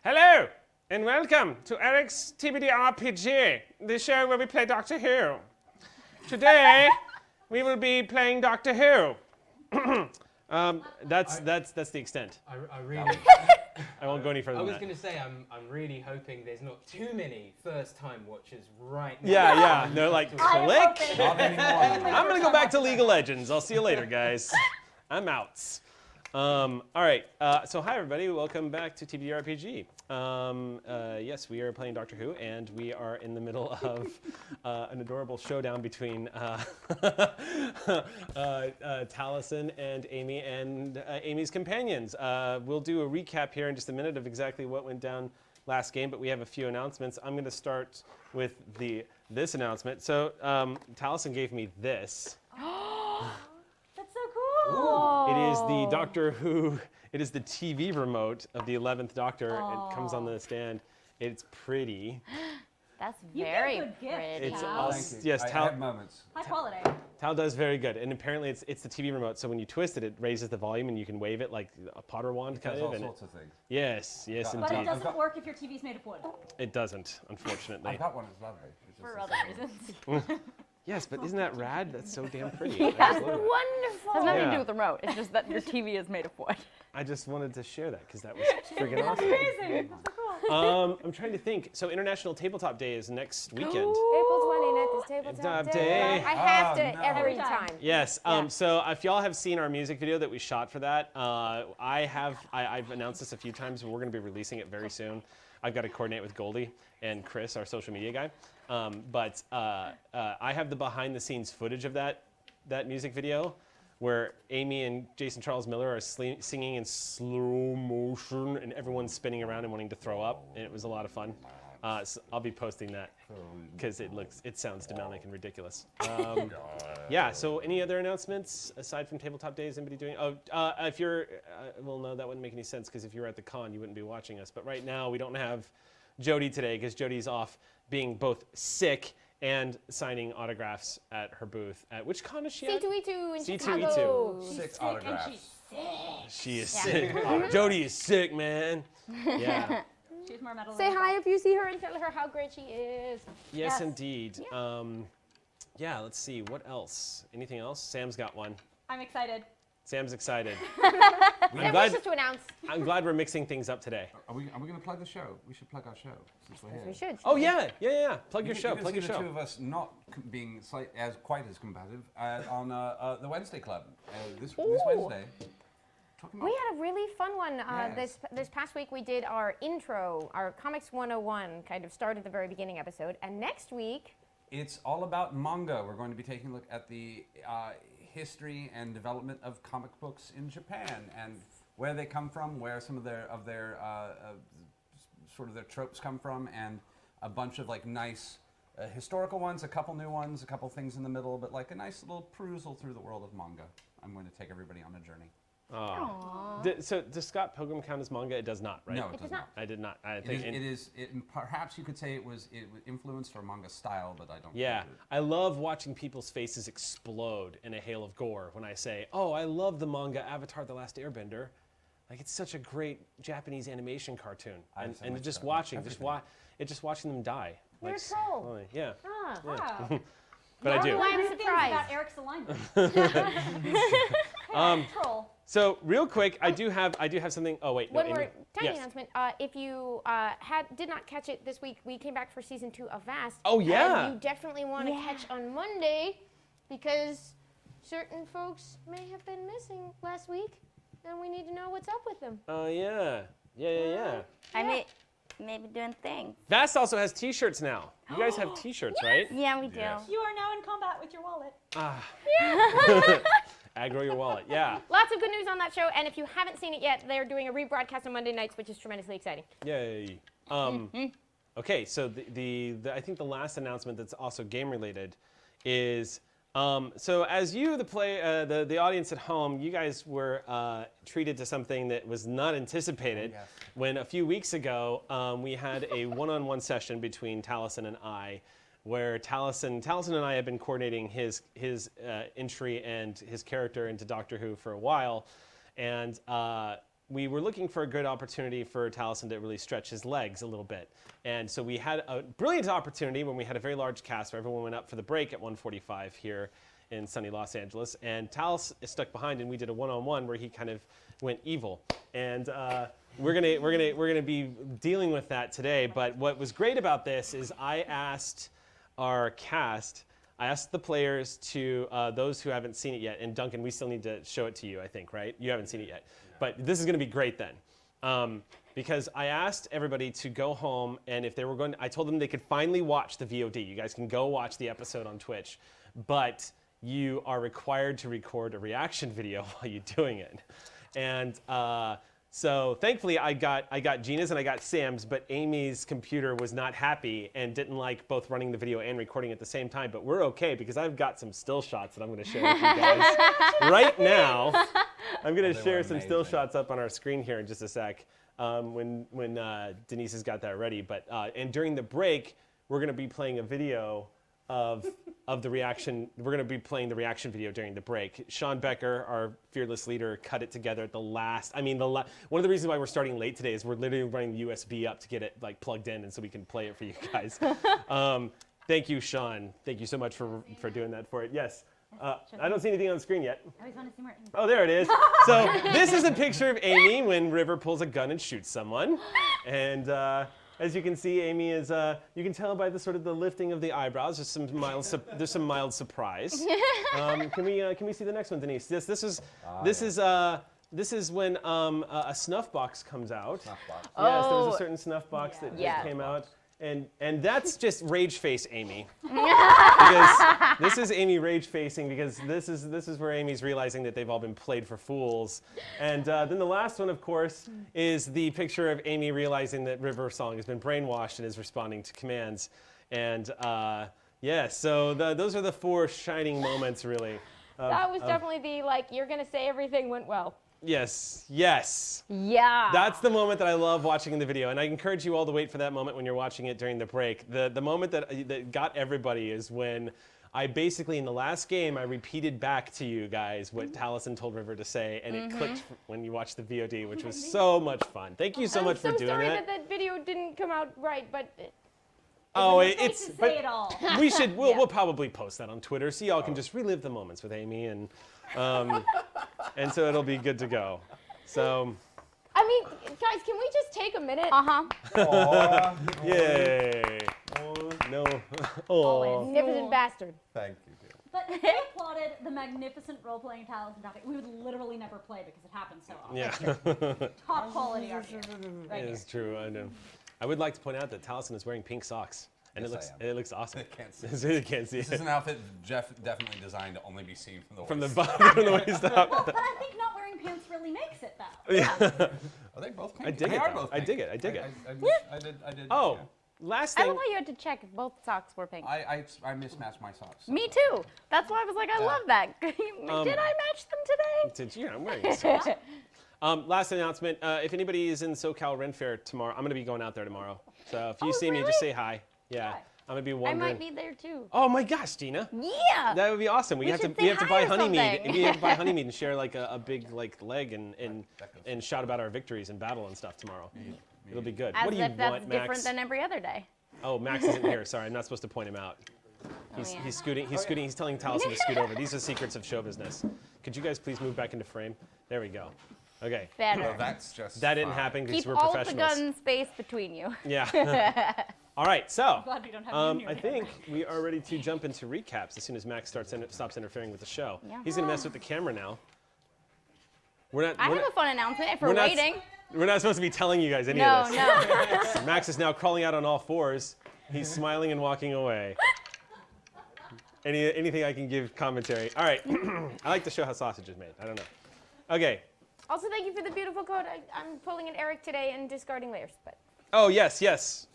Hello, and welcome to Eric's TBD RPG, the show where we play Doctor Who. Today, we will be playing Doctor Who. That's the extent. I really. I won't go any further I than was that. going to say I'm really hoping there's not too many first-time watchers right now. Yeah. They're like, click. Not anymore. I'm gonna go back to League of Legends. I'll see you later, guys. I'm out. All right. So hi everybody. Welcome back to TBD RPG. Yes, we are playing Doctor Who, and we are in the middle of an adorable showdown between Taliesin and Amy and Amy's companions. We'll do a recap here in just a minute of exactly what went down last game, but we have a few announcements. I'm going to start with this announcement. So Taliesin gave me this. That's so cool. It is the Doctor Who. It is the TV remote of the 11th Doctor. It comes on the stand. It's pretty. That's You very get a good gift. pretty. It's Tal. awesome. Thank you. Yes, I Tal. have moments. High quality. Tal does very good, and apparently it's the TV remote. So when you twist it, it raises the volume, and you can wave it like a Potter wand, kind Does of. all and sorts of things. yes, But But indeed. it doesn't work if your TV's made of wood. It doesn't, unfortunately. I've got one. It's lovely. It's For just other reasons. Yes, but isn't that rad? That's so damn pretty. That's I just love it. wonderful. Has nothing to Yeah. do with the remote. It's just that your TV is made of wood. I just wanted to share that because that was friggin' That's awesome. amazing. That's so cool. I'm trying to think. So International Tabletop Day is next weekend. April 29th is Tabletop tabletop Day. day. I have to no. every Every time. time. Yes. Yeah. So if y'all have seen our music video that we shot for that, I've announced this a few times, but we're going to be releasing it very soon. I've got to coordinate with Goldie and Chris, our social media guy. But I have the behind-the-scenes footage of that music video, where Amy and Jason Charles Miller are singing in slow motion, and everyone's spinning around and wanting to throw up, and it was a lot of fun. So I'll be posting that because it sounds demonic and ridiculous. Yeah. So any other announcements aside from Tabletop Day? Is anybody doing? Oh, if you're, well, no, that wouldn't make any sense because if you were at the con, you wouldn't be watching us. But right now, we don't have Jody today because Jody's off being both sick and signing autographs at her booth. At which con is she at? C2E2 in C2E2. Chicago. She's Sick sick and autographs. she's sick. She is sick. Jody is sick, man. Yeah. She's more metal Say than hi if you see her and tell her how great she is. Yes, Yes. indeed. Yeah. Let's see. What else? Anything else? Sam's got one. I'm excited. Sam's excited. Sam I'm glad. wishes to announce. I'm glad we're mixing things up today. Are we going to plug the show? We should plug our show since we're here. We should. Oh yeah. Plug your You show. can Plug see your the show. two of us not being quite as combative on the Wednesday Club this Wednesday. Talking about We had a really fun one Yes. this past week. We did our intro, our Comics 101, kind of start at the very beginning episode. And next week, It's all about manga. We're going to be taking a look at the history and development of comic books in Japan and where they come from, where some of their sort of their tropes come from, and a bunch of like nice historical ones, a couple new ones, a couple things in the middle, but like a nice little perusal through the world of manga. I'm going to take everybody on a journey. So does Scott Pilgrim count as manga? It does not, right? No, it does not. I did not. I It think. is. Perhaps you could say it was influenced from manga style, but I don't. Yeah, think it is. I love watching people's faces explode in a hail of gore when I say, "Oh, I love the manga Avatar: The Last Airbender." Like it's such a great Japanese animation cartoon, I have and, so and much just about watching, everything. just watching them die. You're like, a troll. slowly. Yeah, Ah. Wow. but I do. Why I'm Weird things surprised. about Eric's alignment. Troll. So real quick, I do have something. Oh wait, no, One Amy. more tiny Yes. announcement. If you did not catch it this week, we came back for season 2 of Vast. Oh, yeah. And you definitely want to catch on Monday because certain folks may have been missing last week, and we need to know what's up with them. Oh yeah. I may maybe doing things. Vast also has T-shirts now. You guys have T-shirts, right? Yeah, we do. Yes. You are now in combat with your wallet. Aggro your wallet. Yeah. Lots of good news on that show, and if you haven't seen it yet, they're doing a rebroadcast on Monday nights, which is tremendously exciting. Yay. Okay, so the I think the last announcement that's also game related is so as you the audience at home, you guys were treated to something that was not anticipated Yes. when a few weeks ago we had a one-on-one session between Taliesin and I, where Taliesin and I have been coordinating his entry and his character into Doctor Who for a while, and we were looking for a good opportunity for Taliesin to really stretch his legs a little bit. And so we had a brilliant opportunity when we had a very large cast where everyone went up for the break at 1:45 here in sunny Los Angeles. And Talis is stuck behind, and we did a one-on-one where he kind of went evil. And we're gonna be dealing with that today. But what was great about this is I asked our cast, I asked the players to, those who haven't seen it yet, and Duncan, we still need to show it to you, I think, right? You haven't seen it yet. But this is going to be great then. Because I asked everybody to go home, and if they were I told them they could finally watch the VOD. You guys can go watch the episode on Twitch. But you are required to record a reaction video while you're doing it. And so thankfully I got Gina's and I got Sam's, but Amy's computer was not happy and didn't like both running the video and recording at the same time. But we're okay because I've got some still shots that I'm going to share with you guys right now. I'm going to share some still shots up on our screen here in just a sec when Denise has got that ready. But and during the break, we're going to be playing a video of the reaction. We're going to be playing the reaction video during the break. Sean Becker, our fearless leader, cut it together at the last. I mean, one of the reasons why we're starting late today is we're literally running the USB up to get it like plugged in, and so we can play it for you guys. Thank you, Sean. Thank you so much for doing that for it. Yes. I don't see anything on the screen yet. I always want to see more. Oh, there it is. So this is a picture of Amy when River pulls a gun and shoots someone, and. As you can see, Amy is, you can tell by the sort of the lifting of the eyebrows, there's some mild surprise. Can we see the next one, Denise? This is when a snuff box comes out. Snuff box. Yes, there was a certain snuff box that Yeah. came out. And that's just rage face Amy. Because this is Amy rage facing because this is where Amy's realizing that they've all been played for fools. And then the last one, of course, is the picture of Amy realizing that River Song has been brainwashed and is responding to commands. And yeah, so those are the 4 shining moments, really. That was definitely the, like, you're going to say everything went well. Yes. Yeah. That's the moment that I love watching in the video, and I encourage you all to wait for that moment when you're watching it during the break. The moment that got everybody is when I basically, in the last game, I repeated back to you guys what Taliesin told River to say, and it clicked when you watched the VOD, which was so much fun. Thank you so much for doing I'm so sorry that. that video didn't come out right, but... Oh, Nice it's to but say it all. we'll probably post that on Twitter so y'all can just relive the moments with Amy and so it'll be good to go. So I mean, guys, can we just take a minute? Aw. yay. No. Oh. Magnificent bastard. Thank you, dear. But I applauded the magnificent role-playing talent and topic. We would literally never play because it happens so often. Yeah. Top quality art here. Right It here. is true, I know. I would like to point out that Taliesin is wearing pink socks. And Yes, it looks awesome. They can't see. You can't see This it. is an outfit Jeff definitely designed to only be seen from the waist. From the bottom from the waist up. Well, but I think not wearing pants really makes it though. Yeah. Are they both pink? I dig They it, are though. both I pink. dig it, I dig it. I did. Oh, yeah. last I thing. love how you had to check if both socks were pink. I mismatched my socks. Me too. That's why I was like, I love that. Did I match them today? Did you? I'm wearing socks. Last announcement, if anybody is in SoCal Ren Fair tomorrow, I'm going to be going out there tomorrow. So if you see me, just say hi. Yeah, I'm going to be I wandering. might be there too. Oh my gosh, Gina. Yeah. That would be awesome. We have should to say buy hi or honeymead. something. We have to buy honeymead and share like a big like leg and shout about our victories in battle and stuff tomorrow. It'll be good. As What do you if that's want, different Max? than every other day. Oh, Max isn't here. Sorry, I'm not supposed to point him out. He's yeah. he's scooting. He's scooting. He's telling Taliesin to scoot over. These are secrets of show business. Could you guys please move back into frame? There we go. Okay. Better. Well, that's just That didn't fine. happen because Keep we're all of the professionals. gun space between you. Yeah. All right. So Glad we don't have you near I here. think we are ready to jump into recaps as soon as Max stops interfering with the show. Yeah. He's gonna mess with the camera now. We're not. I we're have not- a fun announcement if we're we're not- waiting. We're not supposed to be telling you guys any No, of this. no. Max is now crawling out on all fours. He's smiling and walking away. Anything I can give commentary. All right. I like to show how sausage is made. I don't know. Okay. Also, thank you for the beautiful coat. I'm pulling an Eric today and discarding layers, but Oh, yes.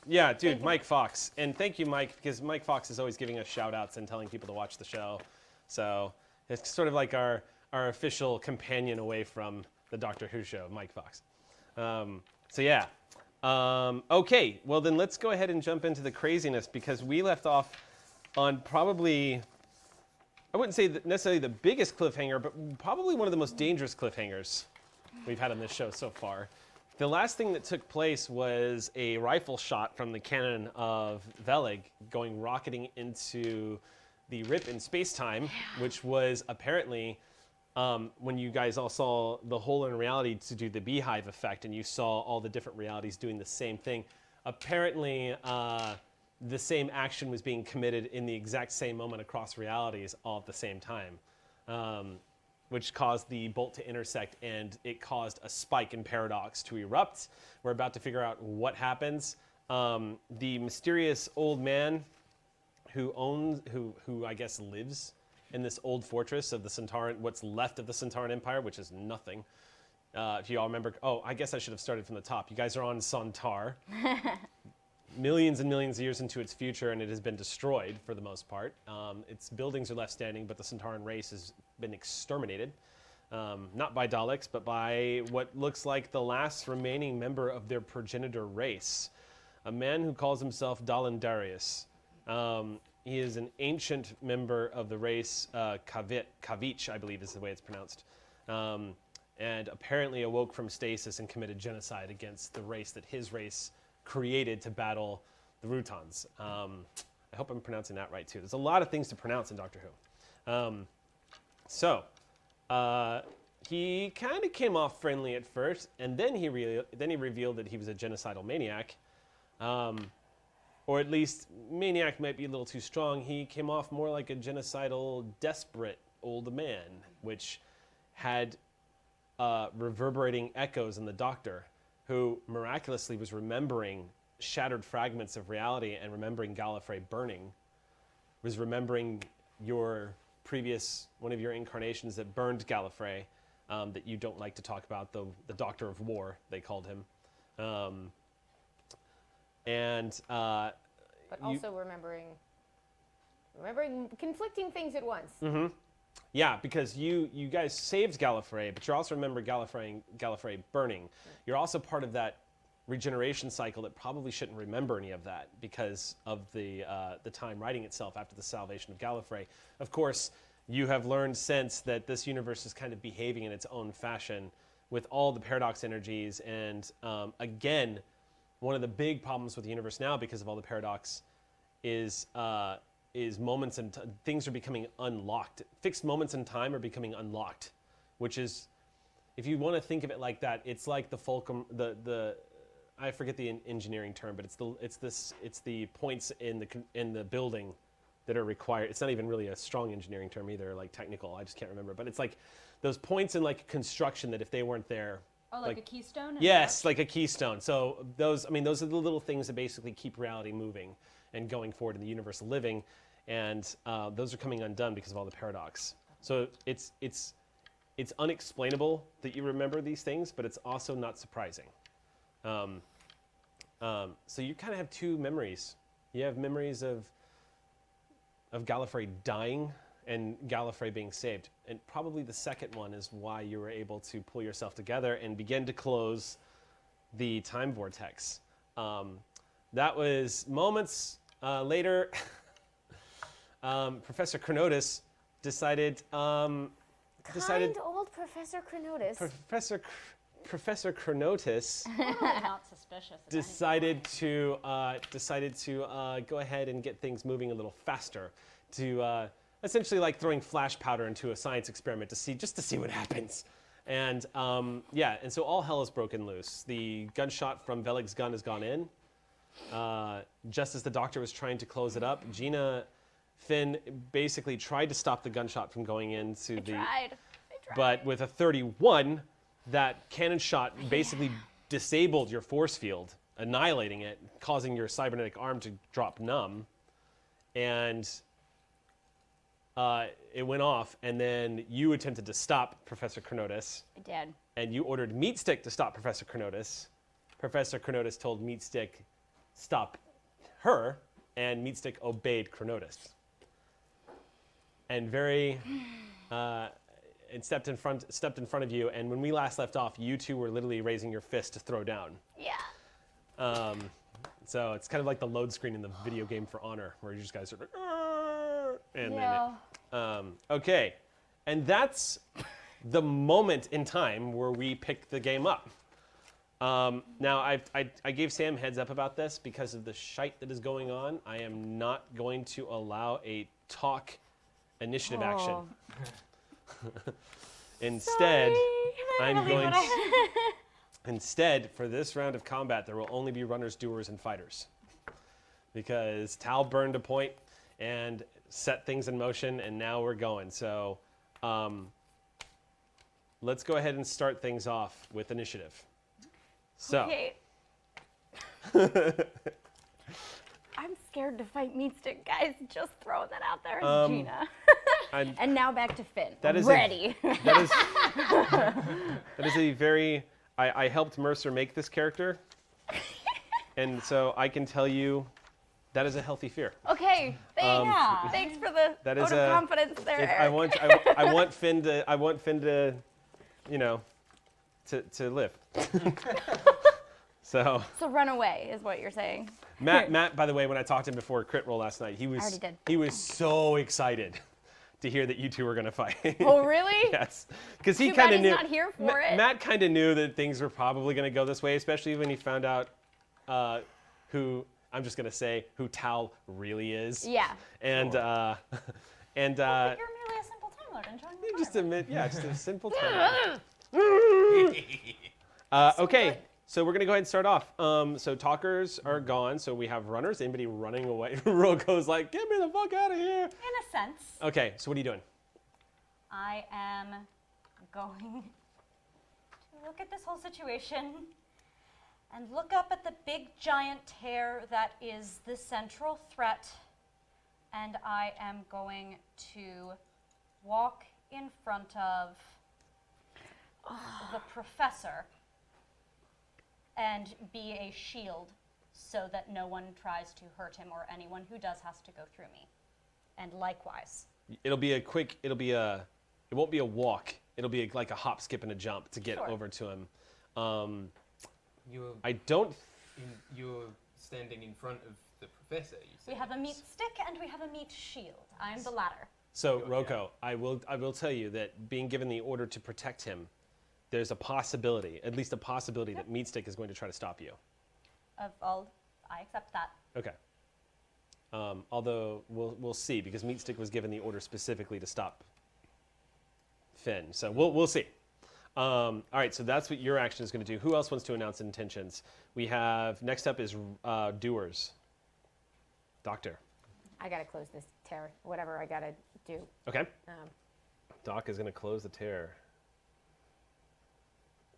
Yeah, dude, Mike Fox. And thank you, Mike, because Mike Fox is always giving us shout-outs and telling people to watch the show. So it's sort of like our official companion away from the Doctor Who show, Mike Fox. So, yeah. Okay, well, then let's go ahead and jump into the craziness because we left off on probably, I wouldn't say necessarily the biggest cliffhanger, but probably one of the most dangerous cliffhangers we've had on this show so far. The last thing that took place was a rifle shot from the cannon of Velig going rocketing into the rip in space-time, which was apparently when you guys all saw the hole in reality to do the beehive effect, and you saw all the different realities doing the same thing. Apparently, the same action was being committed in the exact same moment across realities all at the same time, which caused the bolt to intersect, and it caused a spike in paradox to erupt. We're about to figure out what happens. The mysterious old man who I guess lives in this old fortress of the Centauran, what's left of the Centauran Empire, which is nothing. If you all remember, I guess I should have started from the top. You guys are on Sontar. Millions and millions of years into its future, and it has been destroyed for the most part. Its buildings are left standing, but the Centauran race has been exterminated. Not by Daleks, but by what looks like the last remaining member of their progenitor race. A man who calls himself Dalendarius. He is an ancient member of the race Kavich, I believe is the way it's pronounced. And apparently awoke from stasis and committed genocide against the race that his race created to battle the Rutons. I hope I'm pronouncing that right too. There's a lot of things to pronounce in Doctor Who. He kind of came off friendly at first, and then he revealed that he was a genocidal maniac. Or at least maniac might be a little too strong. He came off more like a genocidal, desperate old man, which had reverberating echoes in the Doctor, who miraculously was remembering shattered fragments of reality and remembering Gallifrey burning, was remembering one of your incarnations that burned Gallifrey, that you don't like to talk about, the Doctor of War, they called him. But also remembering conflicting things at once. Mm-hmm. Yeah, because you guys saved Gallifrey, but you also remember Gallifrey burning. You're also part of that regeneration cycle that probably shouldn't remember any of that because of the time writing itself after the salvation of Gallifrey. Of course, you have learned since that this universe is kind of behaving in its own fashion with all the paradox energies, and again, one of the big problems with the universe now, because of all the paradox, is moments and things are becoming unlocked. Fixed moments in time are becoming unlocked, which is, if you want to think of it like that, it's like the Fulcrum. I forget the engineering term, but it's the points in the building that are required. It's not even really a strong engineering term either, like technical. I just can't remember. But it's like those points in like construction that if they weren't there. Oh, like a keystone? Yes, like a keystone. So those are the little things that basically keep reality moving and going forward in the universe of living, and those are coming undone because of all the paradox. So it's unexplainable that you remember these things, but it's also not surprising. So you kind of have two memories. You have memories of Gallifrey dying and Gallifrey being saved. And probably the second one is why you were able to pull yourself together and begin to close the time vortex. That was moments later. Professor Chronotis decided. Old Professor Chronotis. Professor Chronotis Not suspicious. decided to go ahead and get things moving a little faster, to essentially like throwing flash powder into a science experiment to see what happens. And and so all hell has broken loose. The gunshot from Velig's gun has gone in. Just as the Doctor was trying to close it up, Gina Finn basically tried to stop the gunshot from going into I tried. But with a 31, that cannon shot basically disabled your force field, annihilating it, causing your cybernetic arm to drop numb. And it went off, and then you attempted to stop Professor Chronotis. I did. And you ordered Meatstick to stop Professor Chronotis. Professor Chronotis told Meatstick, stop her, and Meatstick obeyed Chronotis. And and stepped in front of you, and when we last left off, you two were literally raising your fist to throw down. Yeah. So it's kind of like the load screen in the video game For Honor, where you just guys are like, "Arr!" and Yeah. then okay, and that's the moment in time where we pick the game up. Now, I gave Sam heads up about this because of the shite that is going on. I am not going to allow a talk initiative action. Instead, I'm going to... Instead, for this round of combat, there will only be runners, doers, and fighters. Because Tal burned a point and set things in motion, and now we're going. So let's go ahead and start things off with initiative. So, Okay. I'm scared to fight Meat Stick, guys. Just throwing that out there, Gina. And now back to Finn. That is Ready. that is a very... I helped Mercer make this character, and so I can tell you that is a healthy fear. Okay, thanks. Thanks for the That vote is of a- confidence there, If Eric. I want Finn to, you know, to live. So So run away is what you're saying. Matt, by the way, when I talked to him before crit roll last night, he already did. was so excited to hear that you two were gonna fight. Oh, really? Yes, because he Too bad kind of he's knew. not here for it. Matt kind of knew that things were probably gonna go this way, especially when he found out who I'm just gonna say who Tal really is. Yeah. And and You're merely a simple Time Lord enjoying the just fun. admit, yeah, just a simple time. Okay, so we're gonna go ahead and start off. So talkers are gone, so we have runners. Anybody running away? Roko's like, get me the fuck out of here. In a sense, Okay, so what are you doing? I am going to look at this whole situation and look up at the big giant tear that is the central threat, and I am going to walk in front of the professor and be a shield so that no one tries to hurt him, or anyone who does has to go through me. And likewise. It won't be a walk. It'll be like a hop, skip, and a jump to get Sure. over to him. You're I don't. you're standing in front of the professor. You said. We have a meat stick and we have a meat shield. I am the latter. So Roko, I will tell you that being given the order to protect him, there's a possibility, at least a possibility, that Meatstick is going to try to stop you. I accept that. Okay. Although we'll see, because Meatstick was given the order specifically to stop Finn. So we'll see. All right, so that's what your action is going to do. Who else wants to announce intentions? We have next up is doers. Doctor. I gotta close this tear. Whatever I gotta do. Okay. Um, Doc is going to close the tear.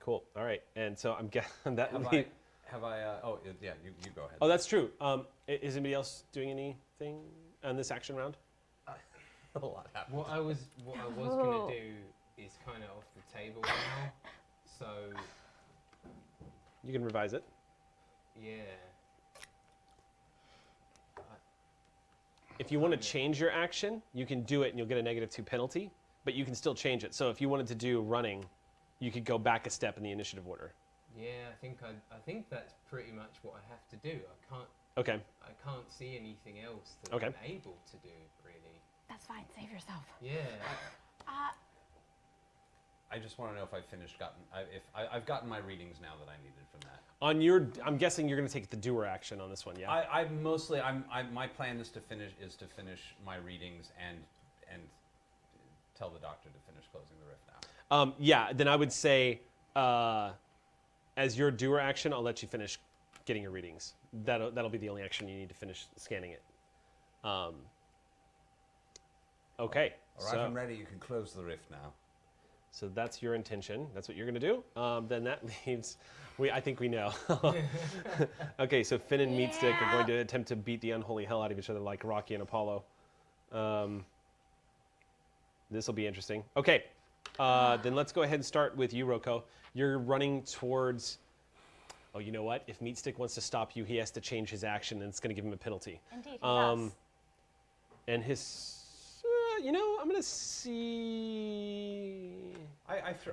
Cool. All right, and so I'm guessing that. Oh, yeah, you go ahead. Oh, that's true. Is anybody else doing anything on this action round? A lot happened. What I was gonna do is kind of off the table now. So You can revise it. yeah. If you want to change your action, you can do it and you'll get a -2 penalty, but you can still change it. So if you wanted to do running, you could go back a step in the initiative order. Yeah, I think that's pretty much what I have to do. Okay. I can't see anything else that Okay. I'm able to do really. That's fine. Save yourself. Yeah. I just want to know if I've gotten my readings now that I needed from that. I'm guessing you're going to take the doer action on this one, yeah? My plan is to finish my readings and tell the doctor to finish closing the rift now. Yeah, then I would say, as your doer action, I'll let you finish getting your readings. That'll be the only action you need to finish scanning it. Okay. All right, I'm ready. You can close the rift now. So that's your intention. That's what you're going to do. Then that leaves... I think we know. Okay, so Finn and Meatstick are going to attempt to beat the unholy hell out of each other like Rocky and Apollo. This will be interesting. Okay, then let's go ahead and start with you, Roko. You're running towards... Oh, you know what? If Meatstick wants to stop you, he has to change his action, and it's going to give him a penalty. Indeed, he does. And his... I'm going to see... I threw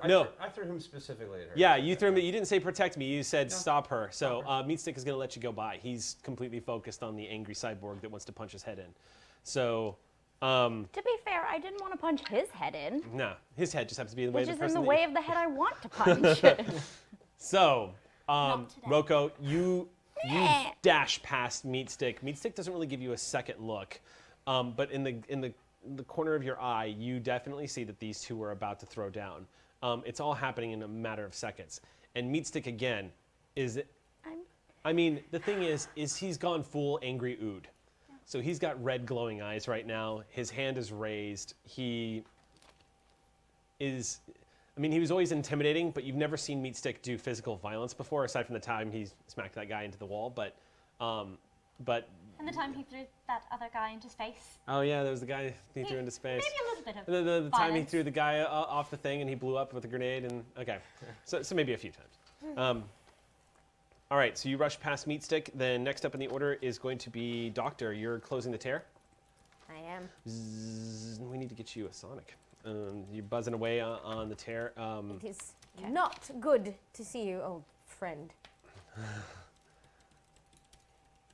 him specifically at her. Yeah, you threw him, but you didn't say protect me. You said stop her. So Meatstick is going to let you go by. He's completely focused on the angry cyborg that wants to punch his head in. So To be fair, I didn't want to punch his head in, No, his head just happens to be in the way which of is the in person the that way you- of the head I want to punch. So, Not today. Rocco, you dash past Meatstick. Meatstick doesn't really give you a second look, but in the corner of your eye, you definitely see that these two were about to throw down. It's all happening in a matter of seconds. And Meatstick again is. I mean, the thing is he's gone full angry Ood. So he's got red glowing eyes right now. His hand is raised. He is. I mean, he was always intimidating, but you've never seen Meatstick do physical violence before, aside from the time he smacked that guy into the wall. But And the time he threw that other guy into space. oh yeah, there was the guy he threw into space. Maybe a little bit of The time he violence. threw the guy off the thing and he blew up with a grenade and okay, so maybe a few times. All right, so you rush past Meatstick. Then next up in the order is going to be Doctor. You're closing the tear. I am. Zzz, we need to get you a Sonic. You're buzzing away on the tear. It is not good to see you, old friend.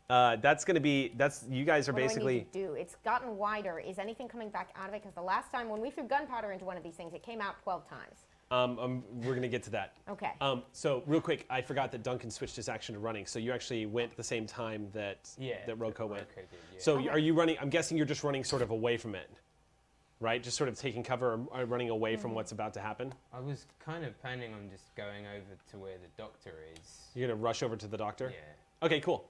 That's you guys are What basically. do I need to do? It's gotten wider. Is anything coming back out of it? Because the last time when we threw gunpowder into one of these things, it came out 12 times. We're gonna get to that. Okay. So real quick, I forgot that Duncan switched his action to running. So you actually went at the same time that Rocco went. Rocco did, yeah. So are you running? I'm guessing you're just running sort of away from it, right? Just sort of taking cover or running away from what's about to happen. I was kind of planning on just going over to where the doctor is. You're gonna rush over to the doctor. Yeah. Okay, cool.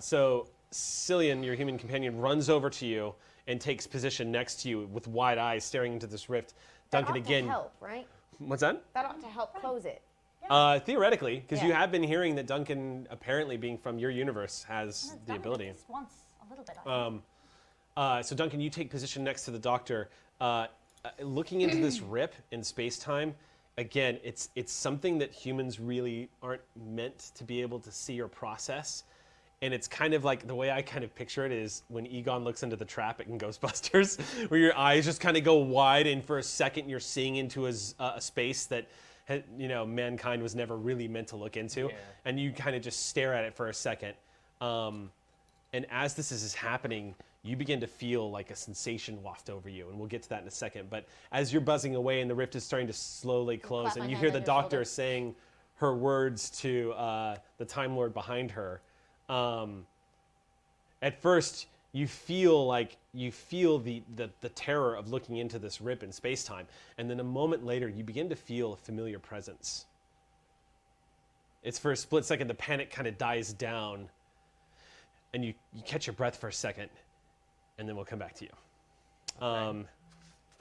So Cillian, your human companion, runs over to you and takes position next to you with wide eyes, staring into this rift. Duncan that ought again. to help, right? What's that? That ought to help close it. Theoretically, because you Yeah. have been hearing that Duncan, apparently being from your universe, has the ability. At least once, a little bit. I think. So Duncan, you take position next to the doctor, looking into this rip in space-time. Again, it's something that humans really aren't meant to be able to see or process. And it's kind of like the way I kind of picture it is when Egon looks into the trap in Ghostbusters, where your eyes just kind of go wide, and for a second you're seeing into a space that mankind was never really meant to look into, Yeah. and you kind of just stare at it for a second. And as this is happening, you begin to feel like a sensation waft over you, and we'll get to that in a second. But as you're buzzing away and the rift is starting to slowly close, clap my and you hand hear the on your doctor shoulder. saying her words to the Time Lord behind her, at first you feel the terror of looking into this rip in space-time, and then a moment later you begin to feel a familiar presence. It's for a split second the panic kind of dies down, and you catch your breath for a second, and then we'll come back to you.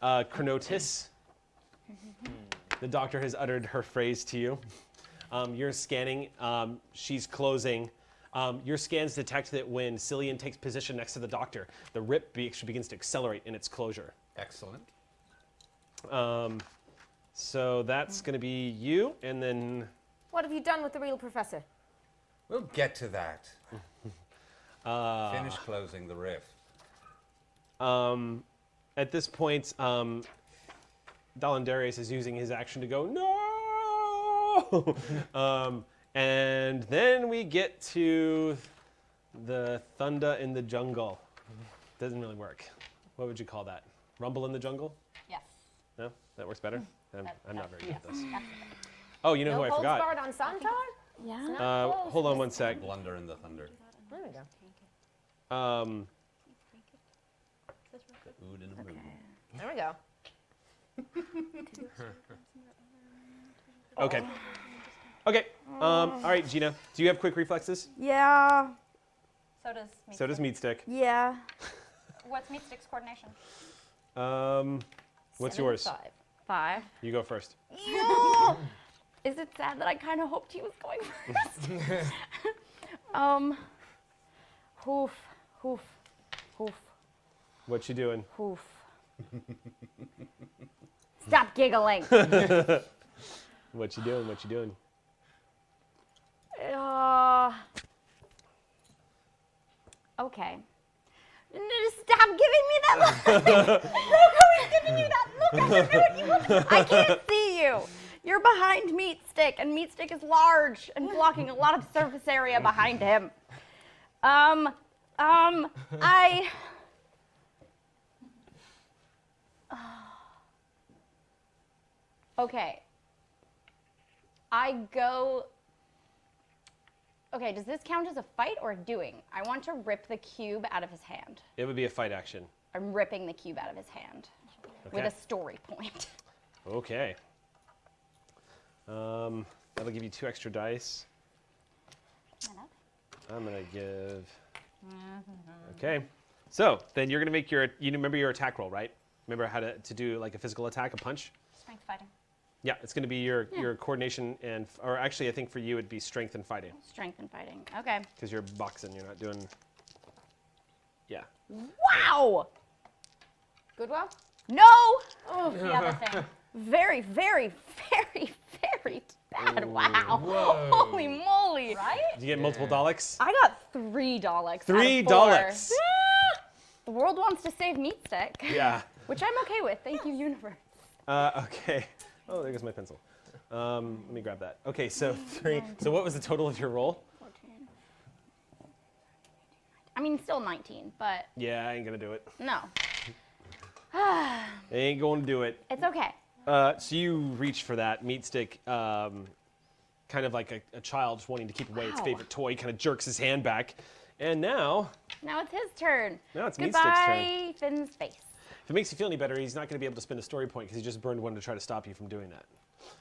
Chronotis, the doctor has uttered her phrase to you. You're scanning. She's closing. Your scans detect that when Cillian takes position next to the doctor, the rip begins to accelerate in its closure. Excellent. So that's going to be you, and then What have you done with the real professor? We'll get to that. Finish closing the rift. at this point, Dalandarius is using his action to go, no! And then we get to the thunder in the jungle. Doesn't really work. What would you call that? Rumble in the jungle? Yes. No? That works better? I'm not very good at this. Yes. Oh, you know No who I holds forgot? barred on Santar? Yeah. Hold on one sec. Blunder in the thunder. There we go. Ood and a moon. There we go. Okay. Okay. All right, Gina. Do you have quick reflexes? Yeah. So does Meat So does Stick. Meat Stick. Yeah. What's Meat Stick's coordination? What's yours? 5. You go first. Is it sad that I kind of hoped he was going first? Hoof, hoof, hoof, What you doing? hoof. Stop giggling. What you doing? What you doing? Okay. Stop giving me that look. Rocco is giving me that look. I don't know what you look. I can't see you. You're behind Meat Stick, and Meat Stick is large and blocking a lot of surface area behind him. Okay. I go. Okay, does this count as a fight or doing? I want to rip the cube out of his hand. It would be a fight action. I'm ripping the cube out of his hand with Okay. a story point. Okay. That'll give you 2 extra dice. I'm gonna give. Okay. So then you're gonna make your. You remember your attack roll, right? Remember how to do like a physical attack, a punch? Strength fighting. Yeah, it's gonna be your coordination and, or actually I think for you it'd be strength and fighting Strength and fighting. Okay. because you're boxing. You're not doing. Yeah. Wow! Goodwill? No! Oh, the other thing. Very, very, very, very bad. Wow. Whoa. Holy moly. Right? Did you get multiple Daleks? I got $3. out of 3 4. Daleks. The world wants to save Meat Stick. Yeah. Which I'm okay with. Thank you, universe. Okay. Oh, there goes my pencil. Let me grab that. Okay, so 3. So what was the total of your roll? 14. I mean, still 19, but Yeah, I ain't gonna do it. no. I ain't gonna do it. It's okay. So you reach for that meat stick, kind of like a child wanting to keep away its Wow. favorite toy, kind of jerks his hand back. And now, Now it's his turn. Now it's Meat Stick's turn. Goodbye, Finn's face. if it makes you feel any better, he's not going to be able to spend a story point because he just burned one to try to stop you from doing that.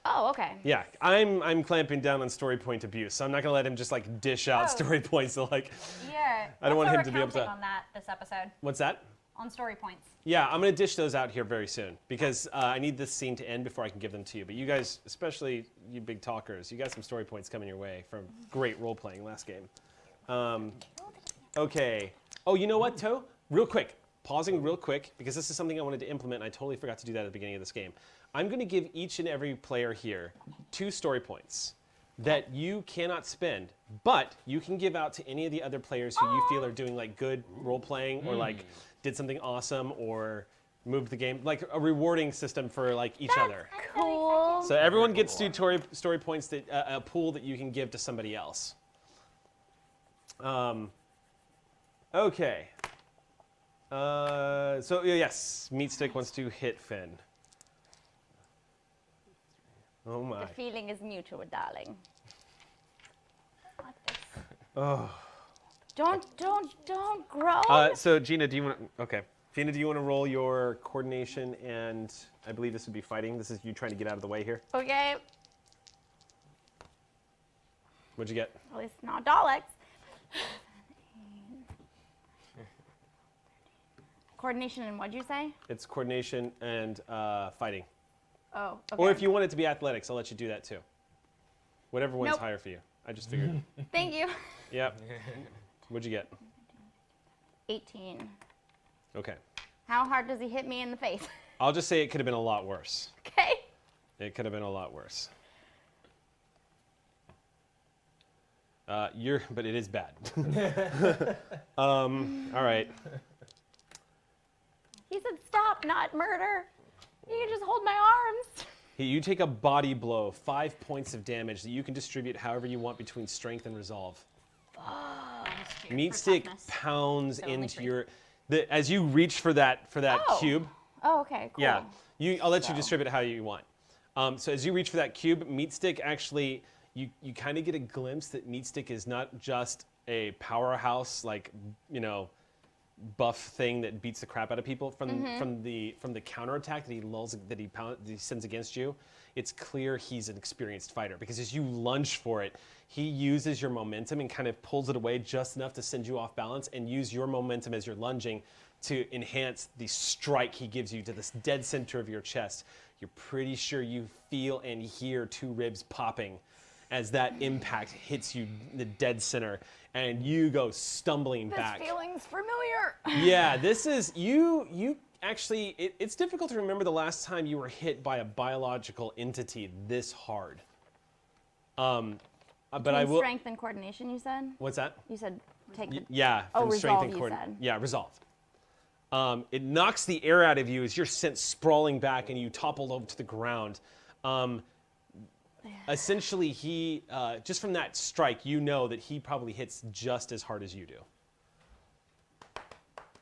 Oh, okay. Yeah, I'm clamping down on story point abuse, so I'm not going to let him just like dish out Oh. story points. So like, Yeah. I don't want Also, him to be we're able to- counting on that this episode what's that? on story points. Yeah, I'm going to dish those out here very soon because I need this scene to end before I can give them to you. But you guys, especially you big talkers, you got some story points coming your way from great role playing last game. Okay. Oh, you know what, Toe? Real quick, pausing real quick because this is something I wanted to implement and I totally forgot to do that at the beginning of this game. I'm going to give each and every player here 2 story points that you cannot spend, but you can give out to any of the other players who you feel are doing like good role playing or like did something awesome or moved the game, like a rewarding system for like each other. Cool. So everyone gets 2 story points that a pool that you can give to somebody else. Okay. So yes, Meat Stick wants to hit Finn. Oh my. The feeling is mutual, darling. Like this. Oh. Don't grow. So Gina, do you want? Okay. Gina, do you want to roll your coordination and I believe this would be fighting. This is you trying to get out of the way here. Okay. What'd you get? At least not Daleks. Coordination and what'd you say? It's coordination and fighting. Oh, okay. Or if you want it to be athletics, I'll let you do that too. Whatever one's Nope. higher for you. I just figured. Thank you. Yep. What'd you get? 18. Okay. How hard does he hit me in the face? I'll just say it could have been a lot worse. Okay. It could have been a lot worse. But it is bad. All right. He said stop, not murder. You can just hold my arms. You take a body blow, 5 points of damage that you can distribute however you want between strength and resolve. Meat Stick pounds So only into 3. your. As you reach for that Oh. cube. Oh, okay, cool. Yeah, I'll let you So- distribute it how you want. So as you reach for that cube, Meat Stick actually, you kind of get a glimpse that Meat Stick is not just a powerhouse, like, buff thing that beats the crap out of people from the counterattack that he sends against you. It's clear he's an experienced fighter because as you lunge for it, he uses your momentum and kind of pulls it away just enough to send you off balance and use your momentum as you're lunging to enhance the strike he gives you to this dead center of your chest. You're pretty sure you feel and hear 2 ribs popping as that impact hits you in the dead center and you go stumbling back. This feeling's familiar. Yeah, this is you actually it's difficult to remember the last time you were hit by a biological entity this hard. But I will. Strength and coordination, you said? What's that? You said take the. Yeah, Oh, from resolve, and you coord- said. Yeah, resolve. It knocks the air out of you as you're sent sprawling back and you topple over to the ground. Essentially, he just from that strike, you know that he probably hits just as hard as you do.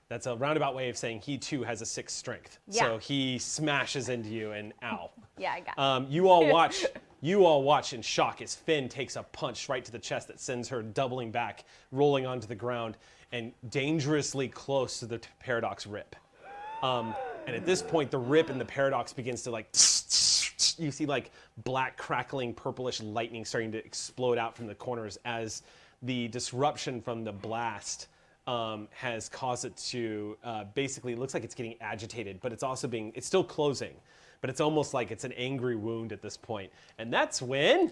That's a roundabout way of saying he too has a 6 strength. Yeah. So he smashes into you and ow. Yeah, I got it. You all watch in shock as Finn takes a punch right to the chest that sends her doubling back, rolling onto the ground, and dangerously close to the paradox rip. And at this point, the rip in the paradox begins to like, you see like black crackling purplish lightning starting to explode out from the corners as the disruption from the blast has caused it to basically, it looks like it's getting agitated, but it's also it's still closing. But it's almost like it's an angry wound at this point. And that's when...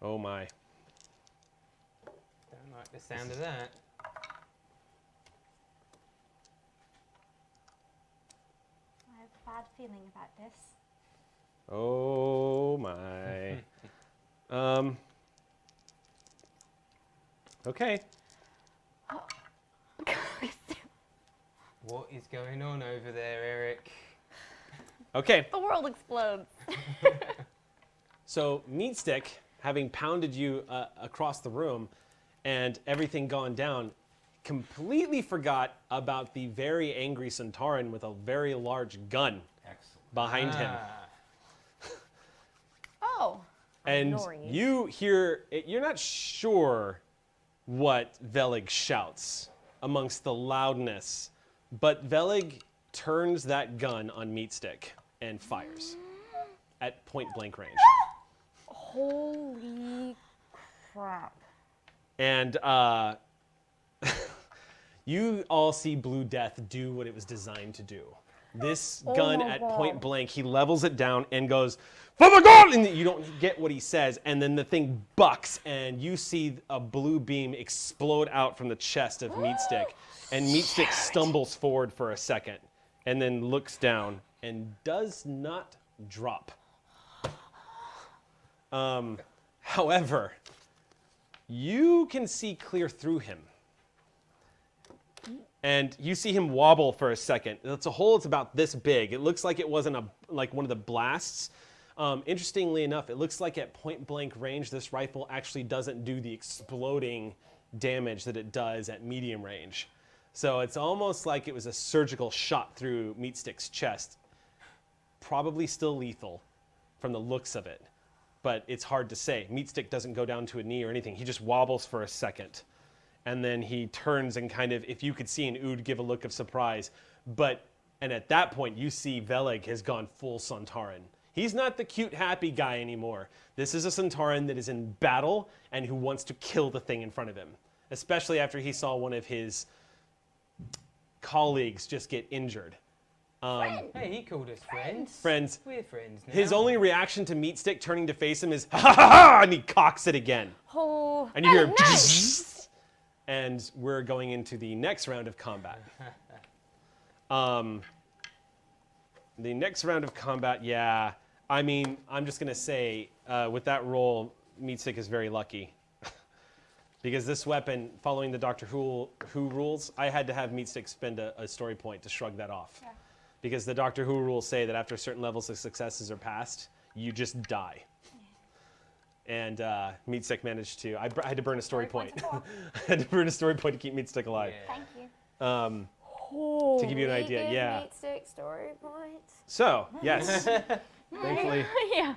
Oh my. Don't like the sound of that. I have a bad feeling about this. Oh my. Okay. What is going on over there, Eric? Okay. The world explodes. So Meatstick, having pounded you across the room and everything gone down, completely forgot about the very angry Centauran with a very large gun Excellent. behind him. Oh. And ignoring you. you hear, you're not sure what Velig shouts amongst the loudness, but Velig turns that gun on Meatstick and fires at point blank range. Holy crap. And you all see Blue Death do what it was designed to do. This gun my at God. point blank, he levels it down and goes, "For the God!" And you don't get what he says, and then the thing bucks, and you see a blue beam explode out from the chest of Meatstick, and Meatstick stumbles forward for a second, and then looks down and does not drop. However, you can see clear through him. And you see him wobble for a second. It's a hole that's about this big. It looks like it wasn't like one of the blasts. Interestingly enough, it looks like at point blank range, this rifle actually doesn't do the exploding damage that it does at medium range. So it's almost like it was a surgical shot through Meatstick's chest. Probably still lethal from the looks of it, but it's hard to say. Meatstick doesn't go down to a knee or anything. He just wobbles for a second. And then he turns and kind of, if you could see an Ood give a look of surprise. And at that point, you see Velig has gone full Centauran. He's not the cute, happy guy anymore. This is a Centauran that is in battle and who wants to kill the thing in front of him. Especially after he saw one of his colleagues just get injured. Hey, he called us friends. Friends. We're friends now. His only reaction to Meatstick turning to face him is, "Ha ha ha!" And he cocks it again. Oh. And you hear, nice. And we're going into the next round of combat. The next round of combat, yeah. I mean, I'm just going to say, with that roll, Meatstick is very lucky. Because this weapon, following the Doctor Who rules, I had to have Meatstick spend a story point to shrug that off. Yeah. Because the Doctor Who rules say that after certain levels of successes are passed, you just die. And Meatstick managed to. I had to burn a story point. I had to burn a story point to keep Meatstick alive. Yeah. Thank you. To give you an idea, Give yeah. Meatstick story points. So, yes. Thankfully. Yeah.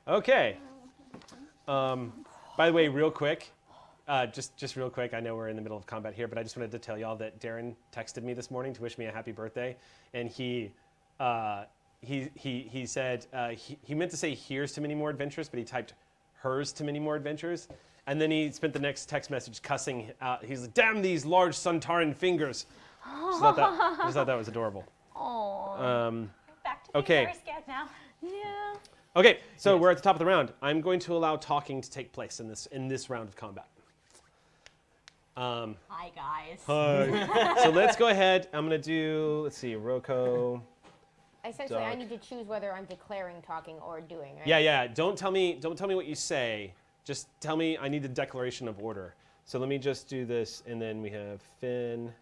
Okay. By the way, real quick, just real quick, I know we're in the middle of combat here, but I just wanted to tell y'all that Darren texted me this morning to wish me a happy birthday, and he said he meant to say "here's to many more adventures," but he typed "hers to many more adventures," and then he spent the next text message cussing out. He's like, "Damn these large Centauran fingers!" Just thought that was adorable. Oh. Back to being Okay. very scared now. Yeah. Okay, so we're at the top of the round. I'm going to allow talking to take place in this round of combat. Hi, guys. So let's go ahead. I'm gonna do. Let's see, Roko. Essentially, I Doc. need to choose whether I'm declaring, talking, or doing. Right? Yeah. Don't tell me what you say. Just tell me. I need the declaration of order. So let me just do this, and then we have Finn,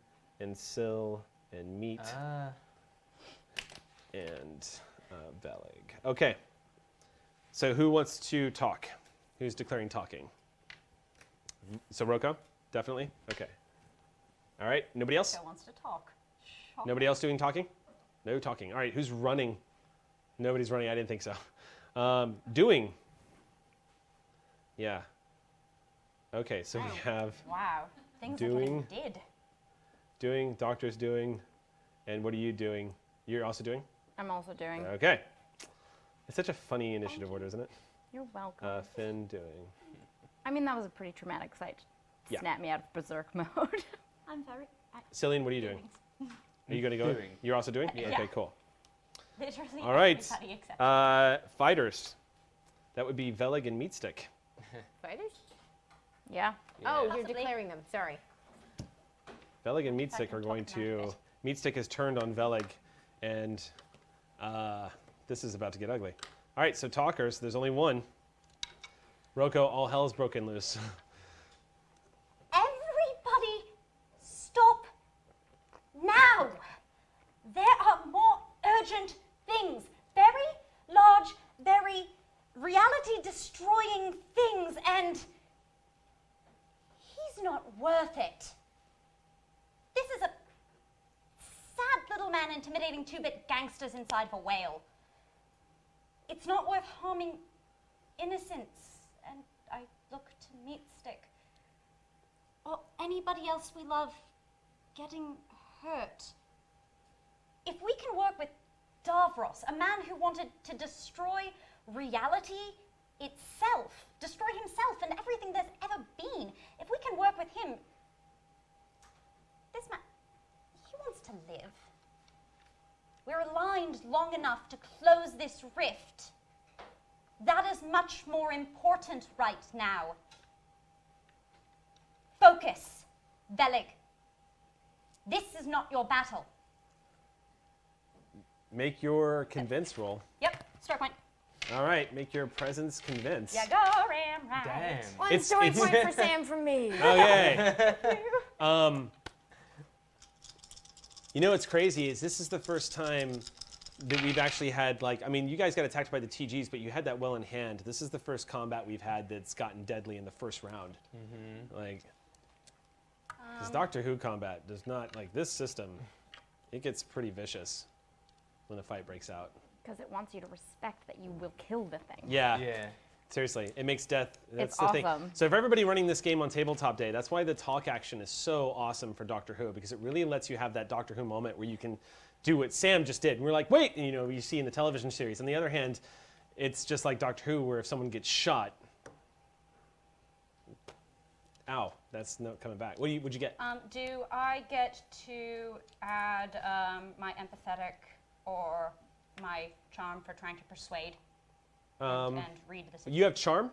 and Syl, and Meat, and Velig. Okay. So who wants to talk? Who's declaring talking? So Roko, definitely. Okay. All right. Nobody else? Who wants to talk? Shock. Nobody else doing talking? No talking. All right. Who's running? Nobody's running. I didn't think so. Doing. Yeah. Okay. So we have Wow. Things Doing. are getting did. doing. Doctor's doing. And what are you doing? You're also doing. I'm also doing. Okay. It's such a funny initiative order, isn't it? You're welcome. Finn doing. I mean, that was a pretty traumatic sight. Yeah. Snap me out of berserk mode. I'm very. Cillian, what are you doing? Are you going to go? Doing. You're also doing? Yeah. Okay, cool. Literally All right. everybody except Fighters. That would be Velig and Meatstick. Fighters? Yeah. Oh, you're Possibly. declaring them. Sorry. Velig and I Meatstick can are going talk about to. it. Meatstick has turned on Velig, and this is about to get ugly. All right, so talkers. There's only one. Roko, all hell's broken loose. everybody stop now. There are more urgent things. Very large, very reality destroying things, and he's not worth it. This is a sad little man intimidating 2-bit gangsters inside of a whale. It's not worth harming innocents, and I look to Meatstick. Or anybody else we love getting hurt. If we can work with Davros, a man who wanted to destroy reality itself, destroy himself and everything there's ever been, if we can work with him, this man, he wants to live. We're aligned long enough to close this rift. That is much more important right now. Focus, Velig. This is not your battle. Make your convince roll. Yep, story point. All right, make your presence convince. Yeah, go, Ram, right. Damn. One It's- story it's- point for Sam from me. Okay. You know what's crazy is this is the first time that we've actually had, like, I mean, you guys got attacked by the TGs, but you had that well in hand. This is the first combat we've had that's gotten deadly in the first round. Like, this Doctor Who combat does not, like, this system, it gets pretty vicious when a fight breaks out. Because it wants you to respect that you will kill the thing. Yeah. Yeah. Seriously, it makes death. That's It's the thing. awesome. So, for everybody running this game on Tabletop Day, that's why the talk action is so awesome for Doctor Who, because it really lets you have that Doctor Who moment where you can do what Sam just did. And we're like, wait, and, you know, you see in the television series. On the other hand, it's just like Doctor Who, where if someone gets shot, ow, that's not coming back. What'd you get? Do I get to add my empathetic or my charm for trying to persuade and read the situation? You have Charm?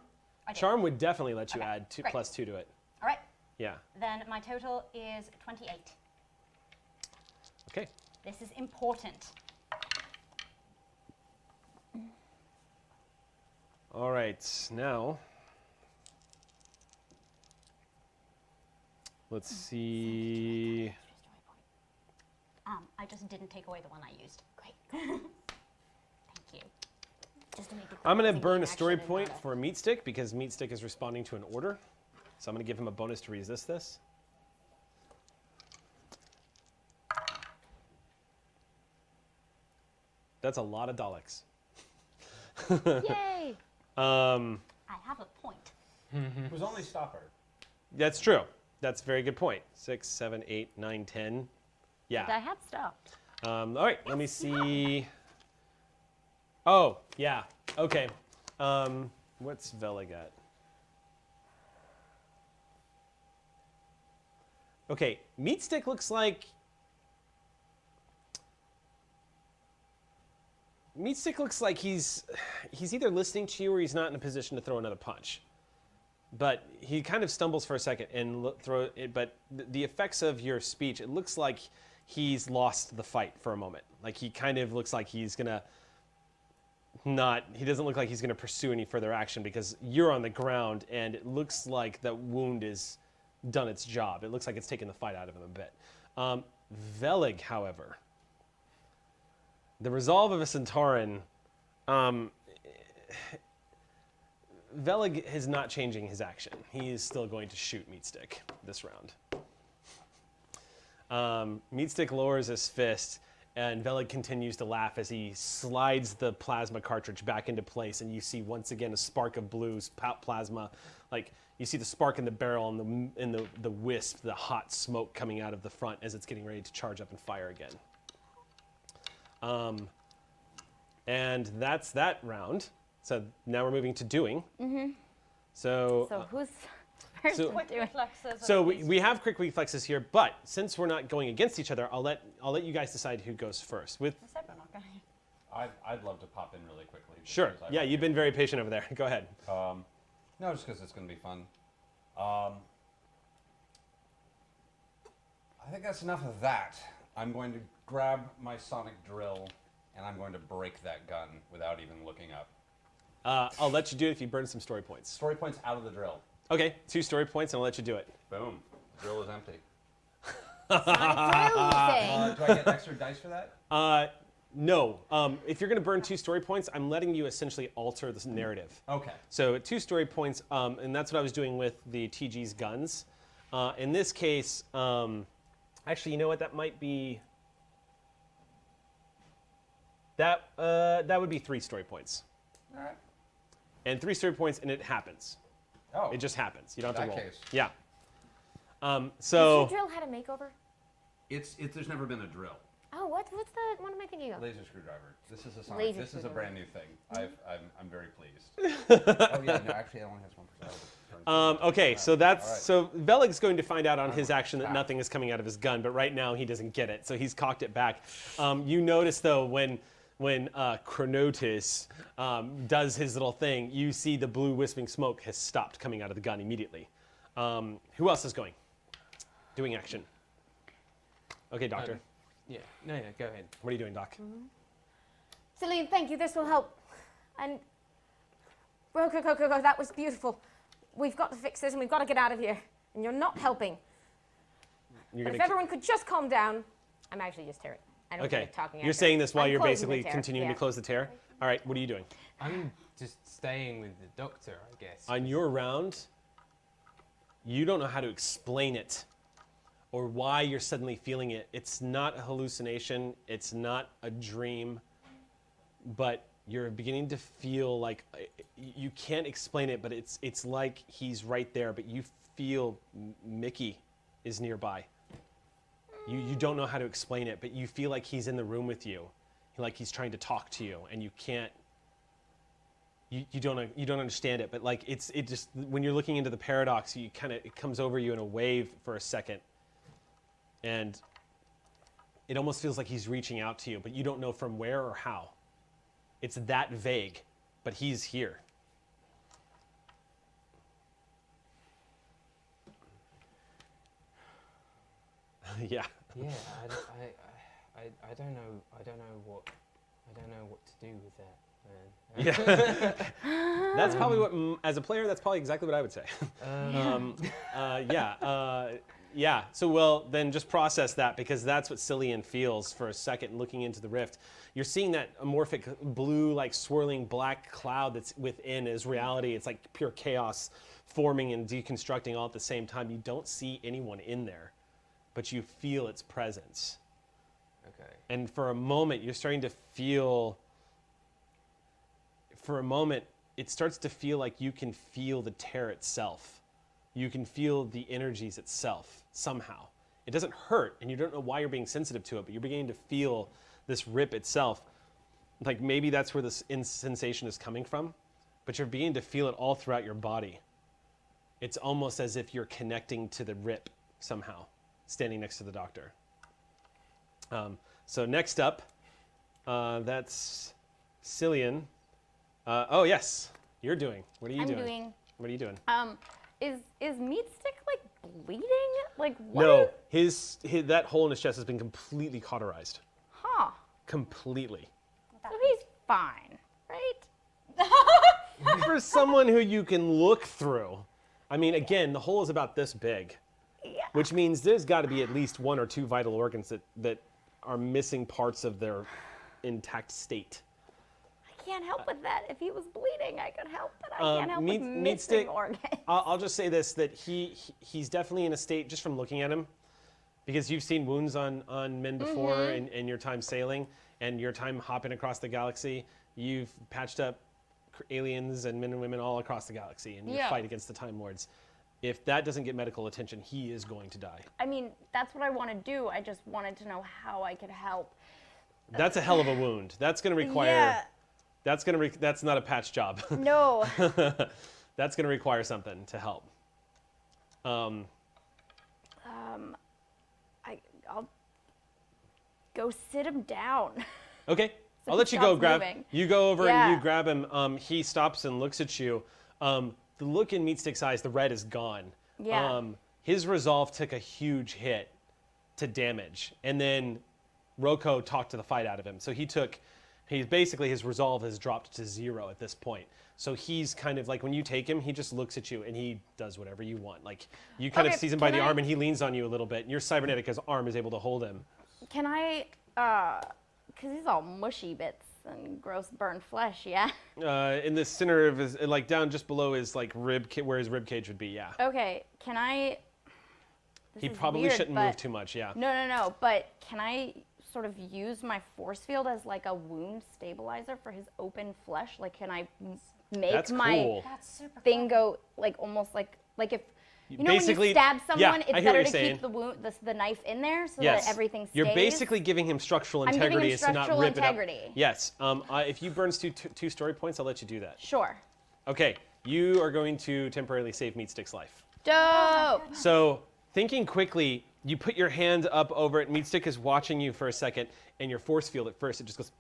I do. Charm would definitely let you Okay, add great. +2 to it. All right, Yeah. then my total is 28. Okay. This is important. All right, now let's see. I just didn't take away the one I used. Great. Thank you. Just to make it I'm going to clear, burn a action story and point not a- for Meatstick because Meatstick is responding to an order. So I'm going to give him a bonus to resist this. That's a lot of Daleks. Yay! I have a point. It was only stopper. That's true. That's a very good point. 6, 7, 8, 9, 10. Yeah. I had stuff. All right, let me see. Oh, yeah. Okay. What's Velig at? Okay, Meatstick looks like. Meatstick looks like he's either listening to you or he's not in a position to throw another punch. But he kind of stumbles for a second and throw it. But the effects of your speech, it looks like he's lost the fight for a moment. Like he kind of looks like he's gonna not. He doesn't look like he's gonna pursue any further action because you're on the ground and it looks like that wound is done its job. It looks like it's taken the fight out of him a bit. Velig, however, the resolve of a Centauran. Velig is not changing his action. He is still going to shoot Meatstick this round. Meatstick lowers his fist, and Velig continues to laugh as he slides the plasma cartridge back into place, and you see once again a spark of blue plasma. Like, you see the spark in the barrel and the wisp, the hot smoke coming out of the front as it's getting ready to charge up and fire again. And that's that round. So now we're moving to doing. Mm-hmm. So who's first so- Quick doing? reflexes. So we have quick reflexes here, but since we're not going against each other, I'll let you guys decide who goes first. With I said we're not going. I'd love to pop in really quickly. just sure, because I yeah, want you've to- been very patient over there. Go ahead. No, just because it's going to be fun. I think that's enough of that. I'm going to grab my sonic drill, and I'm going to break that gun without even looking up. I'll let you do it if you burn some story points. Story points out of the drill. Okay, 2 story points, and I'll let you do it. Boom. Drill is empty. Sonic drill, you say? Do I get extra dice for that? No, if you're going to burn 2 story points, I'm letting you essentially alter the narrative. Okay. So at 2 story points, and that's what I was doing with the TG's guns. In this case, actually, you know what? That might be. That would be 3 story points. All right. And 3 story points, and it happens. Oh. It just happens. You don't have to In roll. that case. Yeah. Has So your drill had a makeover? It's there's never been a drill. Oh, what am I thinking of? Laser screwdriver. This is a sonic. Laser This is a screwdriver. brand new thing. I'm very pleased. Oh yeah, no, actually, it only has 1%. okay, so that's All right. so Velig's going to find out on his action that Ah. nothing is coming out of his gun, but right now he doesn't get it, so he's cocked it back. You notice though when Chronotis does his little thing, you see the blue wisping smoke has stopped coming out of the gun immediately. Who else is going? Doing action. Okay, Doctor. Yeah, no, go ahead. What are you doing, Doc? Celine, thank you. This will help. And Rococo, that was beautiful. We've got to fix this, and we've got to get out of here. And you're not helping. You're But if gonna. everyone could just calm down. I'm actually just tearing. I don't Okay, like talking. you're after. saying this while I'm you're closing basically the tear, continuing yeah. to close the tear. All right, what are you doing? I'm just staying with the doctor, I guess. On your round, you don't know how to explain it or why you're suddenly feeling it. It's not a hallucination, it's not a dream, but you're beginning to feel like you can't explain it, but it's like he's right there, but you feel Mickey is nearby. You don't know how to explain it, but you feel like he's in the room with you, like he's trying to talk to you, and you can't. You don't understand it, but like it just when you're looking into the paradox, it comes over you in a wave for a second, and it almost feels like he's reaching out to you, but you don't know from where or how. It's that vague, but he's here. Yeah. Yeah, I don't know what to do with that, man. Yeah. That's probably what, as a player, that's probably exactly what I would say. Yeah. So, well, then just process that, because that's what Cillian feels for a second looking into the rift. You're seeing that amorphic blue, like swirling black cloud that's within is reality. It's like pure chaos forming and deconstructing all at the same time. You don't see anyone in there, but you feel its presence. Okay. And for a moment, you're starting to feel, it starts to feel like you can feel the tear itself. You can feel the energies itself somehow. It doesn't hurt, and you don't know why you're being sensitive to it, but you're beginning to feel this rip itself. Like maybe that's where this sensation is coming from, but you're beginning to feel it all throughout your body. It's almost as if you're connecting to the rip somehow, standing next to the doctor. So next up, that's Cillian. Oh yes, you're doing. What are you I'm doing? doing. What are you doing? Is Meatstick like bleeding? Like what? No, his that hole in his chest has been completely cauterized. Huh. Completely. So he's fine, right? For someone who you can look through. I mean, again, the hole is about this big, Yeah. which means there's got to be at least 1 or 2 vital organs that are missing parts of their intact state. I can't help with that. If he was bleeding, I could help, but I can't help with Meat missing Stick, organs. I'll just say this, that he's definitely in a state, just from looking at him, because you've seen wounds on men before in your time sailing and your time hopping across the galaxy. You've patched up aliens and men and women all across the galaxy in your fight against the Time Lords. If that doesn't get medical attention, he is going to die. I mean, that's what I want to do. I just wanted to know how I could help. That's a hell of a wound. That's going to require. Yeah. That's not a patch job. No. That's going to require something to help. I'll go sit him down. Okay, So I'll he let you go. stops moving. You go over Yeah. and you grab him. He stops and looks at you. The look in Meatstick's eyes, the red is gone. Yeah. His resolve took a huge hit to damage, and then Roko talked the fight out of him. So he's basically, his resolve has dropped to 0 at this point. So he's kind of like, when you take him, he just looks at you and he does whatever you want. Like, you kind of Okay, seize him by can the I- arm and he leans on you a little bit. And your cybernetic arm is able to hold him. Can I, because he's all mushy bits and gross burned flesh, yeah? In the center of his, like down just below his like where his rib cage would be, yeah. Okay, can I, this He is probably weird, shouldn't but- move too much, yeah. No, but can I sort of use my force field as like a wound stabilizer for his open flesh? Like, can I make That's my cool. That's super thing go like almost like if you know when Basically- you stab yeah, someone, I it's hear what better you're to saying. keep the wound, the knife in there so Yes. that everything stays. You're basically giving him structural I'm giving him integrity as to not structural rip integrity. it up. Yes. If you burn two story points, I'll let you do that. Sure. Okay. You are going to temporarily save Meatstick's life. Dope. So, thinking quickly, you put your hand up over it. Meatstick is watching you for a second, and your force field at first, it just goes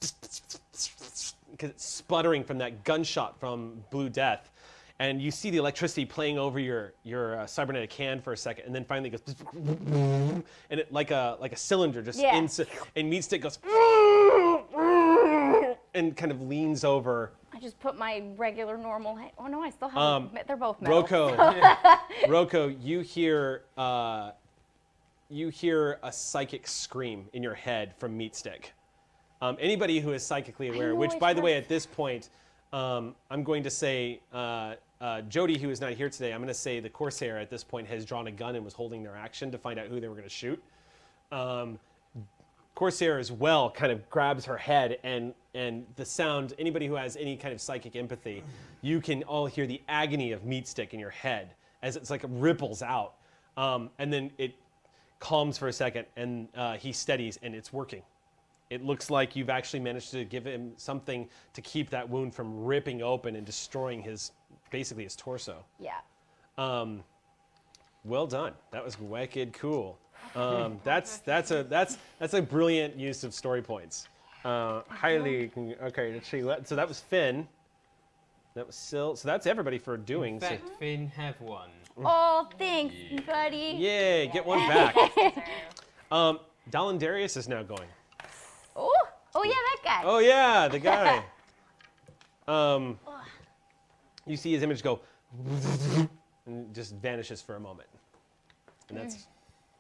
because it's sputtering from that gunshot from Blue Death. And you see the electricity playing over your cybernetic hand for a second, and then finally it goes, and it like a cylinder just Yeah. and Meatstick goes and kind of leans over. I just put my regular normal hand. Oh no, I still have. They're both metal. Roko, you hear a psychic scream in your head from Meatstick. Anybody who is psychically aware, know which I've by the heard way, at this point, I'm going to say Jody, who is not here today, I'm going to say the Corsair at this point has drawn a gun and was holding their action to find out who they were going to shoot. Corsair as well kind of grabs her head, and the sound, anybody who has any kind of psychic empathy, you can all hear the agony of Meatstick in your head as it's like it ripples out. And then it calms for a second, and he steadies, and it's working. It looks like you've actually managed to give him something to keep that wound from ripping open and destroying basically his torso. Yeah. Well done. That was wicked cool. That's a brilliant use of story points. Highly okay. Let's see. So that was Finn. That was Sil. So that's everybody for doing. In fact, Finn have one. Oh, thanks, buddy. Yay! Get one back. Dalandarius is now going. Oh yeah, that guy. Oh yeah, the guy. You see his image go, and just vanishes for a moment, and that's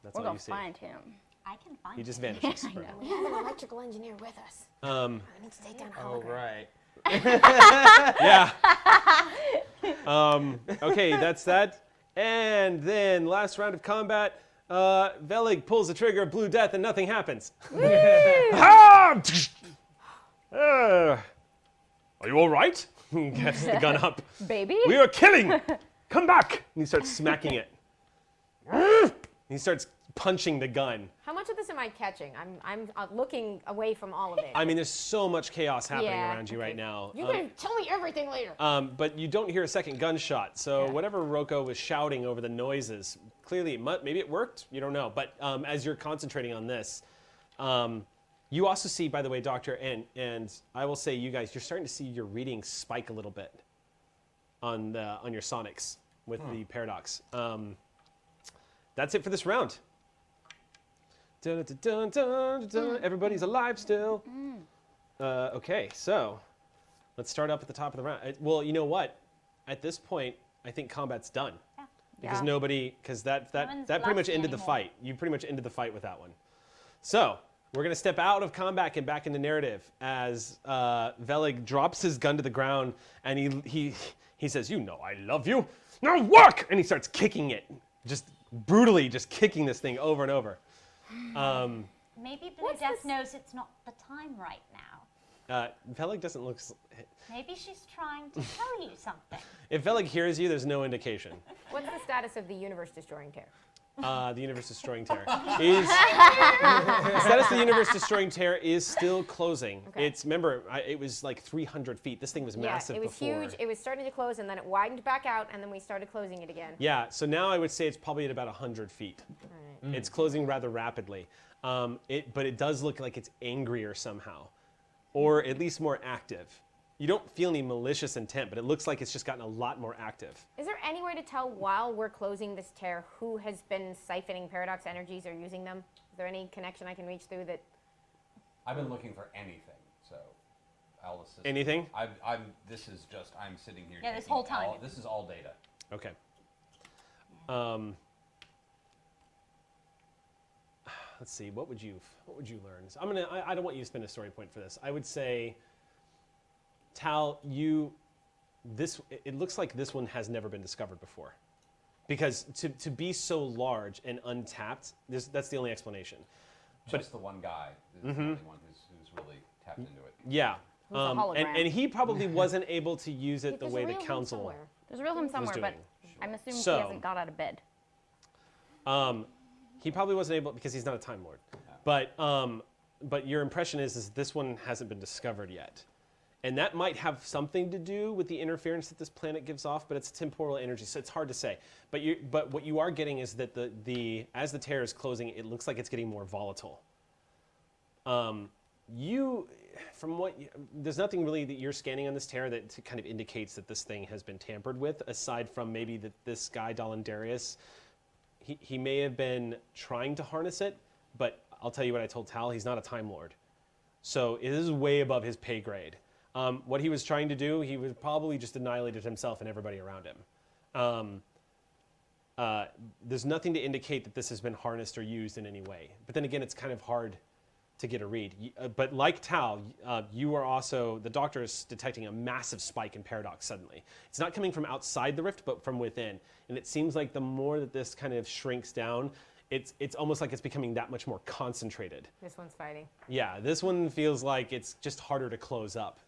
We're all gonna you see. find him. I can find He just it. vanishes. For a We have an electrical engineer with us. moment. I need to take down Oh, hologram. right. Yeah. Okay, that's that. And then last round of combat, Velig pulls the trigger of Blue Death and nothing happens. Ah! Are you all right? He gets the gun up. Baby. We are killing! Come back! And he starts smacking it. He starts punching the gun. How much of this am I catching? I'm looking away from all of it. I mean, there's so much chaos happening Yeah, around you right now. You're gonna tell me everything later. But you don't hear a second gunshot. So whatever Roko was shouting over the noises, clearly, maybe it worked. You don't know. But as you're concentrating on this, you also see, by the way, Doctor, and I will say, you guys, you're starting to see your readings spike a little bit on your sonics with the paradox. That's it for this round. Dun, dun, dun, dun, dun. Everybody's alive still. Okay, so let's start up at the top of the round. Well, you know what? At this point, I think combat's done. Yeah. Because Yeah. that one's pretty much lasting ended the anymore. fight. You pretty much ended the fight with that one. So we're going to step out of combat and back into narrative as Velig drops his gun to the ground and he says, "You know I love you. Now work!" And he starts kicking it, just brutally just kicking this thing over and over. Maybe Blue Death knows it's not the time right now. Velig doesn't look... Maybe she's trying to tell you something. If Velig hears you, there's no indication. What's the status of the universe-destroying tear? The universe-destroying tear is... the status of the universe-destroying tear is still closing. Okay. It's, remember, it was like 300 feet. This thing was massive it was before. huge. It was starting to close, and then it widened back out, and then we started closing it again. Yeah, so now I would say it's probably at about 100 feet. It's closing rather rapidly. But it does look like it's angrier somehow, or at least more active. You don't feel any malicious intent, but it looks like it's just gotten a lot more active. Is there any way to tell while we're closing this tear who has been siphoning paradox energies or using them? Is there any connection I can reach through that? I've been looking for anything, so I'll assist. Anything? This is just, I'm sitting here. Yeah, this taking whole time. This is all data. Okay. Let's see. What would you learn? So I don't want you to spend a story point for this. I would say, Tal, it looks like this one has never been discovered before, because to be so large and untapped, that's the only explanation. Just the one guy is the only one who's really tapped into it. Yeah. a hologram. And he probably wasn't able to use it the There's way a the real him council. somewhere. There's a real him somewhere, but doing. I'm assuming So- he hasn't got out of bed. He probably wasn't able because he's not a Time Lord. But your impression is this one hasn't been discovered yet. And that might have something to do with the interference that this planet gives off, but it's temporal energy, so it's hard to say. But what you are getting is that as the tear is closing, it looks like it's getting more volatile. There's nothing really that you're scanning on this tear that kind of indicates that this thing has been tampered with, aside from maybe that this guy Dolandarius, he may have been trying to harness it, but I'll tell you what I told Tal, he's not a Time Lord. So it is way above his pay grade. What he was trying to do, he would probably just annihilated himself and everybody around him. There's nothing to indicate that this has been harnessed or used in any way. But then again, it's kind of hard to get a read. But like Tal, you are also, the Doctor is detecting a massive spike in paradox suddenly. It's not coming from outside the rift, but from within. And it seems like the more that this kind of shrinks down, it's almost like it's becoming that much more concentrated. This one's fighting. Yeah, this one feels like it's just harder to close up.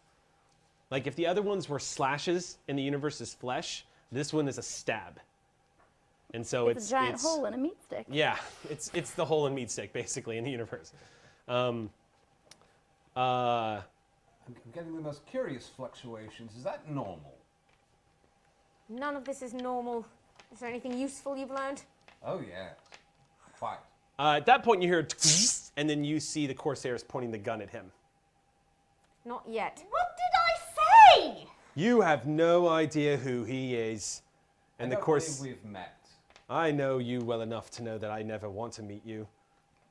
Like if the other ones were slashes in the universe's flesh, this one is a stab. And so It's a giant hole in a meat stick. Yeah, it's the hole in meat stick basically in the universe. I'm getting the most curious fluctuations. Is that normal? None of this is normal. Is there anything useful you've learned? Oh, yeah. Quite. At that point, you hear, and then you see the Corsairs pointing the gun at him. Not yet. What did I say? You have no idea who he is, and I the don't course. believe we've met. I know you well enough to know that I never want to meet you.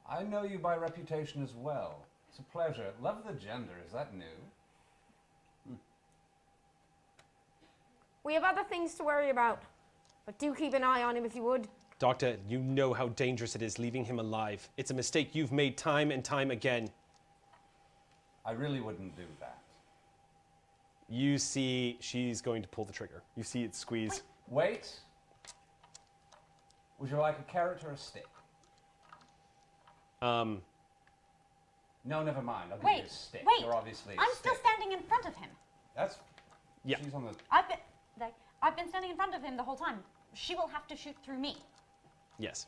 I know you by reputation as well. It's a pleasure. Love the gender. Is that new? We have other things to worry about. But do keep an eye on him if you would. Doctor, you know how dangerous it is leaving him alive. It's a mistake you've made time and time again. I really wouldn't do that. You see she's going to pull the trigger. You see it squeeze. Wait. Would you like a carrot or a stick? No, never mind. I'll give you a stick. Wait. You're obviously a I'm still stick. standing in front of him. That's... Yeah. She's on the... I've been standing in front of him the whole time. She will have to shoot through me. Yes.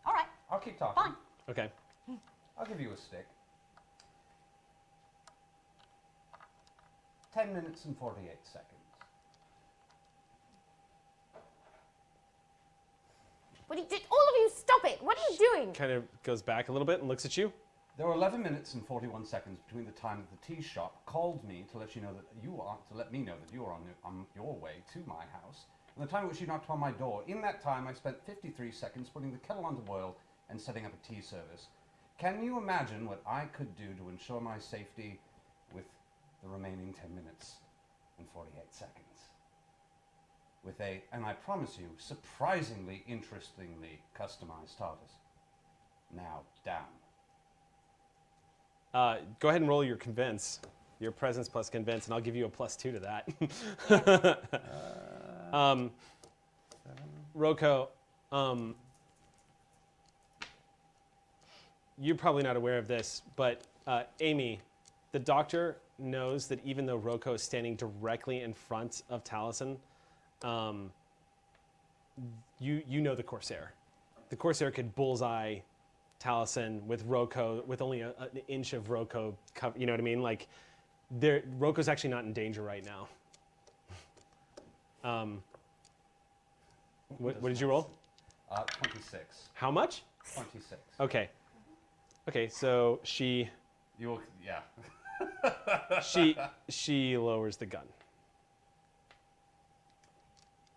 All right, I'll keep talking. fine. Okay. I'll give you a stick. 10 minutes and 48 seconds. What did all of you stop it? What are you doing? Kind of goes back a little bit and looks at you. There were 11 minutes and 41 seconds between the time that the tea shop called me to let you know that you are on your way to my house, and the time at which you knocked on my door. In that time, I spent 53 seconds putting the kettle on to boil and setting up a tea service. Can you imagine what I could do to ensure my safety with the remaining 10 minutes and 48 seconds? With and I promise you, surprisingly interestingly customized TARDIS. Now, down. Go ahead and roll your convince, your presence plus convince, and I'll give you a +2 to that. Roko, you're probably not aware of this, but Amy, the doctor knows that even though Roko is standing directly in front of Taliesin, you know the Corsair. The Corsair could bullseye Taliesin with Roko, with only an inch of Roko cover. You know what I mean? Like, Roko's actually not in danger right now. What did you roll? 26. How much? 26. Okay. Okay, so she Yeah. she lowers the gun.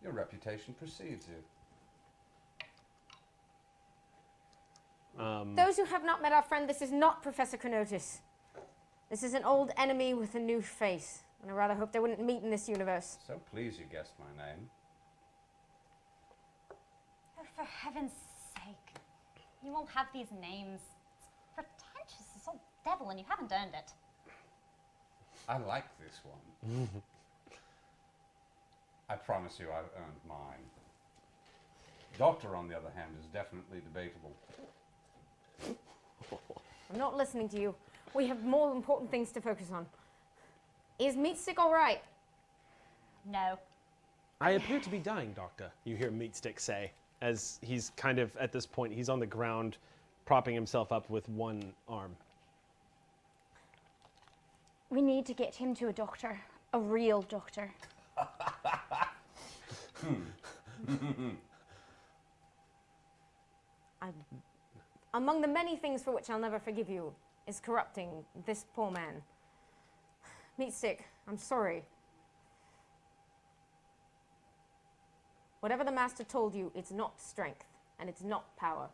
Your reputation precedes you. Those who have not met our friend, this is not Professor Chronotis. This is an old enemy with a new face, and I rather hope they wouldn't meet in this universe. So pleased you guessed my name. Oh, for heaven's sake. You won't have these names. It's pretentious as all devil, and you haven't earned it. I like this one. I promise you I've earned mine. Doctor, on the other hand, is definitely debatable. I'm not listening to you. We have more important things to focus on. Is Meatstick all right? No. I appear to be dying, Doctor, you hear Meatstick say, as he's kind of, at this point, he's on the ground, propping himself up with one arm. We need to get him to a doctor, a real doctor. Among the many things for which I'll never forgive you is corrupting this poor man. Meatstick, I'm sorry. Whatever the master told you, it's not strength, and it's not power.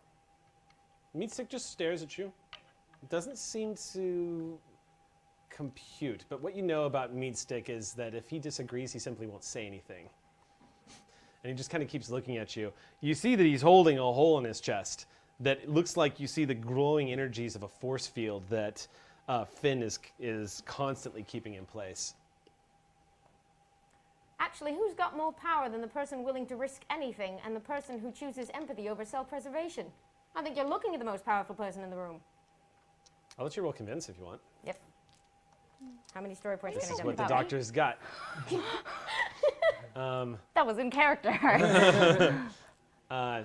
Meatstick just stares at you. Doesn't seem to compute, but what you know about Meatstick is that if he disagrees, he simply won't say anything. And he just kind of keeps looking at you. You see that he's holding a hole in his chest that looks like you see the growing energies of a force field that Finn is constantly keeping in place. Actually, who's got more power than the person willing to risk anything and the person who chooses empathy over self-preservation? I think you're looking at the most powerful person in the room. I'll let you roll convince if you want. Yep. How many story points This can I is get? what the doctor's got. That was in character.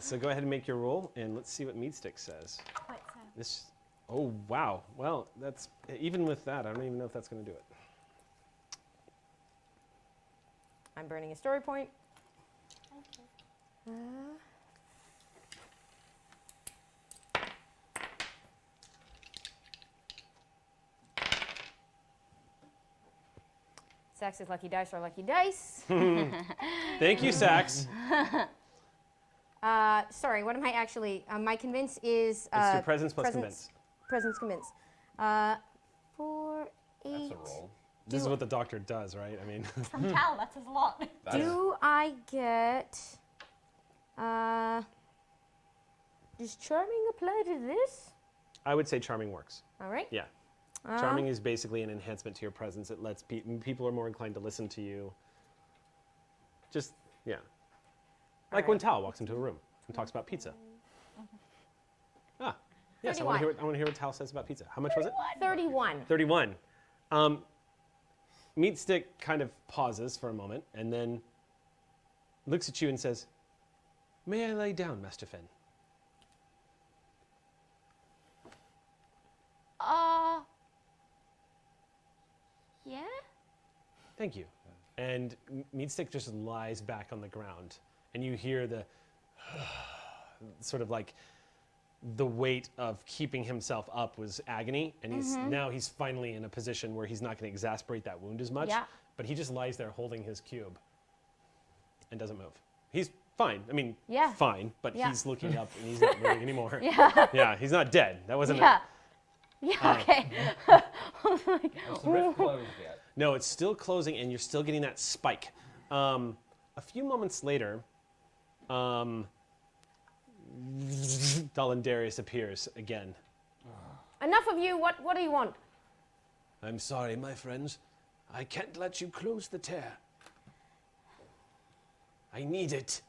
So go ahead and make your roll, and let's see what Meatstick says. Quite so. This. Oh wow. Well, that's even with that, I don't even know if that's going to do it. I'm burning a story point. Thank you. Sax's lucky dice are lucky dice. Thank you, Sax. Sorry, what am I actually? My convince is. It's your presence plus convince. Presence convince. 4, 8. That's a roll. This is what the doctor does, right? I mean, From Tal, that says a lot. Do I get? Does charming apply to this? I would say charming works. All right. Yeah. Charming is basically an enhancement to your presence. It lets people are more inclined to listen to you. Just, yeah. Like when Tal walks into a room and talks about pizza. Ah, yes, I want to hear what Tal says about pizza. How much was it? 31. 31. Meatstick kind of pauses for a moment and then looks at you and says, "May I lay down, Master Finn?" Yeah? Thank you. And Meatstick just lies back on the ground, and you hear the sort of like the weight of keeping himself up was agony, and now he's finally in a position where he's not going to exasperate that wound as much. Yeah. But he just lies there holding his cube and doesn't move. He's fine. I mean, Yeah. fine, but Yeah. he's looking up and he's not moving anymore. Yeah. Yeah, he's not dead. That wasn't. Yeah. Yeah, okay. Is the rift closed yet? No, it's still closing, and you're still getting that spike. A few moments later, Dolandarius appears again. Enough of you. What do you want? I'm sorry, my friends. I can't let you close the tear. I need it.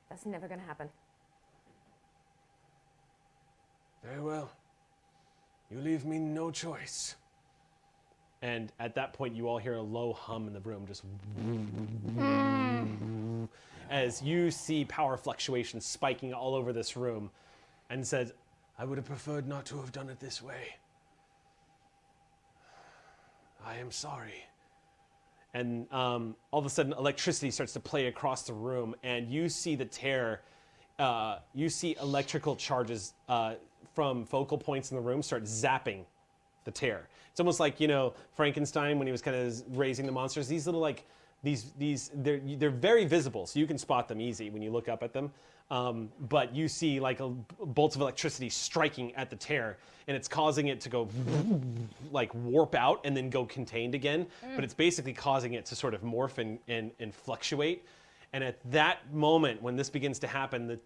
That's never going to happen. Very well. You leave me no choice. And at that point, you all hear a low hum in the room, just as you see power fluctuations spiking all over this room, and says, I would have preferred not to have done it this way. I am sorry. And all of a sudden, electricity starts to play across the room, and you see the tear. You see electrical charges from focal points in the room start zapping the tear. It's almost like, you know, Frankenstein when he was kind of raising the monsters. These little, like, they're very visible, so you can spot them easy when you look up at them. But you see like bolts of electricity striking at the tear, and it's causing it to go like warp out and then go contained again. But it's basically causing it to sort of morph and fluctuate. And at that moment, when this begins to happen,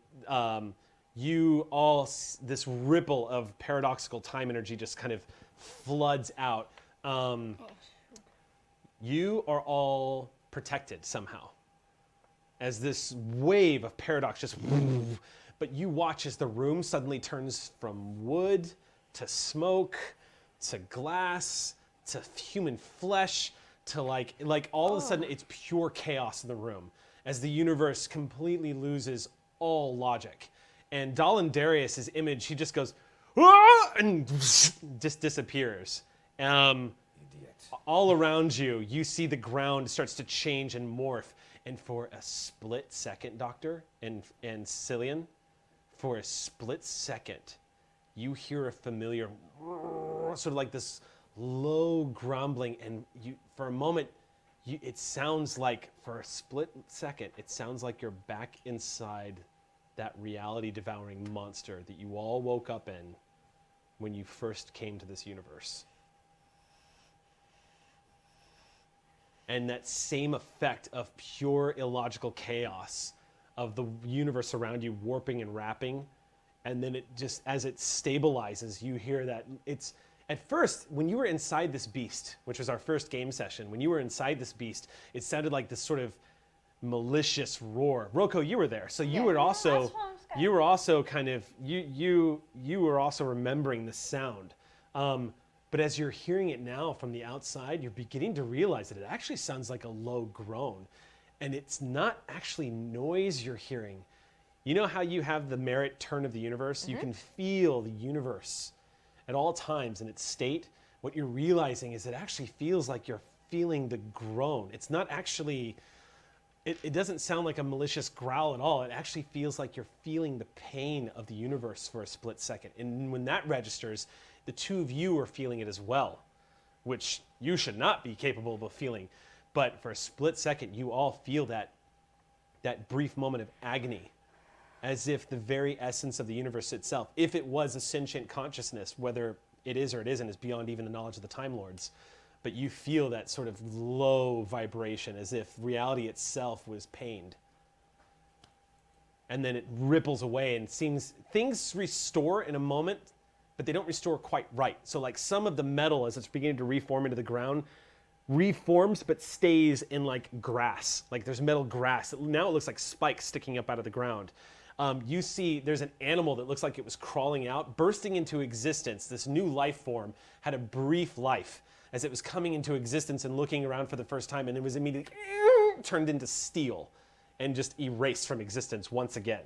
this ripple of paradoxical time energy just kind of floods out. You are all protected somehow, as this wave of paradox just, but you watch as the room suddenly turns from wood to smoke to glass to human flesh to like all of a sudden it's pure chaos in the room as the universe completely loses all logic. And Dallin Darius's image, he just goes, "Ah!" and just disappears. All around you, you see the ground starts to change and morph. And for a split second, Doctor and Cillian, for a split second, you hear a familiar, sort of like this low grumbling. And you, for a moment, it sounds like, for a split second, it sounds like you're back inside that reality-devouring monster that you all woke up in when you first came to this universe. And that same effect of pure illogical chaos, of the universe around you warping and wrapping, and then it just, as it stabilizes, you hear that it's, at first, when you were inside this beast, which was our first game session, when you were inside this beast, it sounded like this sort of malicious roar. Roko, you were there, so you were also, you were also kind of, you were also remembering the sound. But as you're hearing it now from the outside, you're beginning to realize that it actually sounds like a low groan. And it's not actually noise you're hearing. You know how you have the merit turn of the universe? You can feel the universe at all times in its state. What you're realizing is it actually feels like you're feeling the groan. It's not actually, it doesn't sound like a malicious growl at all. It actually feels like you're feeling the pain of the universe for a split second. And when that registers, the two of you are feeling it as well, which you should not be capable of feeling. But for a split second, you all feel that brief moment of agony, as if the very essence of the universe itself, if it was a sentient consciousness, whether it is or it isn't, is beyond even the knowledge of the Time Lords. But you feel that sort of low vibration, as if reality itself was pained. And then it ripples away and seems, things restore in a moment, but they don't restore quite right. So like some of the metal, as it's beginning to reform into the ground, reforms but stays in like grass. Like there's metal grass. Now it looks like spikes sticking up out of the ground. You see there's an animal that looks like it was crawling out, bursting into existence. This new life form had a brief life as it was coming into existence and looking around for the first time, and it was immediately turned into steel and just erased from existence once again.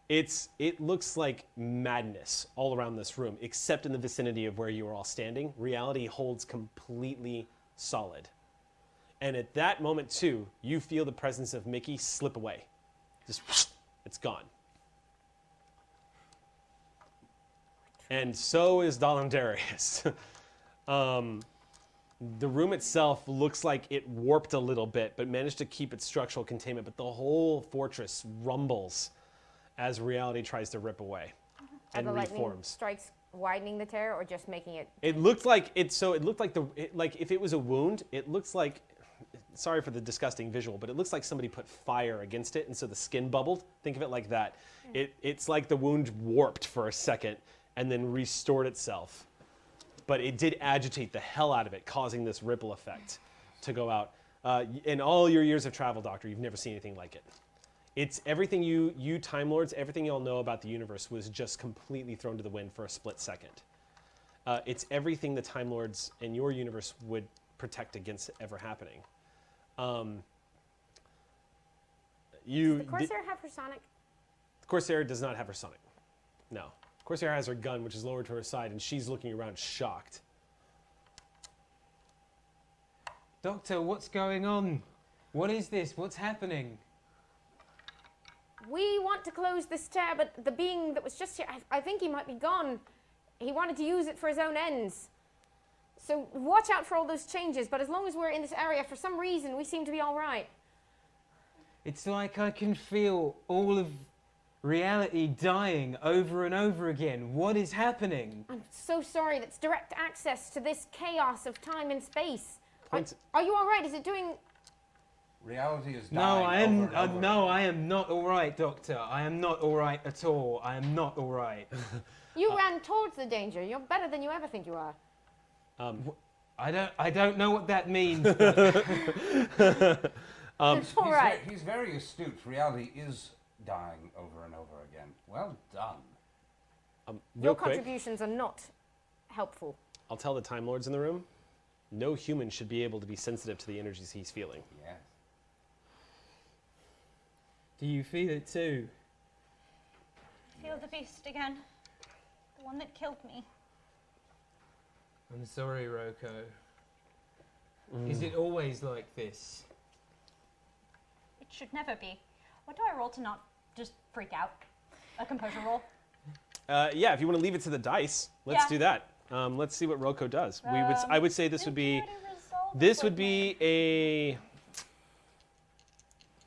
It looks like madness all around this room, except in the vicinity of where you are all standing. Reality holds completely solid. And at that moment, too, you feel the presence of Mickey slip away. Just, it's gone. And so is Dallin Darius. The room itself looks like it warped a little bit, but managed to keep its structural containment. But the whole fortress rumbles as reality tries to rip away and Are the lightning reforms. strikes widening the tear or just making it? It looked like it. So it looked like like if it was a wound, it looks like. Sorry for the disgusting visual, but it looks like somebody put fire against it, and so the skin bubbled. Think of it like that. It's like the wound warped for a second and then restored itself. but it did agitate the hell out of it, causing this ripple effect to go out. In all your years of travel, Doctor, you've never seen anything like it. It's everything you Time Lords, everything y'all know about the universe was just completely thrown to the wind for a split second. It's everything the Time Lords in your universe would protect against ever happening. Does the Corsair have her sonic? Corsair does not have her sonic. No. Corsair has her gun, which is lowered to her side, and she's looking around shocked. Doctor, what's going on? What is this? What's happening? We want to close this tear, but the being that was just here, I think he might be gone. He wanted to use it for his own ends. So watch out for all those changes, but as long as we're in this area, for some reason, we seem to be all right. It's like I can feel all of reality dying over and over again. What is happening? I'm so sorry. That's direct access to this chaos of time and space. Points- Are you all right? Is it doing... Reality is dying. No, I am. over and over. No, I am not all right, Doctor. I am not all right at all. I am not all right. You ran towards the danger. You're better than you ever think you are. I don't know what that means. It's all right. He's very astute. Reality is dying over and over again. Well done. Real Your quick, contributions are not helpful. I'll tell the Time Lords in the room, no human should be able to be sensitive to the energies he's feeling. Yes. Do you feel it too? Feel the beast again. The one that killed me. I'm sorry, Roko. Is it always like this? It should never be. What do I roll to not just freak out? A composure roll? Yeah, if you want to leave it to the dice, let's Yeah. do that. Let's see what Roko does. I would say this would be. Intuitive resolve This is would what be a.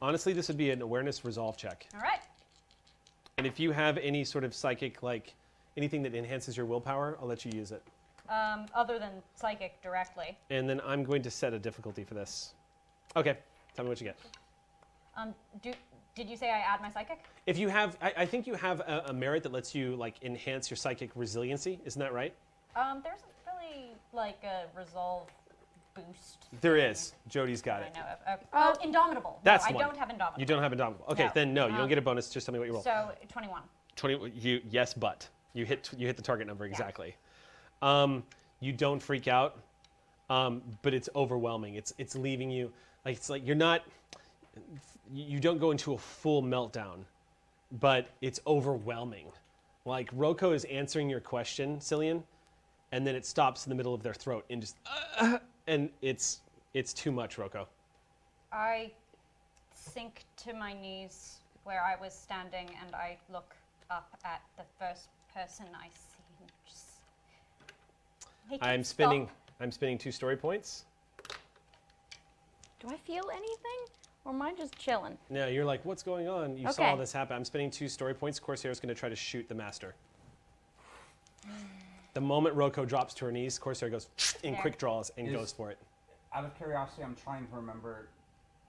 Honestly, this would be an awareness resolve check. All right. And if you have any sort of psychic, like anything that enhances your willpower, I'll let you use it. Other than psychic directly. And then I'm going to set a difficulty for this. Okay, tell me what you get. Did you say I add my psychic? If you have, I think you have a merit that lets you like enhance your psychic resiliency. Isn't that right? There isn't really like a resolve boost. There is. Jody's got that it. I know of. Oh, Indomitable. That's no, the I one. don't have Indomitable. You don't have Indomitable. Okay, No. then no, you don't get a bonus. Just tell me what you roll. So 21. 20. Yes, but you hit the target number exactly. You don't freak out, but it's overwhelming. It's leaving you like it's like you're not. You don't go into a full meltdown, but it's overwhelming. Like Roko is answering your question, Cillian, and then it stops in the middle of their throat and just and it's too much, Roko. I sink to my knees where I was standing and I look up at the first person I see and just make I'm it spending stop. 2 story points. Do I feel anything? Or am I just chilling? No, you're like, what's going on? You saw Okay. all this happen. I'm spending 2 story points. Corsair's going to try to shoot the master. The moment Roko drops to her knees, Corsair goes in quick draws and Is- goes for it. Out of curiosity, I'm trying to remember.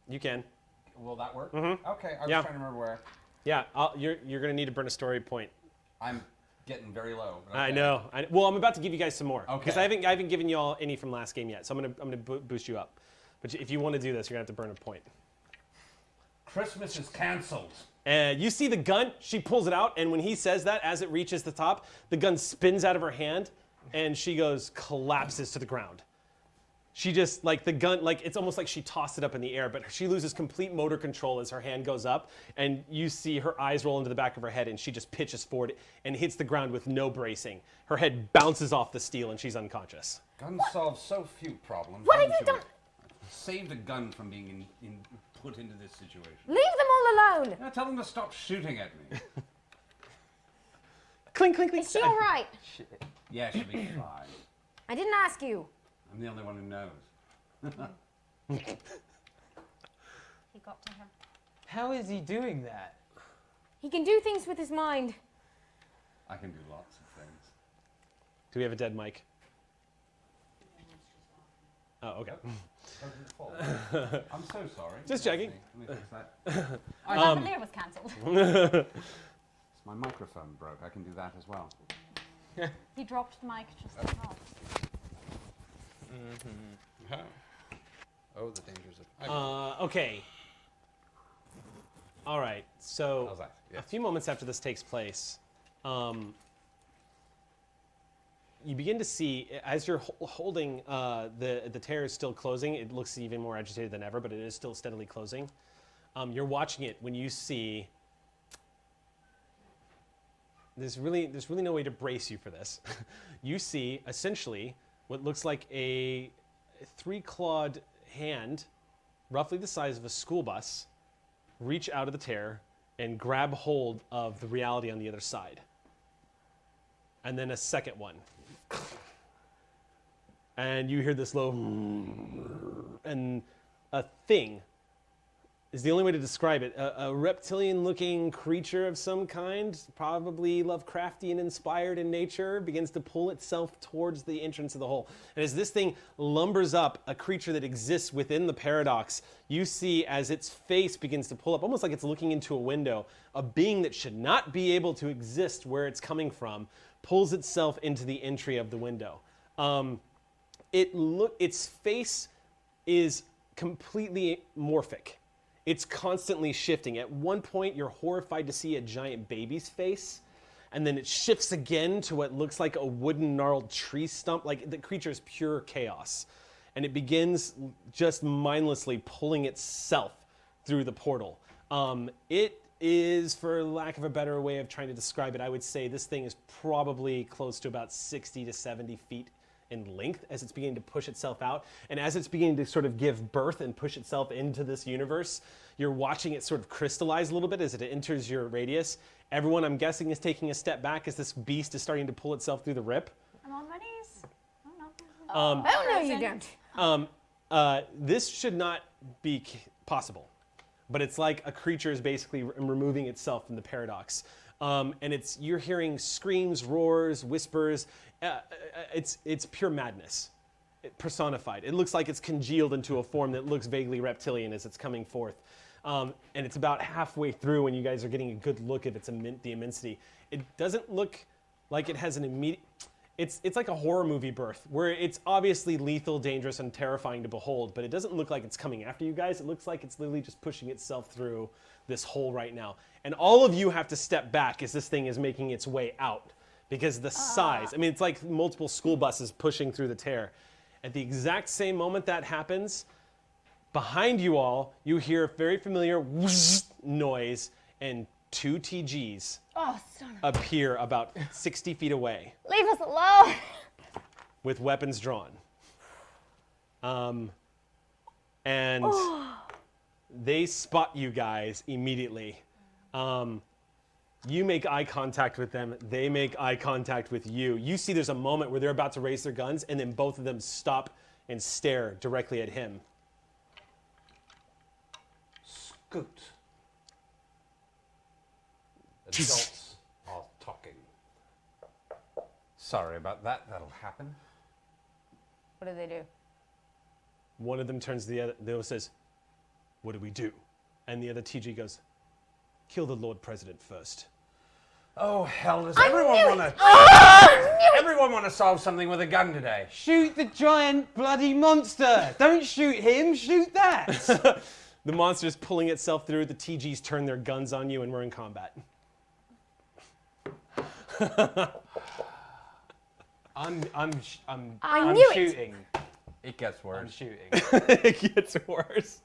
You can. Will that work? Mhm. Okay, I was Yeah. trying to remember where. Yeah, you're going to need to burn a story point. I'm getting very low. but I okay. know. Well, I'm about to give you guys some more because Okay. I haven't given you all any from last game yet. So I'm gonna boost you up. But if you want to do this, you're gonna have to burn a point. Christmas is canceled. And you see the gun. She pulls it out, and when he says that, as it reaches the top, the gun spins out of her hand, and she collapses to the ground. She just like the gun, like it's almost like she tossed it up in the air, but she loses complete motor control as her hand goes up, and you see her eyes roll into the back of her head, and she just pitches forward and hits the ground with no bracing. Her head bounces off the steel, and she's unconscious. Guns solve so few problems. What Why have don't you done? Saved a gun from being put into this situation. Leave them all alone. Now tell them to stop shooting at me. Clink, clink, clink. Is she all right? Yeah, she'll be fine. I didn't ask you. I'm the only one who knows. He got to her. How is he doing that? He can do things with his mind. I can do lots of things. Do we have a dead mic? Oh, okay. How did it fall? I'm so sorry. Just checking. Let me fix that. Lavalier was cancelled. My microphone broke. I can do that as well. He dropped the mic just as well. Oh, the dangers of... Okay. All right. So How's that? Yeah. a few moments after this takes place, you begin to see, as you're holding, the tear is still closing. It looks even more agitated than ever, but it is still steadily closing. You're watching it when you see. There's really no way to brace you for this. You see essentially what looks like a 3-clawed hand, roughly the size of a school bus, reach out of the tear and grab hold of the reality on the other side. And then a second one. And you hear this low, and a thing is the only way to describe it. A reptilian-looking creature of some kind, probably Lovecraftian inspired in nature, begins to pull itself towards the entrance of the hole. And as this thing lumbers up, a creature that exists within the paradox, you see as its face begins to pull up, almost like it's looking into a window, a being that should not be able to exist where it's coming from, pulls itself into the entry of the window. Its face is completely morphic. It's constantly shifting. At one point, you're horrified to see a giant baby's face, and then it shifts again to what looks like a wooden gnarled tree stump. Like, the creature is pure chaos. And it begins just mindlessly pulling itself through the portal. It is, for lack of a better way of trying to describe it, I would say this thing is probably close to about 60 to 70 feet in length as it's beginning to push itself out. And as it's beginning to sort of give birth and push itself into this universe, you're watching it sort of crystallize a little bit as it enters your radius. Everyone, I'm guessing, is taking a step back as this beast is starting to pull itself through the rip. I'm on my knees. Oh, no. Oh, no, you don't. This should not be possible, but it's like a creature is basically removing itself from the paradox. And you're hearing screams, roars, whispers. It's pure madness, personified. It looks like it's congealed into a form that looks vaguely reptilian as it's coming forth. And it's about halfway through when you guys are getting a good look at the immensity. It doesn't look like it has an immediate... It's like a horror movie birth, where it's obviously lethal, dangerous, and terrifying to behold, but it doesn't look like it's coming after you guys. It looks like it's literally just pushing itself through this hole right now. And all of you have to step back as this thing is making its way out, because the size, I mean, it's like multiple school buses pushing through the tear. At the exact same moment that happens, behind you all, you hear a very familiar whoosh noise, and 2 TGs appear about 60 feet away. Leave us alone. With weapons drawn. And they spot you guys immediately. You make eye contact with them. They make eye contact with you. You see there's a moment where they're about to raise their guns, and then both of them stop and stare directly at him. Scoot. Adults are talking. Sorry about that. That'll happen. What do they do? One of them turns to the other and says, "What do we do?" And the other TG goes, "Kill the Lord President first." Oh, hell, does everyone want to solve something with a gun today? Shoot the giant bloody monster! Don't shoot him, shoot that! The monster's pulling itself through. The TGs turn their guns on you, and we're in combat. I'm knew it. shooting. It gets I'm worse. shooting. It gets worse.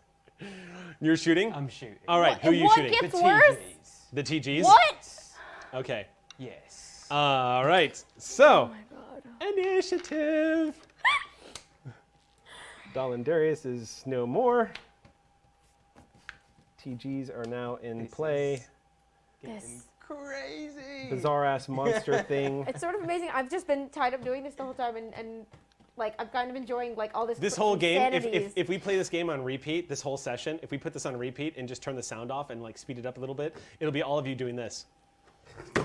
You're shooting? I'm shooting. All right, who are you What shooting? gets The worse? TGs. The TGs? What? Okay. Yes. All right. So, initiative. Dolandarius is no more. TGs are now in play. This. Crazy. Bizarre ass monster thing. It's sort of amazing. I've just been tied up doing this the whole time, and like I'm kind of enjoying like all this. This whole game, insanities. if we play this game on repeat, this whole session, if we put this on repeat and just turn the sound off and like speed it up a little bit, it'll be all of you doing this. Do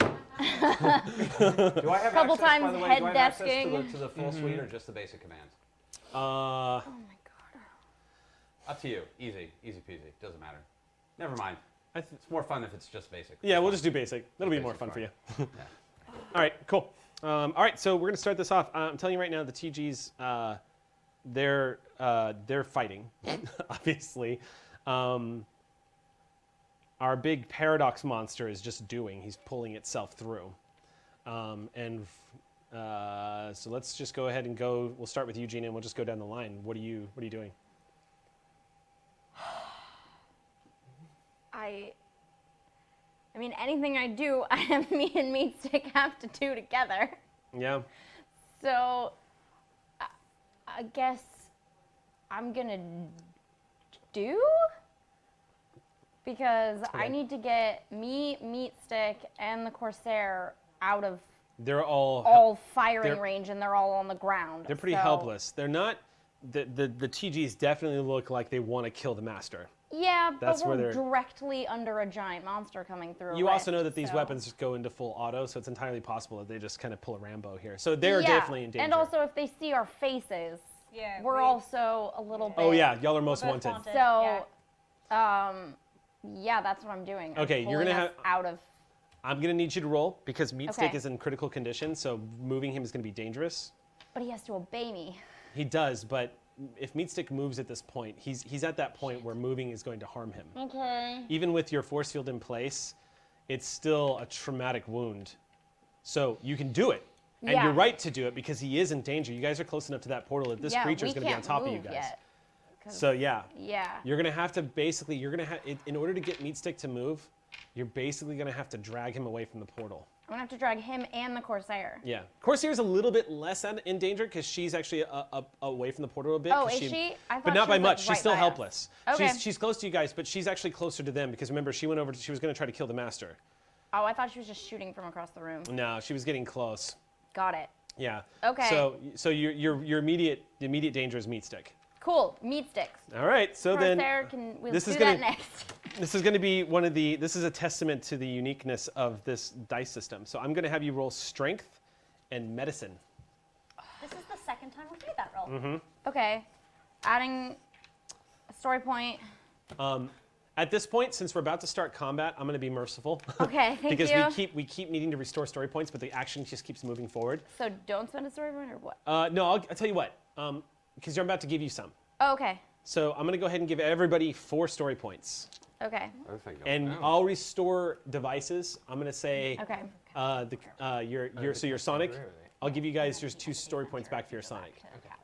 I have Couple access, by times the way, head do I have access desking. to the full suite or just the basic commands? Oh my god. Up to you. Easy. Easy peasy. Doesn't matter. Never mind. It's more fun if it's just basic. Yeah, we'll just do basic. That'll be more fun for you. All right, cool. All right, so we're gonna start this off. I'm telling you right now, the TGs, they're fighting, obviously. Our big paradox monster is just doing. He's pulling itself through, so let's just go ahead and go. We'll start with Eugene, and we'll just go down the line. What are you doing? I mean, anything I do, me and Meatstick have to do together. Yeah. So, I guess I'm gonna do? Because I need to get Meatstick, and the Corsair out of They're all firing they're- range, and they're all on the ground. They're pretty so- helpless. They're not. The TGs definitely look like they want to kill the master. Yeah, That's but where we're they're- directly under a giant monster coming through. You a also know rift, that these so- weapons just go into full auto, so it's entirely possible that they just kind of pull a Rambo here. So they're Yeah, definitely in danger. And also, if they see our faces, Yeah, we're also a little bit. oh yeah, y'all are most bit wanted. haunted. So, yeah, that's what I'm doing. I'm Okay, you're pulling gonna us out of. I'm gonna need you to roll because Meatstick Okay. is in critical condition, so moving him is gonna be dangerous. But he has to obey me. He does, but if Meatstick moves at this point, he's at that point where moving is going to harm him. Okay. Even with your force field in place, it's still a traumatic wound. So you can do it. And Yeah. you're right to do it because he is in danger. You guys are close enough to that portal that this Yeah, creature we is going to be on can't top of you move guys. yet, 'cause- So yeah, Yeah. you're going to have to basically, in order to get Meatstick to move, you're basically going to have to drag him away from the portal. I'm gonna have to drag him and the Corsair. Yeah. Corsair's a little bit less in danger because she's actually away from the portal a bit. Oh, 'cause is she? I But thought not she by was, much. like, She's right still by us. helpless. Okay. She's close to you guys, but she's actually closer to them because remember, she went over. She was going to try to kill the master. Oh, I thought she was just shooting from across the room. No, she was getting close. Got it. Yeah. Okay. So your immediate danger is Meatstick. Cool. Meatstick. All right. So then We'll this do is that gonna- next. this is going to be this is a testament to the uniqueness of this dice system. So I'm going to have you roll strength and medicine. This is the second time we've made that roll. Mm-hmm. Okay. Adding a story point. At this point, since we're about to start combat, I'm going to be merciful. Okay, thank because you. we keep needing to restore story points, but the action just keeps moving forward. So don't spend a story point or what? No, I'll tell you what. Because I'm about to give you some. Oh, okay. So I'm going to go ahead and give everybody 4 story points. Okay. And I'll restore devices. I'm going to say Okay. your Sonic. I'll give you guys your 2 story points back for your Sonic.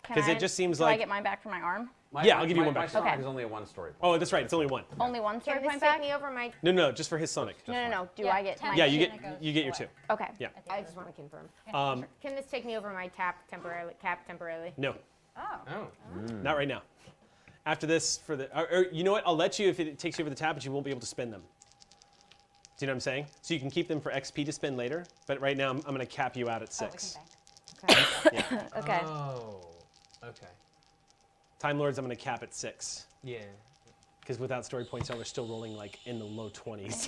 Can 'Cause I- it just seems do I like- get mine back for my arm? Yeah, I'll give you one My back. Sonic Okay. is only a 1 story point. Oh, that's right. It's only 1. Only one story Can this point take back? me over my? No, just for his Sonic. No. Do Yeah, I get 10 my? Yeah, Then you it goes get your away. 2. Okay. Yeah. I just want to confirm. Um, Can this take me over my cap temporarily? no, Oh. not right now. After this, or you know what? I'll let you if it takes you over the tab, but you won't be able to spend them. Do you know what I'm saying? So you can keep them for XP to spend later, but right now I'm going to cap you out at 6. Okay. Oh. Okay. Time Lords, I'm going to cap at 6. Yeah. Because without story points, y'all are still rolling like in the low 20s.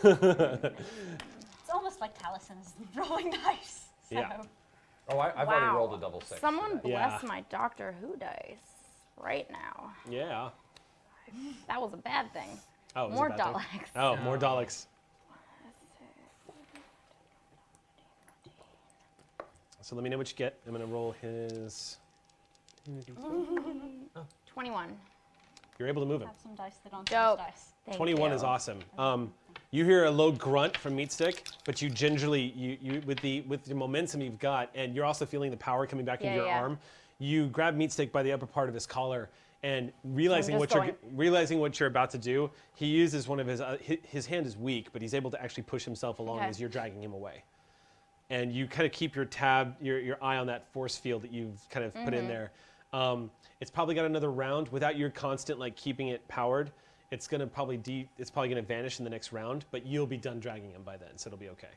It's almost like Talison's rolling dice. So. Yeah. Oh, I've Wow. already rolled a double 6. Someone today. bless Yeah. my Doctor Who dice right now. Yeah. That was a bad thing. Oh, it was a More bad thing. Daleks. Oh, more Daleks. So let me know what you get. I'm going to roll his. 21. You're able to move him. Have some dice that aren't Dope. those dice. Thank 21 you. is awesome. You hear a low grunt from Meatstick, but you gingerly, you with the momentum you've got, and you're also feeling the power coming back into Yeah, your yeah. arm. You grab Meatstick by the upper part of his collar, and realizing just what you're about to do, he uses one of his hand is weak, but he's able to actually push himself along Okay. as you're dragging him away. And you kind of keep your eye on that force field that you've kind of put in there. It's probably got another round without your constant like keeping it powered. It's gonna probably vanish in the next round, but you'll be done dragging him by then, so it'll be okay.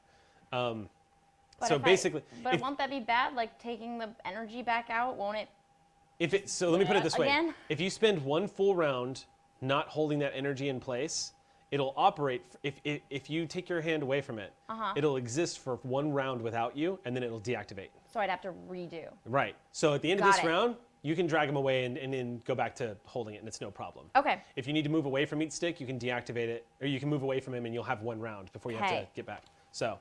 But So if basically, but won't that be bad? Like taking the energy back out, won't it? so let me put it this way: Again? if you spend one full round not holding that energy in place, it'll operate. If you take your hand away from it, it'll exist for 1 round without you, and then it'll deactivate. So I'd have to redo. Right. So at the end of Got this it. round, you can drag him away and then go back to holding it, and it's no problem. Okay. If you need to move away from Meat Stick, you can deactivate it, or you can move away from him, and you'll have 1 round before you have to Okay. get back. So,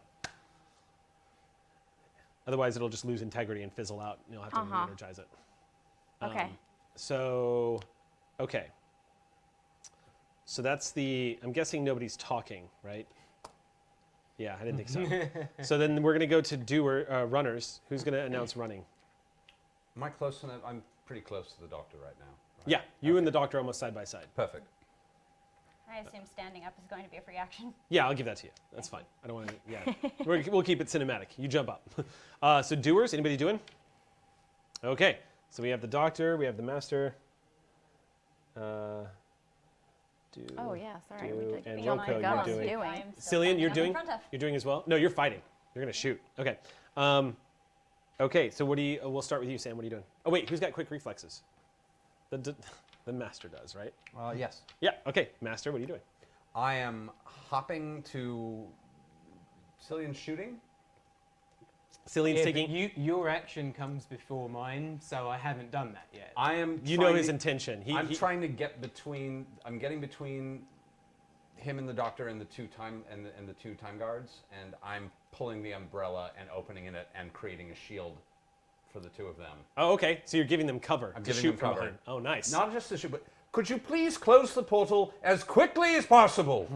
otherwise, it'll just lose integrity and fizzle out, and you'll have to re-energize it. Okay. So, okay. So that's the. I'm guessing nobody's talking, right? Yeah, I didn't think so. So then we're gonna go to runners. Who's gonna announce running? Am I close enough? I'm pretty close to the doctor right now. Right? Yeah, you and the doctor almost side by side. Perfect. I assume standing up is going to be a free action. Yeah, I'll give that to you. That's fine. I don't want to. Yeah, we'll keep it cinematic. You jump up. So doers, anybody doing? Okay. So we have the doctor. We have the master. Oh yeah, sorry. do, We did- and oh my Roko, God, you're doing. I am still Cillian, you're standing up in doing. front of. You're doing as well. No, you're fighting. You're gonna shoot. Okay. Okay. So what do you? We'll start with you, Sam. What are you doing? Oh wait, who's got quick reflexes? The master does, right? Yes. Yeah. Okay. Master, what are you doing? I am hopping to Cillian's shooting. Cillian's Yeah, taking. but your action comes before mine, so I haven't done that yet. I am. You know trying his to- intention. I'm trying to get between. I'm getting between him and the doctor and the two time guards, and I'm pulling the umbrella and opening it and creating a shield for the two of them. Oh, okay. So you're giving them cover I'm to giving shoot them from cover. behind. Oh, nice. Not just to shoot, but could you please close the portal as quickly as possible?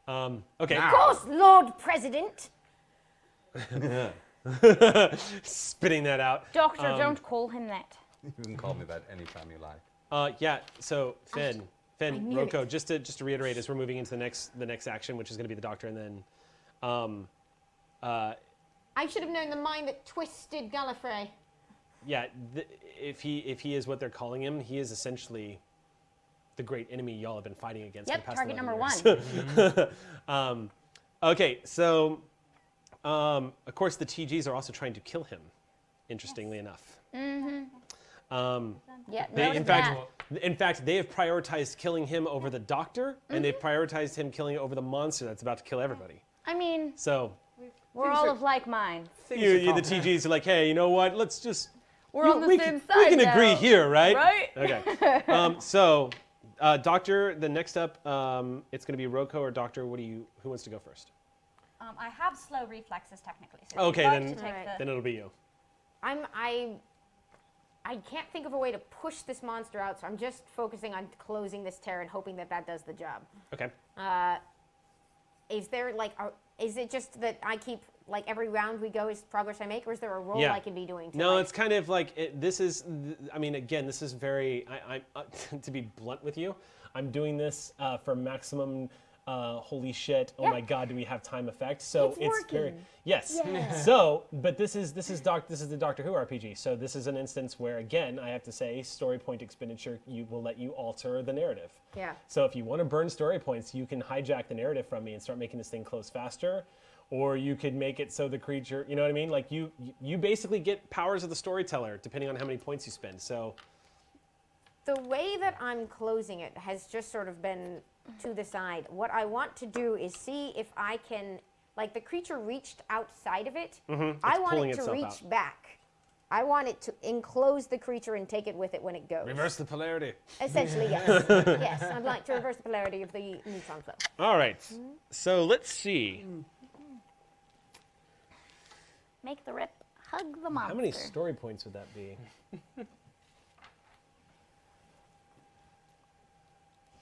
Okay. Now. Of course, Lord President. Spitting that out. Doctor, don't call him that. You can call me that anytime you like. Yeah. So Finn, knew Roko. it. Just to reiterate, as we're moving into the next action, which is going to be the doctor, and then, I should have known the mind that twisted Gallifrey. yeah. If he is what they're calling him, he is essentially the great enemy y'all have been fighting against. Yep, for the past target 11 number years. 1. Okay. So, of course, the TGs are also trying to kill him. Interestingly enough. Yeah, They, noted in fact, they have prioritized killing him over the doctor, and they've prioritized him killing over the monster that's about to kill everybody. I mean, So we're all of like mind. you, the TGs are like, hey, you know what? Let's just We're on the we same can, we side can agree now, here, right? right? Okay. So, doctor, the next up, it's going to be Roko or doctor. Who wants to go first? I have slow reflexes technically. So Okay, if you'd like then- to take the, Then it'll be you. I can't think of a way to push this monster out, so I'm just focusing on closing this tear and hoping that does the job. Okay. Is there is it just that I keep every round we go is progress I make, or is there a role Yeah. I can be doing? To, No, it's kind of like this is. I mean, again, this is very. I to be blunt with you, I'm doing this for maximum. Holy shit! Oh my God, do we have time effect? So It's very working. yes. So, but this is the Doctor Who RPG. So this is an instance where again I have to say story point expenditure will let you alter the narrative. Yeah. So if you want to burn story points, you can hijack the narrative from me and start making this thing close faster, or you could make it so the creature, you know what I mean? Like you basically get powers of the storyteller depending on how many points you spend. So The way that I'm closing it has just sort of been to the side. What I want to do is see if I can, the creature reached outside of it. I want pulling it to itself reach out. back. I want it to enclose the creature and take it with it when it goes. reverse the polarity. Essentially, yes. Yes, I'd like to reverse the polarity of the neutron flow. All right. So let's see. Make the rip. Hug the monster. How many story points would that be?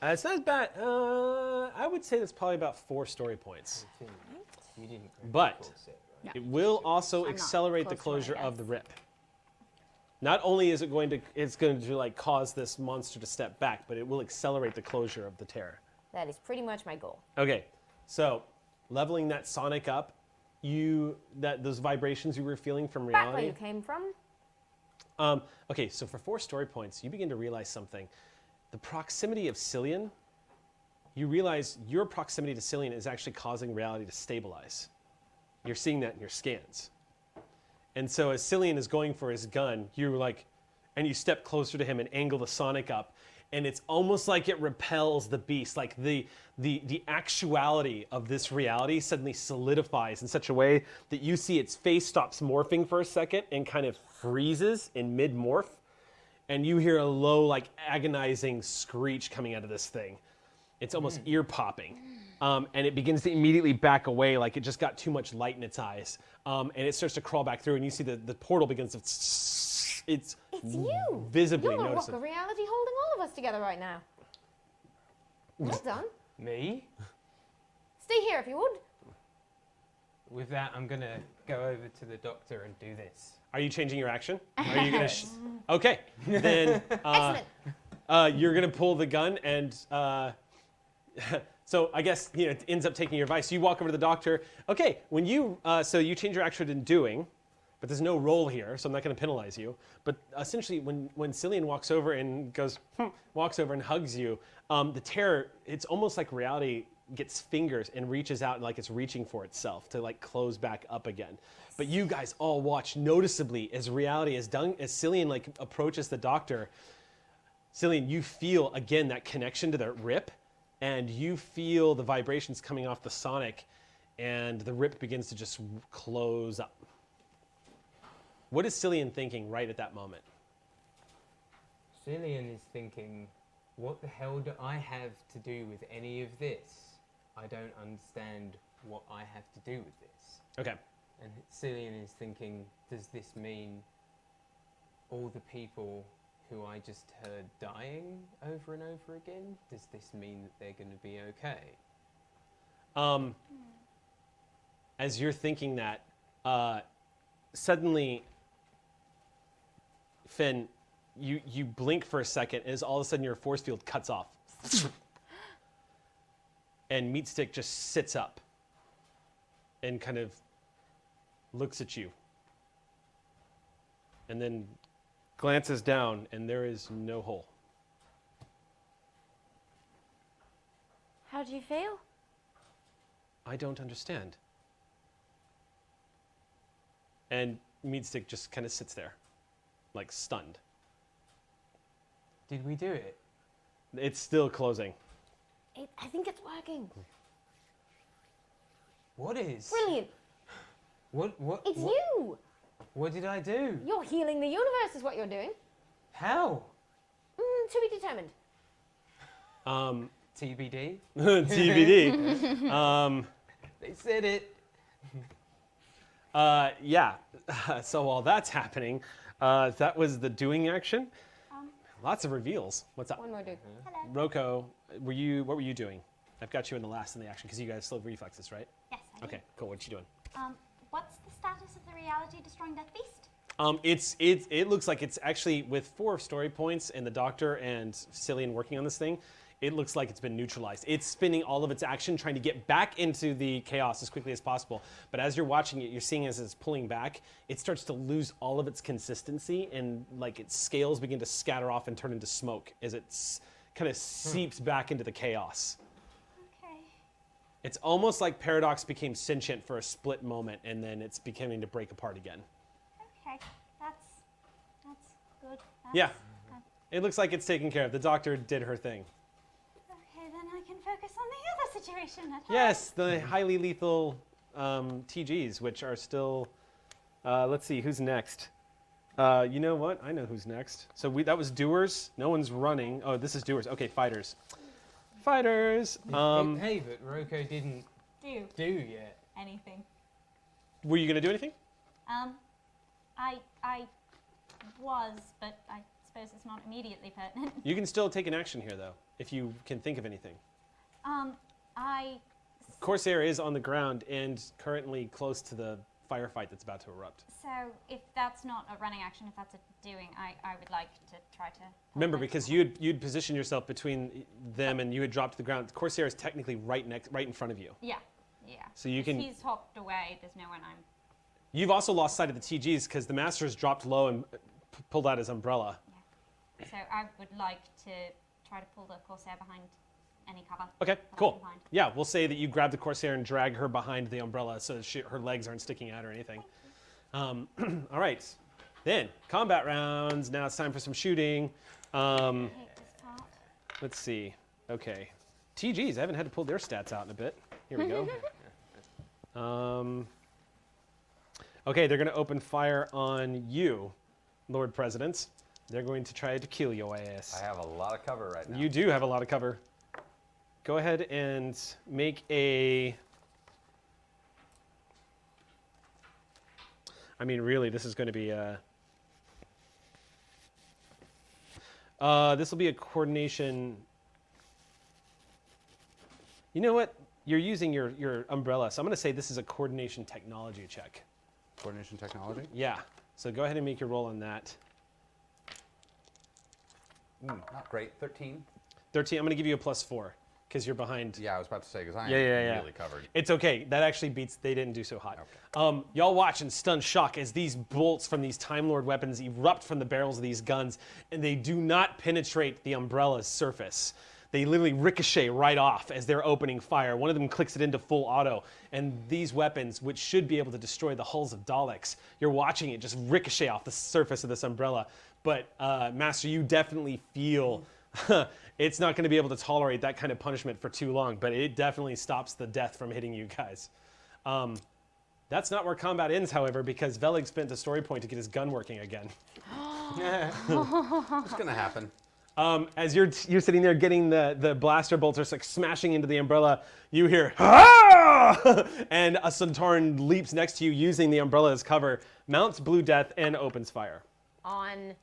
It's not bad. I would say that's probably about 4 story points. You didn't. But it will also not accelerate the close to closure it, I of the rip. Not only is it going to cause this monster to step back, but it will accelerate the closure of the terror. That is pretty much my goal. Okay, so leveling that sonic up, those vibrations you were feeling from Back where reality. you came from. Okay, so for 4 story points, you begin to realize something. The proximity of Cillian, you realize your proximity to Cillian is actually causing reality to stabilize. You're seeing that in your scans. And so as Cillian is going for his gun, and you step closer to him and angle the sonic up, and it's almost like it repels the beast. Like the actuality of this reality suddenly solidifies in such a way that you see its face stops morphing for a second and kind of freezes in mid-morph. and you hear a low, like agonizing screech coming out of this thing. It's almost ear popping. And it begins to immediately back away like it just got too much light in its eyes. And it starts to crawl back through, and you see the portal begins to. It's you. visibly You're the rock noticeable. of reality holding all of us together right now. Well done. Me? Stay here if you would. With that, I'm gonna go over to the doctor and do this. Are you changing your action? Are you gonna? Okay, then Excellent. you're gonna pull the gun, and so I guess it ends up taking your advice. You walk over to the doctor. Okay, when you so you change your action in doing, but there's no roll here, so I'm not gonna penalize you. But essentially, when Cillian walks over and goes, walks over and hugs you, the terror, it's almost like reality gets fingers and reaches out like it's reaching for itself to like close back up again. But you guys all watch noticeably as reality as Cillian like approaches the doctor. Cillian, you feel again that connection to the rip, and you feel the vibrations coming off the sonic, and the rip begins to just close up. What is Cillian thinking right at that moment? Cillian is thinking, what the hell do I have to do with any of this? I don't understand what I have to do with this. Okay. And Cillian is thinking, does this mean all the people who I just heard dying over and over again? Does this mean that they're going to be okay? As you're thinking that, suddenly, Finn, you blink for a second, and all of a sudden your force field cuts off. And Meatstick just sits up and kind of looks at you. And then glances down, and there is no hole. How do you feel? I don't understand. And Meatstick just kind of sits there, like stunned. Did we do it? It's still closing. I think it's working. What is? Brilliant. What? It's what, you. What did I do? You're healing the universe is what you're doing. How? To be determined. TBD? TBD. They said it. Yeah. So while that's happening, that was the doing action. Lots of reveals. What's up? One more dude. Roko, what were you doing? I've got you in the last in the action because you guys still have reflexes, right? Yes, I do. Okay, cool. What you doing? What's the status of the reality destroying death beast? It looks like it's actually with 4 story points and the doctor and Cillian working on this thing. It looks like it's been neutralized. It's spending all of its action trying to get back into the chaos as quickly as possible. But as you're watching it, you're seeing as it's pulling back, it starts to lose all of its consistency, and like its scales begin to scatter off and turn into smoke as it kind of seeps back into the chaos. Okay. It's almost like Paradox became sentient for a split moment, and then it's beginning to break apart again. Okay. That's good. Yeah. It looks like it's taken care of. The doctor did her thing. Okay, then I can focus on the other situation at hand. Yes, the highly lethal TGs, which are still. Let's see, who's next? You know what? I know who's next. So that was doers. No one's running. Oh, this is doers. Okay, fighters. Fighters. Hey, but Roko didn't do yet. Anything. Were you gonna do anything? I was, but I suppose it's not immediately pertinent. You can still take an action here, though, if you can think of anything. Corsair is on the ground and currently close to the firefight that's about to erupt. So if that's not a running action, if that's a doing, I would like to try to. Remember, because you'd positioned yourself between them and you had dropped to the ground. Corsair is technically right in front of you. Yeah. So you If can. he's hopped away, there's no one I'm. You've also lost sight of the TGs because the Master's dropped low and pulled out his umbrella. Yeah. So I would like to try to pull the Corsair behind any cover. Okay, that I cool. can find. Yeah, we'll say that you grab the Corsair and drag her behind the umbrella so her legs aren't sticking out or anything. All right, then combat rounds. Now it's time for some shooting. Hate this part. Let's see. Okay, TGs. I haven't had to pull their stats out in a bit. Here we go. Okay, they're going to open fire on you, Lord Presidents. They're going to try to kill your ass. I have a lot of cover right now. You do have a lot of cover. Go ahead and make a... I mean, really, this is going to be a... this will be a coordination... You know what? You're using your umbrella, so I'm going to say this is a coordination technology check. Coordination technology? Yeah. So go ahead and make your roll on that. Not great. 13. 13, I'm going to give you a +4 because you're behind. Yeah, I was about to say, because I am Yeah. really covered. It's okay. That actually beats, they didn't do so hot. Y'all watch in stunned shock as these bolts from these Time Lord weapons erupt from the barrels of these guns, and they do not penetrate the umbrella's surface. They literally ricochet right off as they're opening fire. One of them clicks it into full auto, and these weapons, which should be able to destroy the hulls of Daleks, you're watching it just ricochet off the surface of this umbrella. But, Master, you definitely feel it's not going to be able to tolerate that kind of punishment for too long, but it definitely stops the death from hitting you guys. That's not where combat ends, however, because Velig spent a story point to get his gun working again. It's going to happen. As you're sitting there getting the blaster bolts are like smashing into the umbrella, you hear, "Ah!" And a Centaurn leaps next to you using the umbrella as cover, mounts Blue Death, and opens fire. On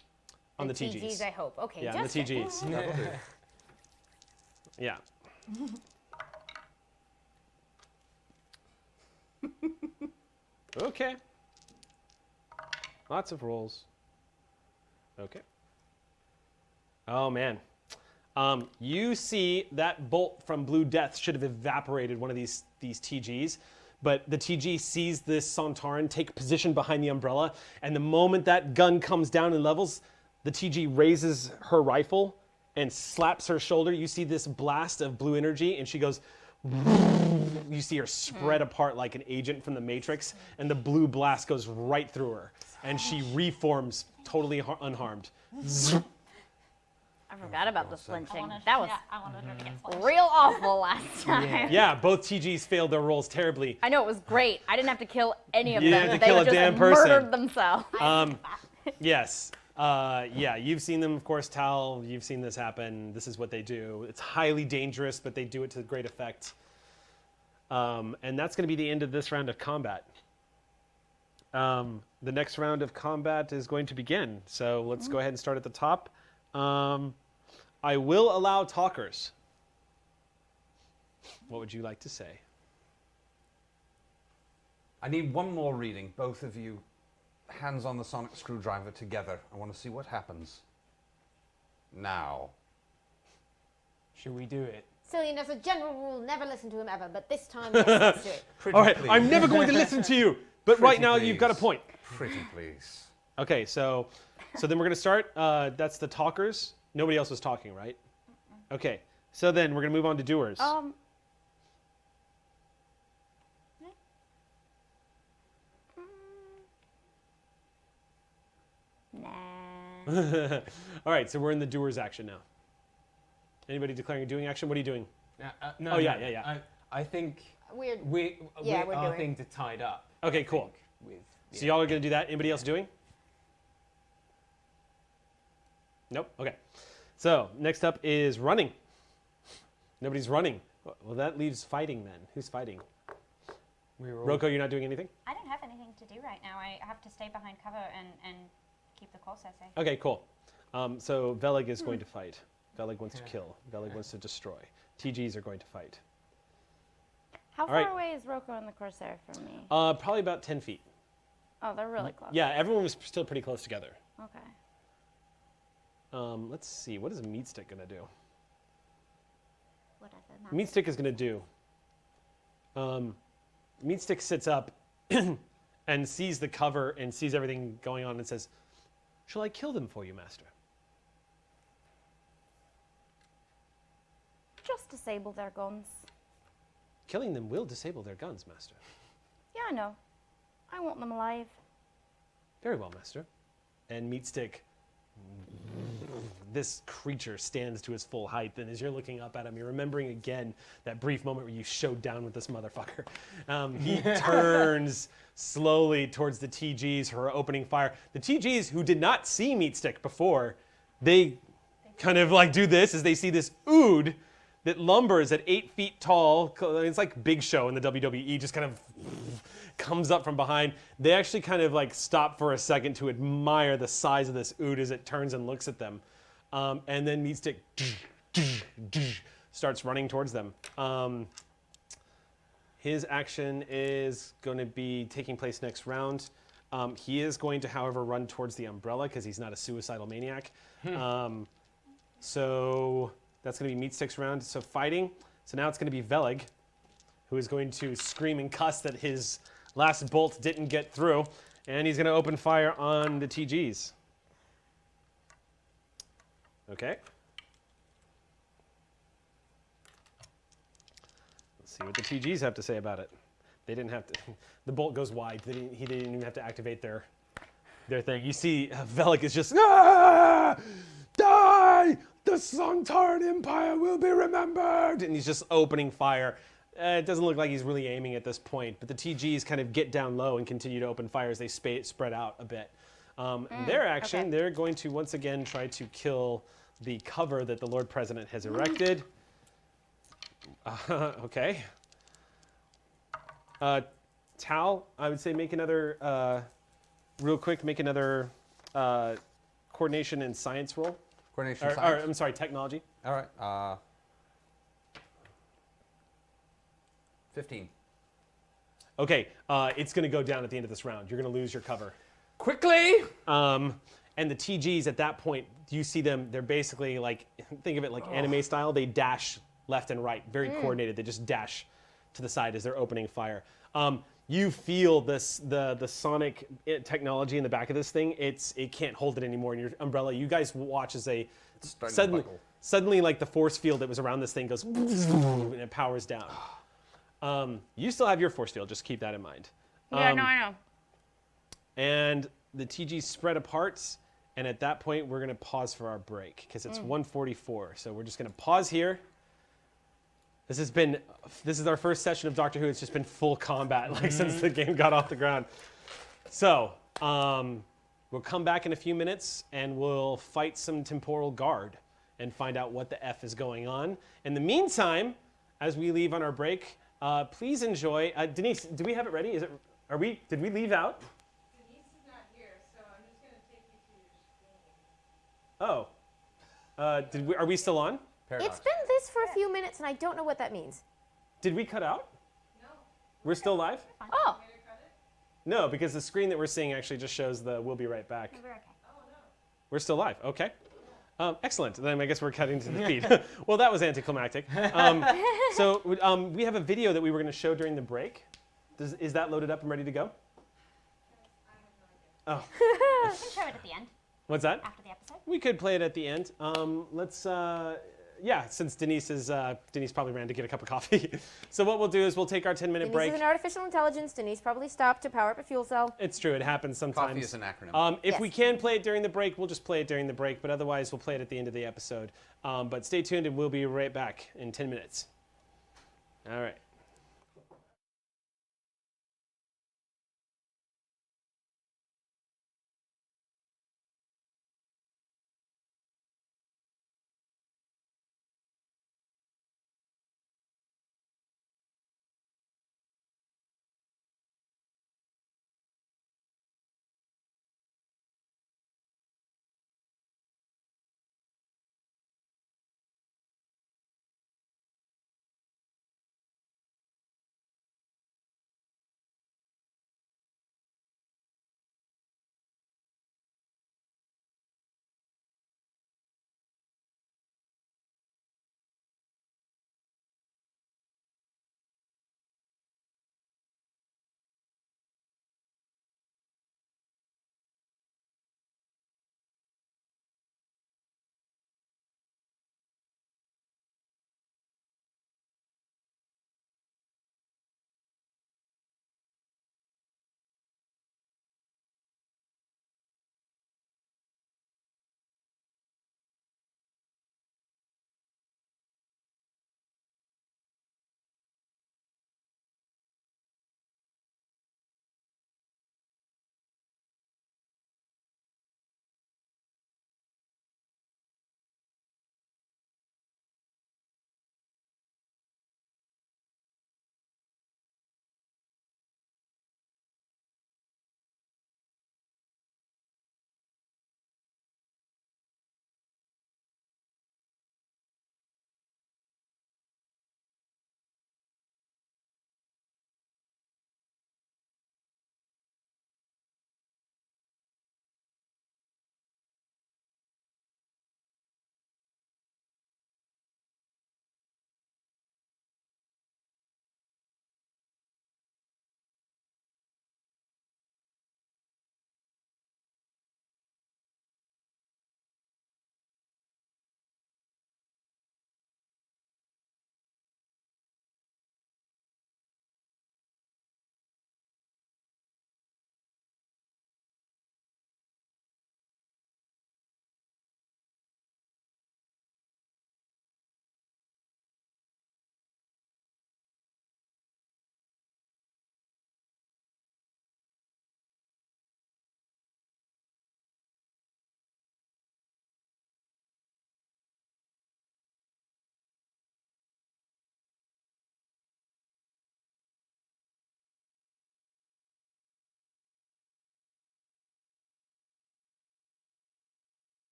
the TGs. I hope. Okay, Yeah, on the just checking. TGs. That'll do. Yeah. Okay. Lots of rolls. Okay. Oh, man. You see that bolt from Blue Death should have evaporated one of these TGs, but the TG sees this Centaurn take position behind the umbrella, and the moment that gun comes down and levels, the TG raises her rifle and slaps her shoulder. You see this blast of blue energy, and she goes... You see her spread apart like an agent from the Matrix, and the blue blast goes right through her, and she reforms totally unharmed. I forgot about the I flinching. wanted, That was I wanted her to get flinched. real awful last time. Yeah, both TGs failed their rolls terribly. I know, it was great. I didn't have to kill any of You them. didn't have to They kill a just damn person. murdered themselves. Yes. Yeah, you've seen them, of course, Tal. You've seen this happen. This is what they do. It's highly dangerous, but they do it to great effect. And that's going to be the end of this round of combat. The next round of combat is going to begin. So let's go ahead and start at the top. I will allow talkers. What would you like to say? I need one more reading. Both of you, hands on the sonic screwdriver together. I want to see what happens. Now. Should we do it? Cillian, as a general rule, never listen to him ever, but this time, yes, let's do it. Pretty All right, please. I'm never going to listen to you. But right Pretty now, you've got a please. point. Pretty please. Okay, so then we're going to start. That's the talkers. Nobody else was talking, right? Okay, so then we're going to move on to doers. Nah. All right, so we're in the doers action now. Anybody declaring a doing action? What are you doing? No. Oh, yeah. I think We're we Yeah, we're our doing. things are tied up. Okay, I cool. think, with, So y'all are going to do that. Anybody else doing? Nope. Okay. So next up is running. Nobody's running. Well, that leaves fighting then. Who's fighting? we're all, Rocco, you're not doing anything? I don't have anything to do right now. I have to stay behind cover and keep the course essay. Okay, cool. So Velig is going to fight. Velig wants to kill. Velig wants to destroy. TGs are going to fight. How right. far away is Rocco and the Corsair from me? Probably about 10 feet. Oh, they're really close. Yeah, everyone was still pretty close together. Okay. Let's see. What is Meat Stick going to do? Whatever. Meat Stick is going to do. Meat Stick sits up and sees the cover and sees everything going on and says, "Shall I kill them for you, Master?" Just disable their guns. Killing them will disable their guns, Master. Yeah, I know. I want them alive. Very well, Master. And Meat Stick this creature stands to his full height. And as you're looking up at him, you're remembering again that brief moment where you showed down with this motherfucker. He turns slowly towards the TGs who are opening fire. The TGs who did not see Meatstick before, they kind of like do this as they see this ood that lumbers at 8 feet tall. It's like Big Show in the WWE, just kind of comes up from behind. They actually kind of like stop for a second to admire the size of this ood as it turns and looks at them. And then Meatstick starts running towards them. His action is going to be taking place next round. He is going to, however, run towards the umbrella because he's not a suicidal maniac. So that's going to be Meatstick's round. So fighting. So now it's going to be Veleg, who is going to scream and cuss that his last bolt didn't get through. And he's going to open fire on the TGs. Okay. Let's see what the TGs have to say about it. They didn't have to. The bolt goes wide. He didn't even have to activate their thing. You see, Velik is just, "Ah! Die! The Sontaran Empire will be remembered!" And he's just opening fire. It doesn't look like he's really aiming at this point, but the TGs kind of get down low and continue to open fire as they spread out a bit. Their action, they're going to once again try to kill the cover that the Lord President has erected. Okay. Tal, I would say make another, real quick, make another coordination and science roll. Coordination Or, science. I'm sorry, technology. All right. 15. Okay, it's going to go down at the end of this round. You're going to lose your cover. Quickly! And the TGs at that point, you see them, they're basically like, think of it like anime style. They dash left and right, very coordinated. They just dash to the side as they're opening fire. You feel this, the sonic technology in the back of this thing. It can't hold it anymore in your umbrella. You guys watch as they suddenly like the force field that was around this thing goes and it powers down. You still have your force field, just keep that in mind. Yeah, no, I know. And the TGs spread apart, and at that point, we're going to pause for our break, because it's 1:44. So we're just going to pause here. This is our first session of Doctor Who. It's just been full combat, like since the game got off the ground. So we'll come back in a few minutes, and we'll fight some temporal guard and find out what the F is going on. In the meantime, as we leave on our break, please enjoy. Denise, do we have it ready? Did we leave out? Denise is not here, so I'm just going to take you to your screen. Oh. Are we still on? Paradox. It's been this for a few minutes, and I don't know what that means. Did we cut out? No. We're still live? Oh, No, because the screen that we're seeing actually just shows the "We'll be right back." We're okay. We're still live. Okay. Excellent. Then I guess we're cutting to the feed. Well, that was anticlimactic. So we have a video that we were going to show during the break. Is that loaded up and ready to go? Oh. We can show it at the end, What's that? after the episode. We could play it at the end. Let's. Yeah, since Denise probably ran to get a cup of coffee. So what we'll do is we'll take our 10-minute Denise break. is an artificial intelligence. Denise probably stopped to power up a fuel cell. It's true. It happens sometimes. Coffee is an acronym. If Yes. we can play it during the break, we'll just play it during the break. But otherwise, we'll play it at the end of the episode. But stay tuned, and we'll be right back in 10 minutes. All right.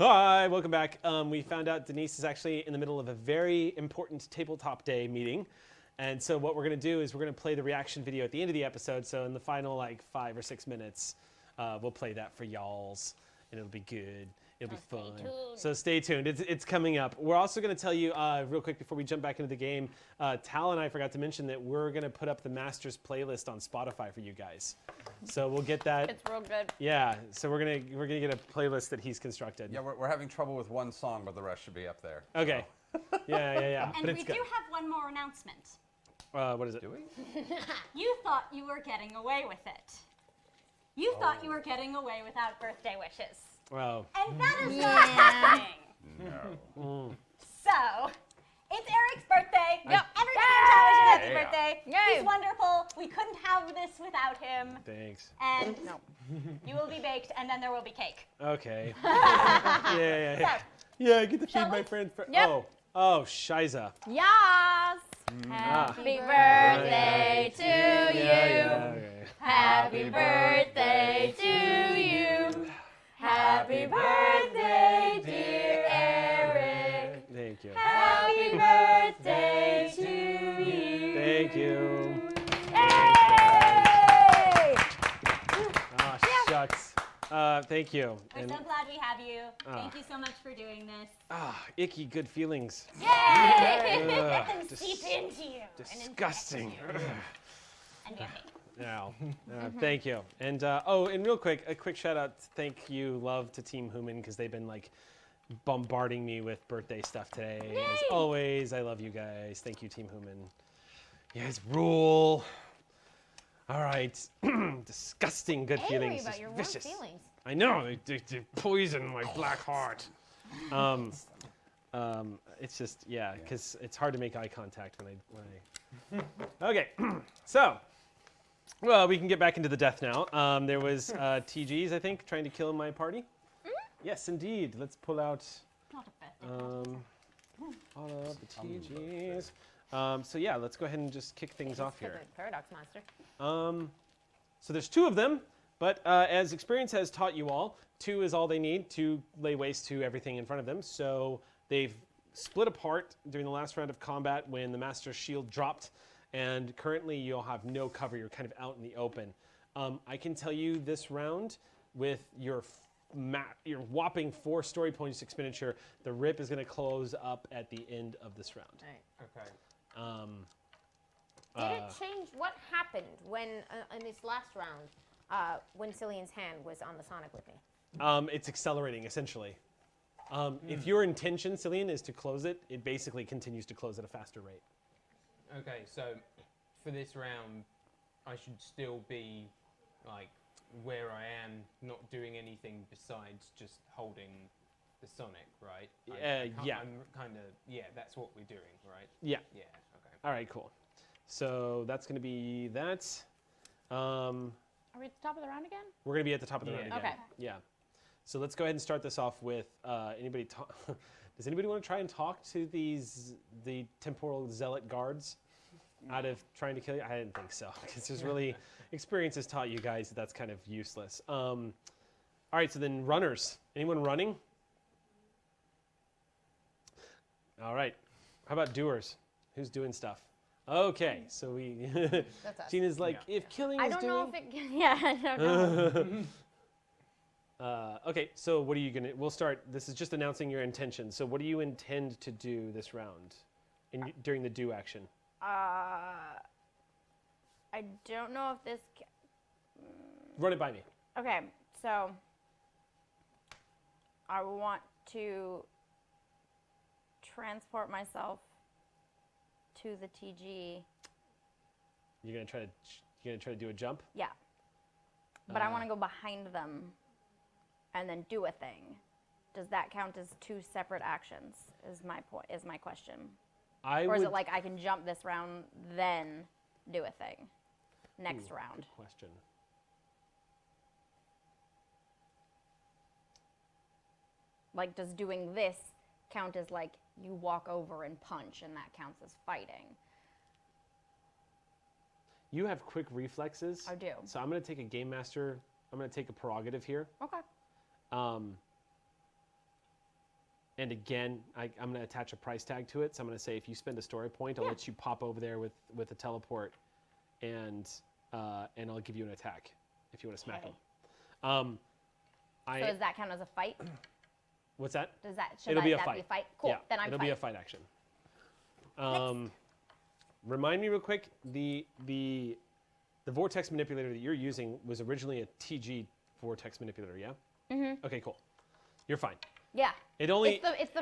Hi, welcome back. We found out Denise is actually in the middle of a very important tabletop day meeting. And so what we're going to do is we're going to play the reaction video at the end of the episode. So in the final 5 or 6 minutes, we'll play that for y'alls, and it'll be good. It'll be fun. So stay tuned. It's coming up. We're also going to tell you real quick before we jump back into the game. Tal and I forgot to mention that we're going to put up the Masters playlist on Spotify for you guys. So we'll get that. It's real good. Yeah. So we're gonna get a playlist that he's constructed. Yeah, we're having trouble with one song, but the rest should be up there. Okay. Yeah. And But it's we good. do have one more announcement. What is it? Do we? You thought you were getting away with it. You thought you were getting away without birthday wishes. Well, And that is not happening. No. So, it's Eric's birthday. Yep. Everybody in town wish him happy Yeah. birthday. Yay. He's wonderful. We couldn't have this without him. thanks. And you will be baked, and then there will be cake. Okay. Yeah. So, Yeah, I get to Shall feed my we? friend. Yep. Oh, Shiza. Yes. Happy birthday to you. Yeah, okay. Happy birthday to you. Happy birthday, dear Eric. Thank you. Happy birthday to you. Thank you. Yay! Ah, shucks. Thank you. we're And so glad we have you. Thank you so much for doing this. icky good feelings. Yay! Let them dis- seep into you. Disgusting. And be a cake. Now, thank you. And and real quick, a quick shout out, thank you, love to Team Human because they've been bombarding me with birthday stuff today. As always, I love you guys. Thank you, Team Human. You guys rule. All right, disgusting good feelings. about just your warm vicious. feelings. I know they poison my black heart. It's just because it's hard to make eye contact when I. Okay, so. Well, we can get back into the death now. There was TGs, I think, trying to kill my party. Yes, indeed. Let's pull out Not a birthday. all of the TGs. So yeah, let's go ahead and just kick things off here. Paradox Monster. So there's 2 of them, but as experience has taught you all, 2 is all they need to lay waste to everything in front of them. So they've split apart during the last round of combat when the Master's shield dropped. And currently you'll have no cover. You're kind of out in the open. I can tell you this round with your whopping 4 story points expenditure, the rip is going to close up at the end of this round. Okay. Did it change what happened when in this last round when Cillian's hand was on the Sonic with me? It's accelerating essentially. If your intention, Cillian, is to close it, it basically continues to close at a faster rate. Okay, so for this round, I should still be where I am, not doing anything besides just holding the Sonic, right? Yeah. I'm kind of that's what we're doing, right? Yeah. Yeah. Okay. All right, cool. So that's going to be that. Are we at the top of the round again? We're going to be at the top of the round Yeah. again. Okay. Yeah. So let's go ahead and start this off with anybody. Does anybody want to try and talk to the temporal zealot guards out of trying to kill you? I didn't think so because there's really experience has taught you guys that's kind of useless. All right, so then runners. Anyone running? All right. How about doers? Who's doing stuff? Okay, so we. That's us. Gina's like, if killing I is don't doing. know if it. Yeah, I don't know. Okay, so what are you gonna? We'll start. This is just announcing your intention. So, what do you intend to do this round, during the do action? I don't know if this. Run it by me. Okay, so I want to transport myself to the TG. You're gonna try to do a jump. Yeah. But I want to go behind them and then do a thing. Does that count as 2 separate actions? Is my point? Is my question? Or is it like I can jump this round, then do a thing next round? Good question. Like, does doing this count as like you walk over and punch, and that counts as fighting? You have quick reflexes. I do. So I'm gonna take a game master. I'm gonna take a prerogative here. Okay. And again, I'm going to attach a price tag to it. So I'm going to say if you spend a story point, I'll let you pop over there with a teleport, and I'll give you an attack if you want to smack him. So does that count as a fight? What's that? Should It'll be a that fight. be a fight? Cool. Yeah, Then I'm it'll fight. be a fight action. Remind me real quick. The vortex manipulator that you're using was originally a TG vortex manipulator, yeah? Mm-hmm. Okay, cool. You're fine. Yeah. It only It's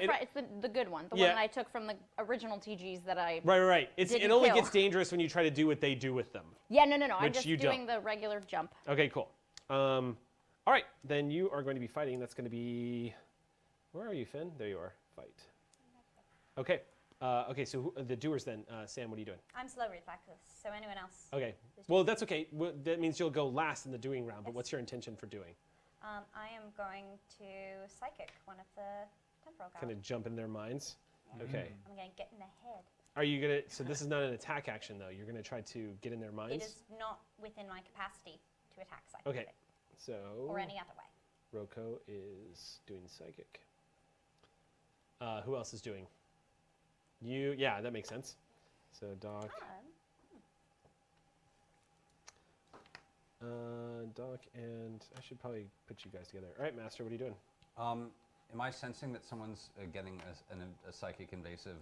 the good one. The Yeah. one that I took from the original TGs that I. right. It didn't only kill. gets dangerous when you try to do what they do with them. Yeah, no. I'm Which just you doing don't. the regular jump. Okay, cool. All right, then you are going to be fighting. That's going to be. Where are you, Finn? There you are. Fight. Okay. So the doers then. Sam, what are you doing? I'm slow reflexes, so anyone else? Okay. Well, that's okay. That means you'll go last in the doing round, but what's your intention for doing? I am going to psychic one of the temporal guards. Kind of jump in their minds? Okay. I'm going to get in their head. Are you going to. So this is not an attack action, though. You're going to try to get in their minds? It is not within my capacity to attack psychic. Okay. So. Or any other way. Roko is doing psychic. Who else is doing? You, yeah, that makes sense. So Doc. Doc and I should probably put you guys together. All right, Master, what are you doing? Am I sensing that someone's getting a psychic invasive?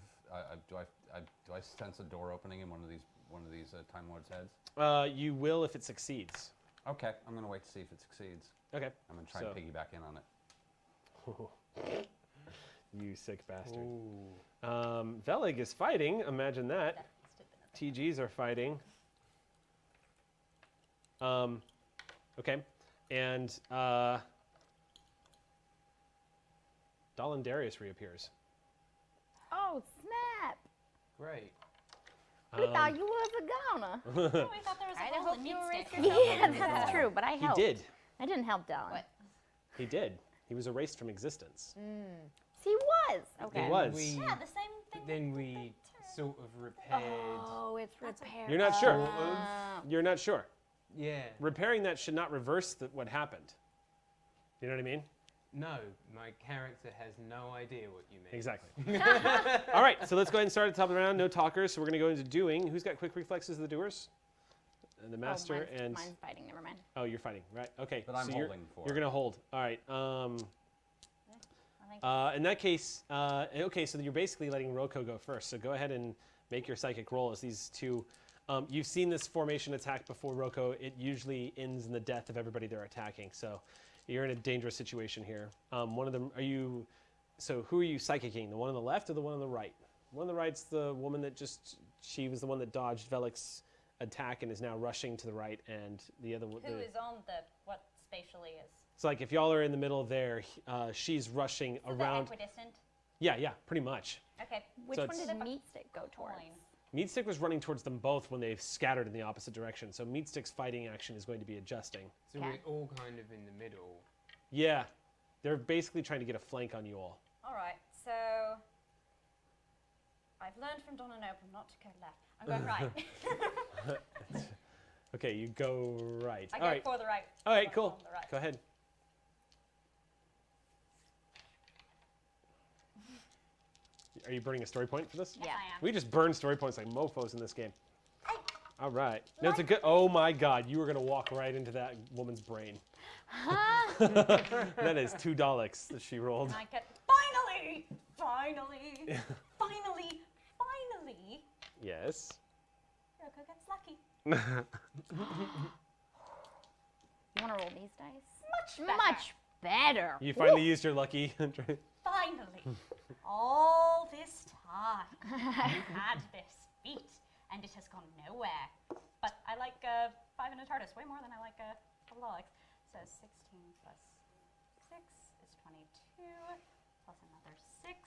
Do I sense a door opening in one of these Time Lords' heads? You will if it succeeds. Okay, I'm gonna wait to see if it succeeds. Okay. I'm gonna try and piggyback in on it. You sick bastard. Velig is fighting. Imagine that. TGs are fighting. Okay. And Dolandarius reappears. Oh, snap. Great. We thought you was a goner. Oh, I thought there was a hole in you meat erased stick. yourself. Yeah, that's true, but I He helped. did. I didn't help Dallin. What? He did. He was erased from existence. He was. Okay. He was. Yeah, the same thing. Then we sort of repaired. Oh, it's repair. You're not sure. Oh. You're not sure. Yeah. Repairing that should not reverse what happened. You know what I mean? No, my character has no idea what you mean. Exactly. All right, so let's go ahead and start at the top of the round. No talkers, so we're going to go into doing. Who's got quick reflexes of the doers? The master and. Mine's fighting. Never mind. Oh, you're fighting, right? Okay. But I'm so you're holding for You're it. going to hold. All right. In that case, okay, so you're basically letting Roko go first. So go ahead and make your psychic roll as these two. You've seen this formation attack before, Roko. It usually ends in the death of everybody they're attacking. So you're in a dangerous situation here. One of them, so who are you psychicking? The one on the left or the one on the right? The one on the right's the woman that she was the one that dodged Velik's attack and is now rushing to the right, and the other one. Who is on what spatially is? So like if y'all are in the middle there, she's rushing So around. they're equidistant? Yeah, pretty much. Okay. Which So one it's- did Meat Stick go towards? Coin. Meatstick was running towards them both when they've scattered in the opposite direction. So Meatstick's fighting action is going to be adjusting. So Okay. we're all kind of in the middle. Yeah, they're basically trying to get a flank on you all. All right, so I've learned from Donna Noble not to go left. I'm going right. Okay, you go right. I All go right. for the right. All right, not cool. on the right. Go ahead. Are you burning a story point for this? Yes, Yeah. I am. We just burn story points like mofos in this game. Hey, All right. No, it's a good. Oh my God, you were gonna walk right into that woman's brain. That is $2 that she rolled. and I get finally, Yes. Roko gets lucky. You want to roll these dice? Much better. Much better. You finally used your lucky. Finally. All this time, I've had this beat, and it has gone nowhere. But I like 5 in a TARDIS way more than I like Daleks. So 16 plus 6 is 22, plus another 6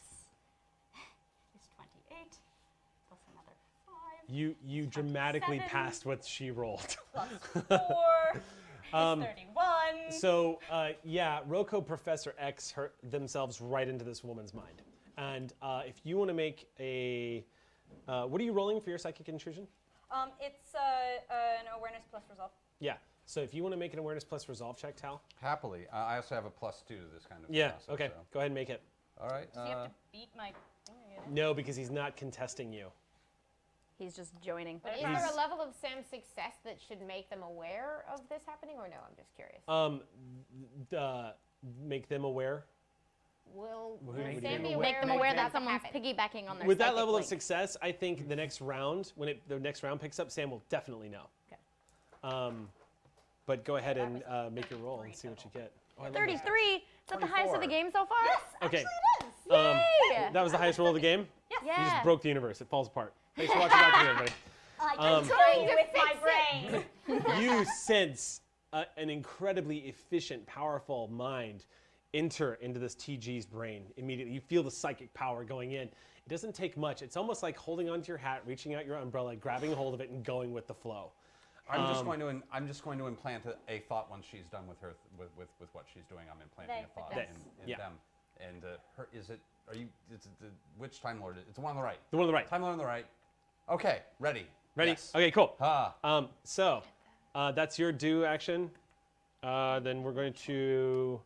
is 28, plus another 5, You dramatically 7. passed what she rolled. plus 4 is 31. So yeah, Roko Professor X hurt themselves right into this woman's mind. And if you want to make a, what are you rolling for your psychic intrusion? It's an awareness plus resolve. Yeah. So if you want to make an awareness plus resolve check, Tal. Happily. I also have a +2 to this kind of Yeah. process, Okay. so. Go ahead and make it. All right. Does he have to beat my thing to get in? No, because he's not contesting you. He's just joining. But is there a level of Sam's success that should make them aware of this happening, or no? I'm just curious. Make them aware. Will do you Sam be mean? aware Make them of aware it that doesn't someone's happen? piggybacking on their With that psychic level of link. success, I think the next round, when the next round picks up, Sam will definitely know. Okay. But go ahead and make your roll and see what you get. Oh, I love this. 33. Is that the highest of the 24. game so far? Okay. Yay! That was the highest roll of the game? You Yeah. just broke the universe. It falls apart. Thanks for watching Doctor Who, everybody. I can tell you with my brain. You sense an incredibly efficient, powerful mind enter into this TG's brain immediately. You feel the psychic power going in. It doesn't take much. It's almost like holding onto your hat, reaching out your umbrella, grabbing a hold of it, and going with the flow. I'm just going to implant a thought once she's done with her with what she's doing. I'm implanting They- a thought They- in Yeah. them. And her is it? Are you? It's the which Time Lord? It's the one on the right. The one on the right. Time Lord on the right. Okay, ready. Ready? Yes. Okay, cool. Ah. So that's your do action. Then we're going to.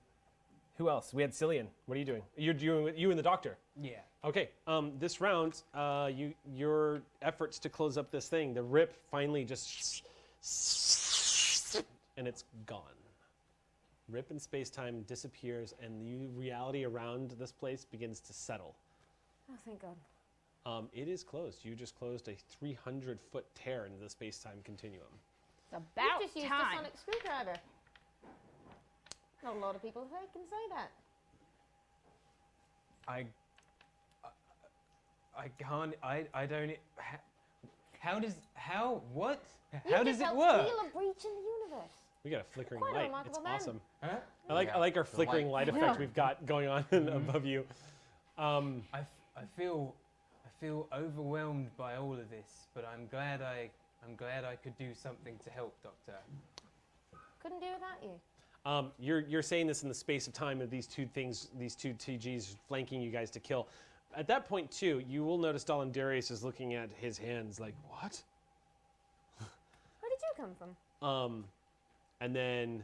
Who else? We had Cillian. What are you doing? You're doing you and the doctor. Yeah. Okay. This round, your efforts to close up this thing, the rip finally just, and it's gone. Rip in space-time disappears, and the reality around this place begins to settle. Oh, thank God. It is closed. You just closed a 300-foot tear into the space-time continuum. It's about You just used a time. sonic screwdriver. Not a lot of people can say that. I can't. I don't. How does what? How does it work? Feel a breach in the universe. We got a flickering Quite a light. It's remarkable man. awesome. Huh? I like our flickering light effect we've got going on above you. I feel overwhelmed by all of this, but I'm glad I could do something to help, Doctor. Couldn't do without you. You're saying this in the space of time of these two things, these two TGs flanking you guys to kill. At that point, too, you will notice Darius is looking at his hands like, what? Where did you come from? And then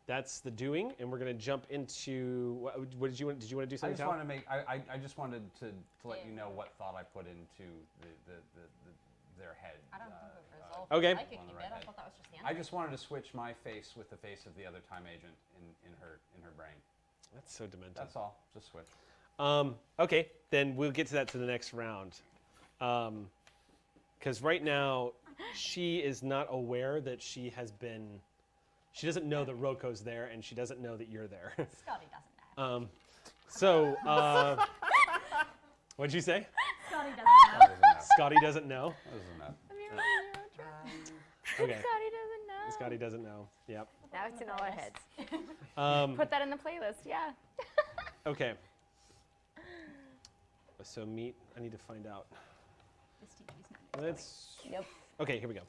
that's the doing, and we're going to jump into, what did you want to do I something, just Tal? want to make. I just wanted to let you know what thought I put into their head. I don't think we've resolved Okay. the psychic On the bit. right I head. thought that was just the end. I just wanted to switch my face with the face of the other time agent in her brain. That's so demented. That's all. Just switch. Okay, then we'll get to that to the next round. Because right now, she is not aware that she doesn't know that Roko's there, and she doesn't know that you're there. Scotty doesn't know. So, what'd you say? Scotty doesn't know. Scotty doesn't know? Doesn't know. Okay, Scotty doesn't know. Scotty doesn't know. Yep. Now it's in all our heads. Um, Put that in the playlist, yeah. okay. So I need to find out. This TV's not Let's. Yep. Okay, here we go.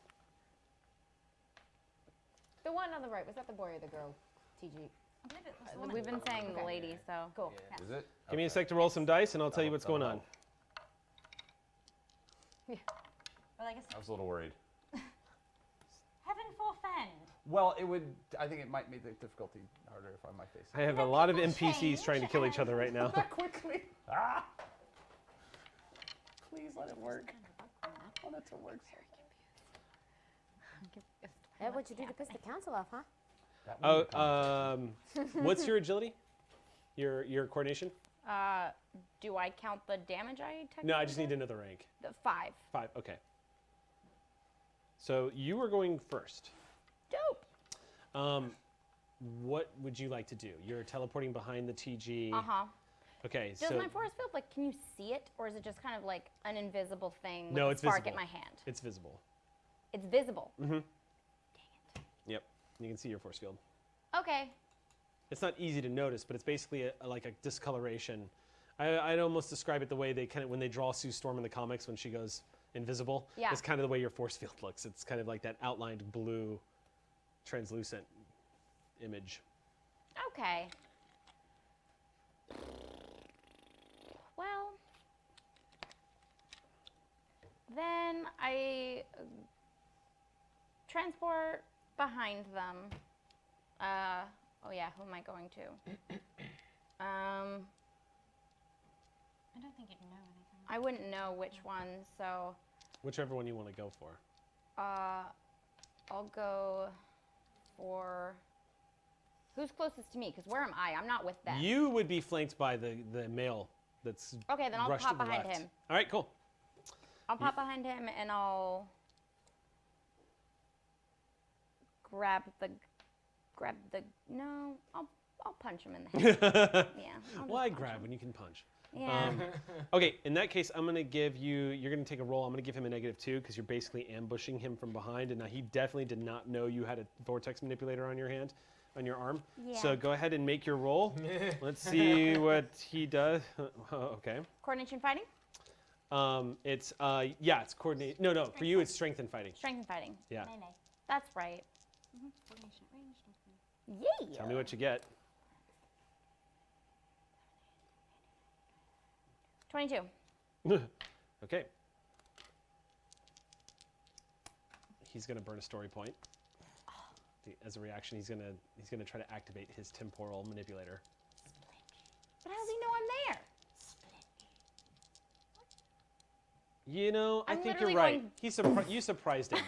The one on the right, was that the boy or the girl? TG. I believe it was the woman. We've been saying the Okay. lady, so. Cool. Is it? Give me a sec to roll some dice, and I'll tell you what's going on. Well, I guess I was a little worried. heaven forfend. Well, it would. I think it might make the difficulty harder if I'm my face. I have a lot of people NPCs change trying to kill each other right now. Quickly. Ah! Please let it work. I want it to work. That what you do to piss the council off, huh? That would be fun. What's your agility? Your coordination? Do I count the damage I technically No, I just need did? another rank. The 5. 5. Okay. So you are going first. Dope. What would you like to do? You're teleporting behind the TG. Uh-huh. Okay. Does so my force field, like, can you see it? Or is it just kind of like an invisible thing with no, a it's spark visible. at my hand? It's visible. It's visible. Yep. You can see your force field. Okay. It's not easy to notice, but it's basically like a discoloration. I'd almost describe it the way they kind of when they draw Sue Storm in the comics when she goes invisible. Yeah. It's kind of the way your force field looks. It's kind of like that outlined blue, translucent image. Okay. Well, then I transport behind them. Oh yeah, who am I going to? I don't think you'd know anything. I wouldn't know which one, so Whichever one you want to go for. I'll go for. Who's closest to me? Because where am I? I'm not with them. You would be flanked by the male that's Okay, then I'll rushed pop to the behind left. him. All right, cool. I'll pop behind him and I'll grab the. No, I'll punch him in the head. Yeah. I'll just Why punch grab him. when you can punch? Yeah. Okay, in that case, I'm going to give you, you're going to take a roll. I'm going to give him a -2 because you're basically ambushing him from behind. And now he definitely did not know you had a vortex manipulator on your hand, on your arm. Yeah. So go ahead and make your roll. Let's see what he does. Okay. Coordination fighting? It's coordinate. No, for you it's strength and fighting. Strength and fighting. Yeah. Melee. That's right. Coordination, range, Yeah. Tell me what you get. 22. Okay. He's gonna burn a story point. As a reaction, he's gonna try to activate his temporal manipulator. But how does he know I'm there? You know, I I'm think you're literally right. You surprised him.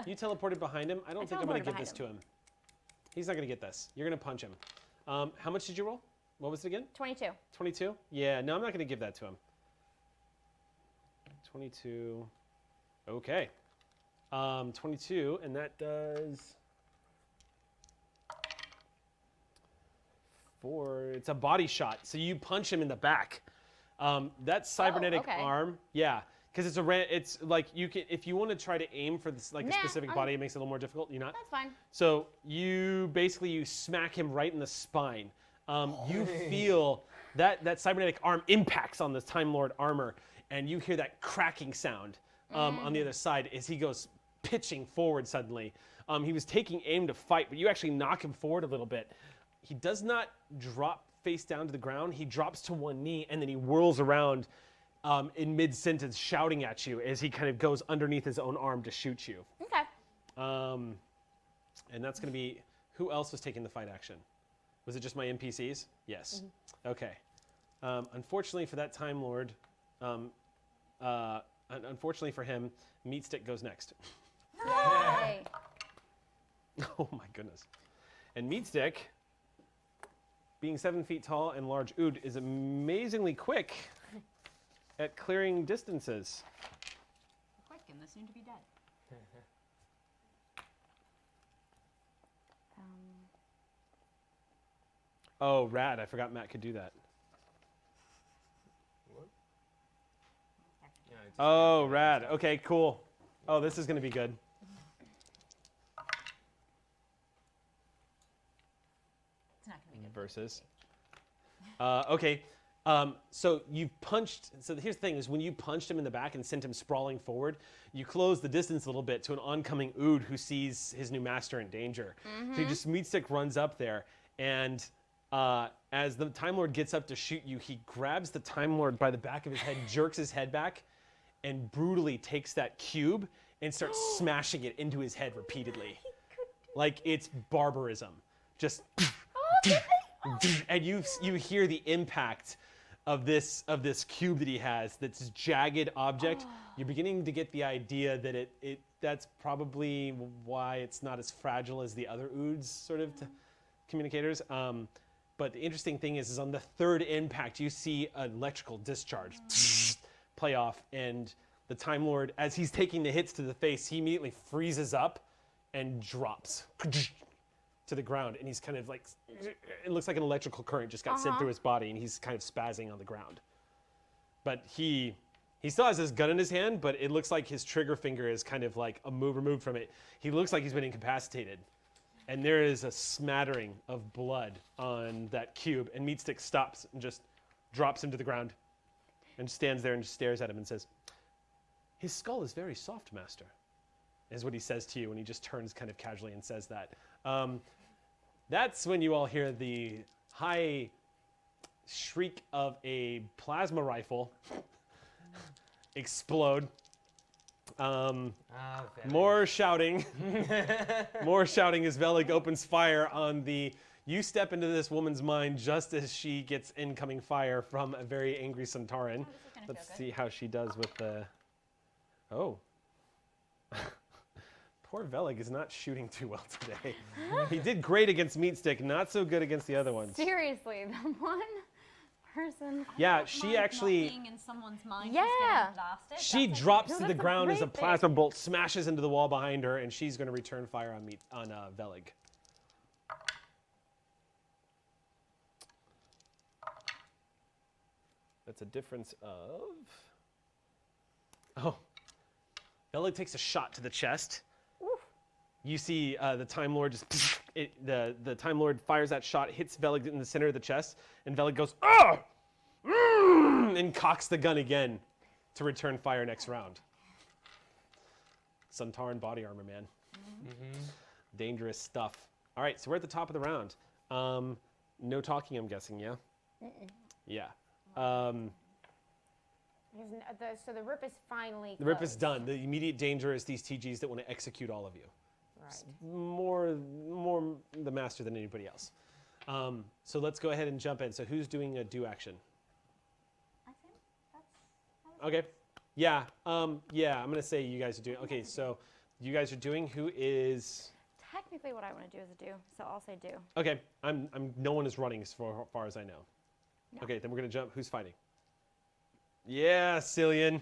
You teleported behind him. I don't think I'm gonna teleported give this to behind him. He's not gonna get this. You're gonna punch him. How much did you roll? What was it again? 22. 22? Yeah, no, I'm not gonna give that to him. 22. Okay. 22, and that does 4. It's a body shot, so you punch him in the back. That cybernetic okay. arm, yeah, because it's like you can, if you want to try to aim for this like a Nah, specific body, it makes it a little more difficult. You're not. That's fine. So you smack him right in the spine. You feel that cybernetic arm impacts on the Time Lord armor, and you hear that cracking sound on the other side as he goes pitching forward suddenly. He was taking aim to fight, but you actually knock him forward a little bit. He does not drop face down to the ground. He drops to one knee, and then he whirls around in mid-sentence, shouting at you as he kind of goes underneath his own arm to shoot you. Okay. And that's going to be, who else was taking the fight action? Was it just my NPCs? Yes. Okay. Unfortunately for that Time Lord, unfortunately for him, Meatstick goes next. Yay. Oh my goodness. And Meatstick, being 7 feet tall and large ood, is amazingly quick at clearing distances. Quick, and the soon to be dead. Oh, rad. I forgot Matt could do that. What? Yeah, just Oh, rad. Okay, cool. Oh, this is going to be good. It's not going to be good. Versus. Okay. So you punched. So here's the thing: is when you punched him in the back and sent him sprawling forward, you close the distance a little bit to an oncoming ood who sees his new master in danger. So he just Meatstick runs up there, and as the Time Lord gets up to shoot you, he grabs the Time Lord by the back of his head, jerks his head back, and brutally takes that cube and starts smashing it into his head repeatedly, like it's barbarism. Just. And you hear the impact of this cube that he has, that's jagged object. You're beginning to get the idea that that's probably why it's not as fragile as the other oods sort of communicators. But the interesting thing is on the third impact, you see an electrical discharge play off, and the Time Lord, as he's taking the hits to the face, he immediately freezes up and drops to the ground, and he's kind of like, it looks like an electrical current just got sent through his body, and he's kind of spazzing on the ground. But he still has his gun in his hand, but it looks like his trigger finger is kind of like removed from it. He looks like he's been incapacitated. And there is a smattering of blood on that cube, and Meatstick stops and just drops him to the ground and stands there and just stares at him and says, "His skull is very soft, Master," is what he says to you, and he just turns kind of casually and says that. That's when you all hear the high shriek of a plasma rifle explode. More shouting. More shouting as Velig opens fire on the You step into this woman's mind just as she gets incoming fire from a very angry Centauran. Oh, this is gonna Let's feel see how she does with the. Oh. Poor Veleg is not shooting too well today. He did great against Meatstick, not so good against the other ones. Seriously, the one person. Yeah, she Mind actually. Not being in someone's mind Yeah. who's getting blasted. She That's drops No, to the that's a ground as a great thing. plasma bolt smashes into the wall behind her, and she's going to return fire on Veleg. That's a difference of. Oh. Veleg takes a shot to the chest. You see the Time Lord just. The Time Lord fires that shot, hits Veleg in the center of the chest, and Veleg goes, "Ah! And cocks the gun again to return fire next round. Centauran body armor, man. Dangerous stuff. All right, so we're at the top of the round. No talking, I'm guessing, yeah? Yeah. So the rip is finally The rip is closed. done. The immediate danger is these TGs that want to execute all of you. Right. More the master than anybody else. So let's go ahead and jump in. So who's doing a do action? I think that's. Okay. Yeah. Yeah. I'm gonna say you guys are doing. Okay. So you guys are doing. Who is? Technically, what I want to do is a do, so I'll say do. Okay. I'm. No one is running as far as I know. Okay. Then we're gonna jump. Who's fighting? Yeah, Cillian.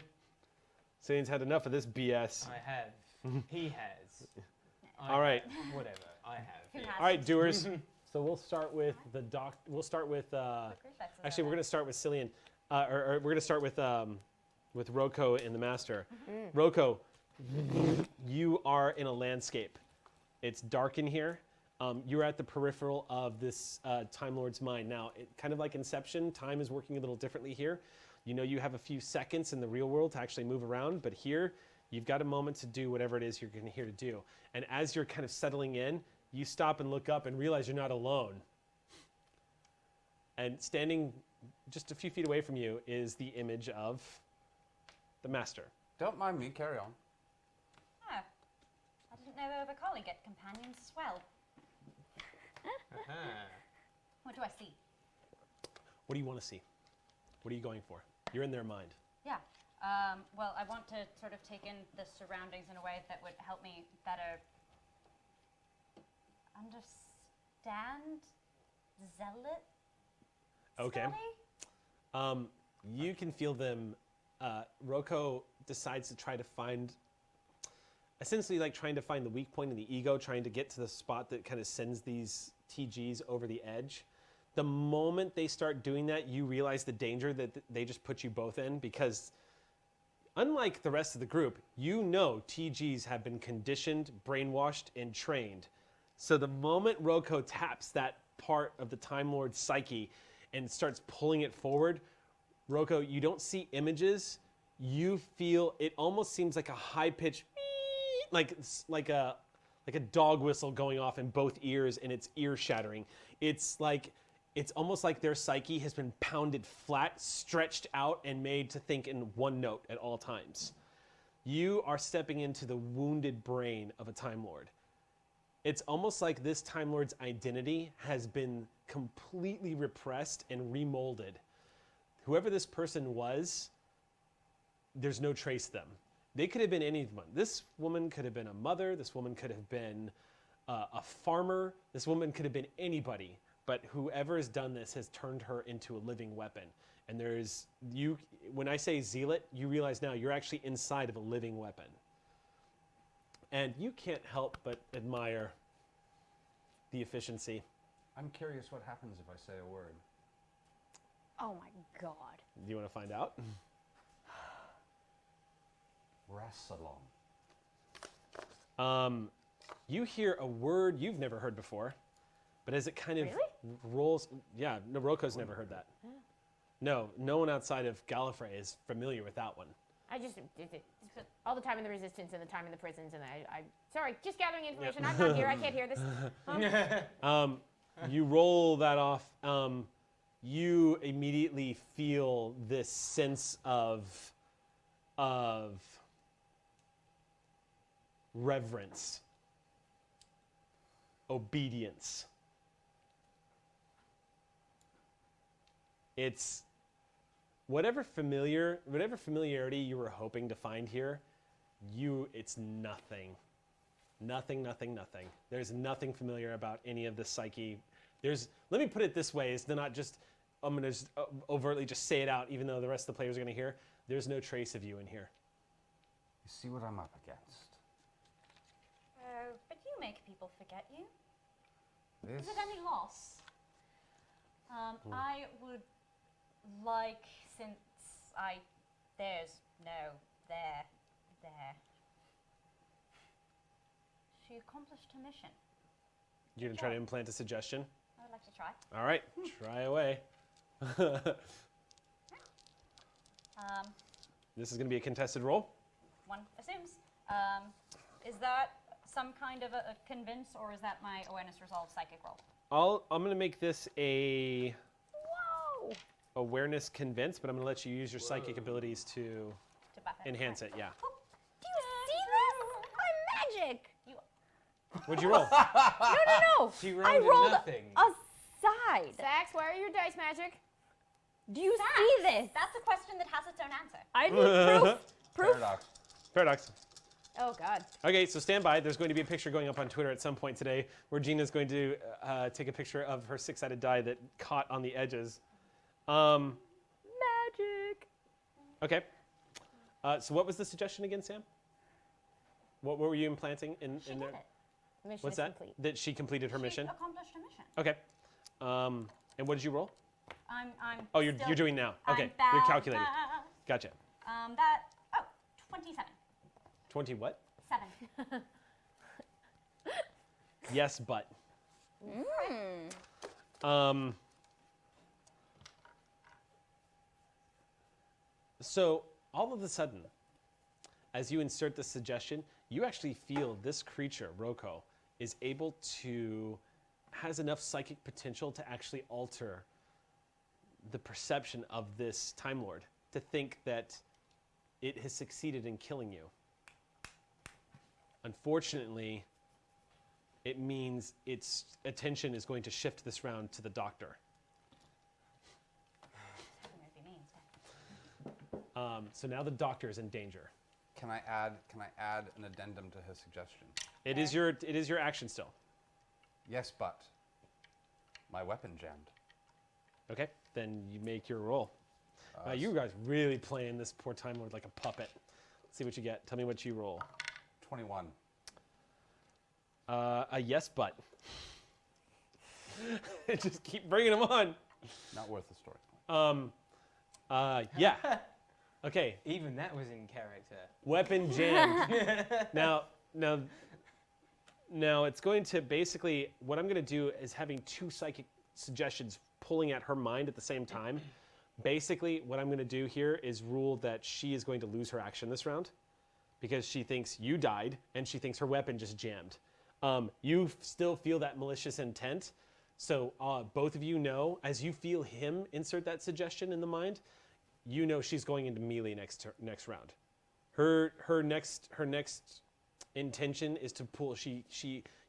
Cillian's had enough of this BS. I have. He has. All right. Whatever. I have. Who yeah. has All right, doers. So we'll start with the doc. We'll start with. prefects is Actually, over we're gonna start with Cillian, or we're gonna start with Roko and the Master. Roko, you are in a landscape. It's dark in here. You're at the peripheral of this Time Lord's mind. Now, kind of like Inception, time is working a little differently here. You know you have a few seconds in the real world to actually move around, but here you've got a moment to do whatever it is you're going to here to do. And as you're kind of settling in, you stop and look up and realize you're not alone. And standing just a few feet away from you is the image of the Master. Don't mind me, carry on. Oh, I didn't know Overcoli get companions as well. Aha. What do I see? What do you want to see? What are you going for? You're in their mind. Yeah. Well, I want to sort of take in the surroundings in a way that would help me better understand Zealot. Okay. Study? You can feel them. Roko decides to try to find, essentially like trying to find the weak point in the ego, trying to get to the spot that kind of sends these TGs over the edge. The moment they start doing that, you realize the danger that they just put you both in, because unlike the rest of the group, you know TGs have been conditioned, brainwashed, and trained. So the moment Roko taps that part of the Time Lord's psyche and starts pulling it forward, Roko, you don't see images. You feel, it almost seems like a high-pitched like a dog whistle going off in both ears, and it's ear-shattering. It's almost like their psyche has been pounded flat, stretched out, and made to think in one note at all times. You are stepping into the wounded brain of a Time Lord. It's almost like this Time Lord's identity has been completely repressed and remolded. Whoever this person was, there's no trace of them. They could have been anyone. This woman could have been a mother. This woman could have been a farmer. This woman could have been anybody. But whoever has done this has turned her into a living weapon. And there's you. When I say zealot, you realize now you're actually inside of a living weapon. And you can't help but admire the efficiency. I'm curious what happens if I say a word. Oh my god. Do you want to find out? Rassalon. You hear a word you've never heard before, but as it kind of rolls, yeah, no, Roko's never heard that. No one outside of Gallifrey is familiar with that one. I just did it all the time in the Resistance and the time in the prisons, and I sorry, just gathering information. I'm not here. I can't hear this. You roll that off. You immediately feel this sense of reverence, obedience, it's whatever familiarity you were hoping to find here, it's nothing. Nothing. There's nothing familiar about any of the psyche. Let me put it this way, I'm going to overtly just say it out, even though the rest of the players are going to hear. There's no trace of you in here. You see what I'm up against. But you make people forget you. This Is it any loss? I would like, since there's no there. She accomplished her mission. You're going to try to implant a suggestion? I would like to try. All right, try away. This is going to be a contested roll. One assumes. Is that some kind of a convince, or is that my awareness resolve psychic roll? I'm going to make this a awareness convince, but I'm going to let you use your psychic abilities to To buff it. enhance it. Yeah. Do you see this? I'm magic. What'd you roll? No. She I rolled a rolled nothing. a side. Sax, where are your dice, Magic? Do you see this? That's a question that has its own answer. I need proof. Paradox. Oh, God. Okay, so stand by. There's going to be a picture going up on Twitter at some point today where Gina's going to take a picture of her six-sided die that caught on the edges. Magic. Okay. So what was the suggestion again, Sam? What were you implanting in She there? did it. Mission What's is that? complete. That she completed her mission? She accomplished her mission. Okay. And what did you roll? I'm Oh, you're still- doing now. I'm Okay, you're bad, calculating. bad. Gotcha. 27. 20 what? 7. Yes, but. So all of a sudden, as you insert the suggestion, you actually feel this creature, Roko, has enough psychic potential to actually alter the perception of this Time Lord, to think that it has succeeded in killing you. Unfortunately, it means its attention is going to shift this round to the doctor. So now the doctor is in danger. Can I add an addendum to her suggestion? It is your action still. Yes, but my weapon jammed. Okay, then you make your roll. You guys really playing this poor Time Lord like a puppet. Let's see what you get. Tell me what you roll. 21. A yes, but. Just keep bringing them on. Not worth the story. Yeah. Okay. Even that was in character. Weapon jammed. Now, it's going to basically, what I'm going to do is having two psychic suggestions pulling at her mind at the same time. Basically, what I'm going to do here is rule that she is going to lose her action this round because she thinks you died and she thinks her weapon just jammed. You still feel that malicious intent. So both of you know, as you feel him insert that suggestion in the mind, you know she's going into melee next round. Her next intention is to pull.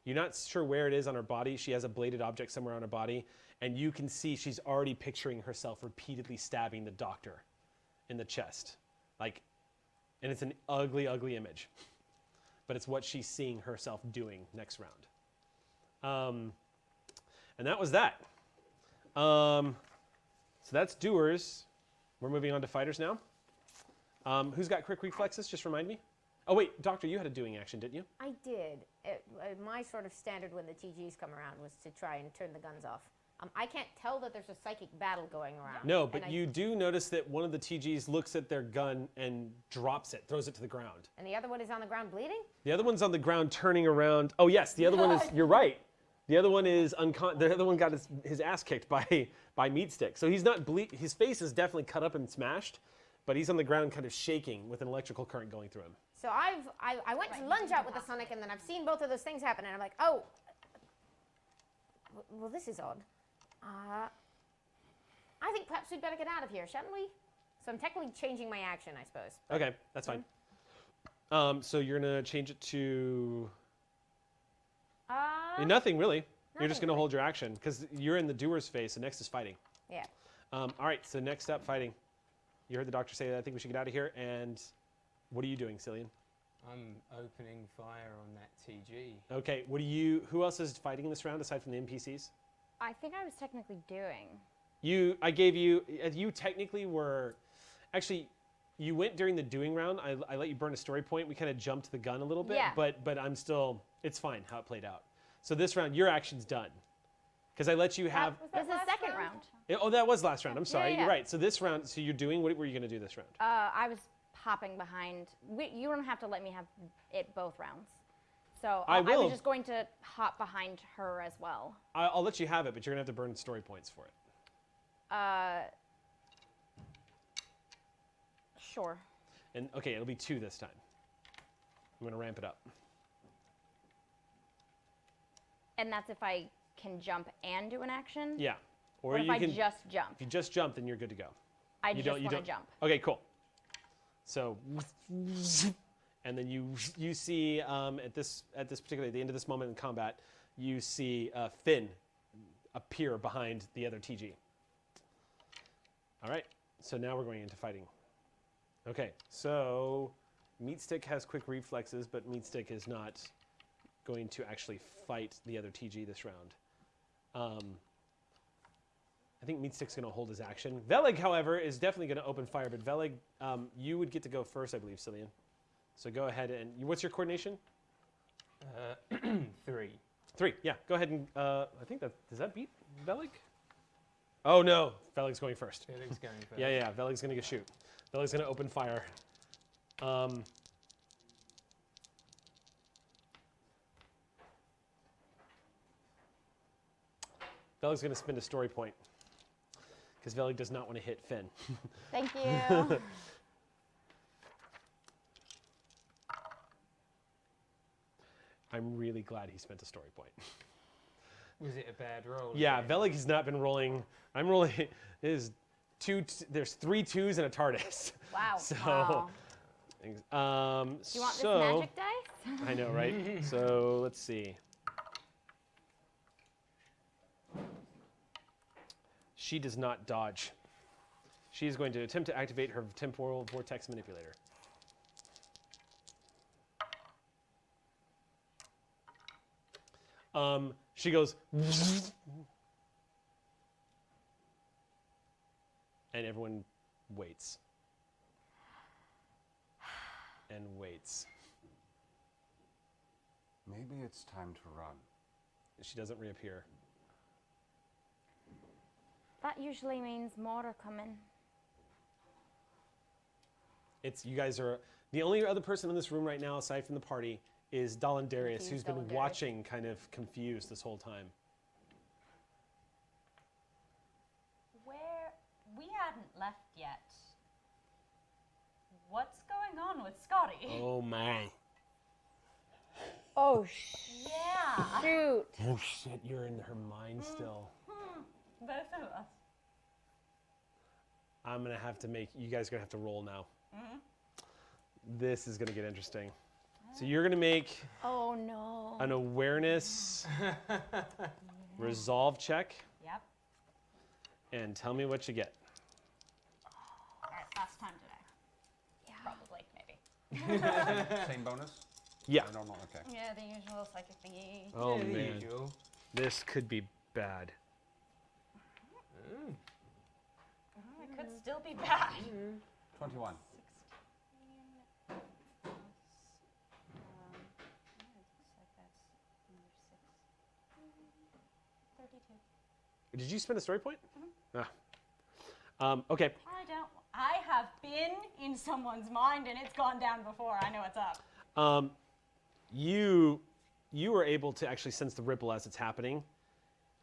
You're not sure where it is on her body. She has a bladed object somewhere on her body, and you can see she's already picturing herself repeatedly stabbing the doctor in the chest, and it's an ugly, ugly image, but it's what she's seeing herself doing next round. And that was that. So that's doers. We're moving on to fighters now. Who's got quick reflexes? Just remind me. Oh wait, Doctor, you had a doing action, didn't you? I did. My sort of standard when the TGs come around was to try and turn the guns off. I can't tell that there's a psychic battle going around. No, but you do notice that one of the TGs looks at their gun and drops it, throws it to the ground. And the other one is on the ground bleeding? The other one's on the ground turning around. Oh yes, the other one is, you're right. The other one is the other one got his ass kicked by Meat Stick. So he's not his face is definitely cut up and smashed, but he's on the ground kind of shaking with an electrical current going through him. So I went to lunge out with the Sonic, and then I've seen both of those things happen, and I'm like, oh, well, this is odd. I think perhaps we'd better get out of here, shouldn't we? So I'm technically changing my action, I suppose. Okay, that's fine. So you're gonna change it to nothing really. You're just gonna hold your action because you're in the doer's phase, and next is fighting. Yeah. All right, so next up, fighting. You heard the doctor say that I think we should get out of here, and what are you doing, Cillian? I'm opening fire on that TG. Okay, who else is fighting in this round aside from the NPCs? I think I was technically doing. You technically were, actually, you went during the doing round. I let you burn a story point. We kind of jumped the gun a little bit, Yeah. but I'm still, it's fine how it played out. So this round, your action's done. Because I let you have, It was the second round. oh, that was last round. I'm sorry, yeah. You're right. So this round, so you're doing, what were you going to do this round? I was hopping behind. You don't have to let me have it both rounds. So I I will. was just going to hop behind her as well. I'll let you have it, but you're going to have to burn story points for it. Sure. And okay, it'll be 2 this time. I'm going to ramp it up. And that's if I can jump and do an action? Yeah. Or if you I can, just jump? if you just jump, then you're good to go. I You just want to jump. Okay, cool. So, and then you see at this particular, the end of this moment in combat, you see Finn appear behind the other TG. All right, so now we're going into fighting. Okay, so Meatstick has quick reflexes, but Meatstick is not going to actually fight the other TG this round. I think Meatstick's going to hold his action. Velig, however, is definitely going to open fire, but Velig, you would get to go first, I believe, Cillian. So go ahead and, what's your coordination? 3. 3, yeah. Go ahead and, I think does that beat Velig? Oh no, Velig's going first. Felix going first. Yeah, Velig's going to shoot. Velig's going to open fire. Velig's going to spend a story point because Velig does not want to hit Finn. Thank you. I'm really glad he spent a story point. Was it a bad roll? Yeah, again? Velig has not been rolling. I'm rolling. There's 3 2s and a TARDIS. Wow. So, Wow. Do you Do you want so, this magic dice? I know, right? So let's see. She does not dodge. She is going to attempt to activate her temporal vortex manipulator. She goes, and everyone waits. And waits. Maybe it's time to run. She doesn't reappear. That usually means more are coming. It's you guys are the only other person in this room right now, aside from the party, is Dalandarius, who's been Dalandarius. watching, kind of confused this whole time. Where we hadn't left yet. What's going on with Scotty? Oh my! Oh, Yeah. shoot. Oh shit! You're in her mind still. Both of us. I'm gonna have to make you guys are gonna have to roll now. This is gonna get interesting. So you're gonna make Oh no. an awareness resolve check Yep. and tell me what you get. All right, last time today. Probably, maybe. Same bonus? Yeah. Or normal? Okay. Yeah, the usual psychic thingy. Oh Yeah, the man, usual. this could be bad. It could still be bad. 21. 16 plus, it looks like that's number 6. 32. Did you spend a story point? Okay. I have been in someone's mind and it's gone down before. I know what's up. You were able to actually sense the ripple as it's happening,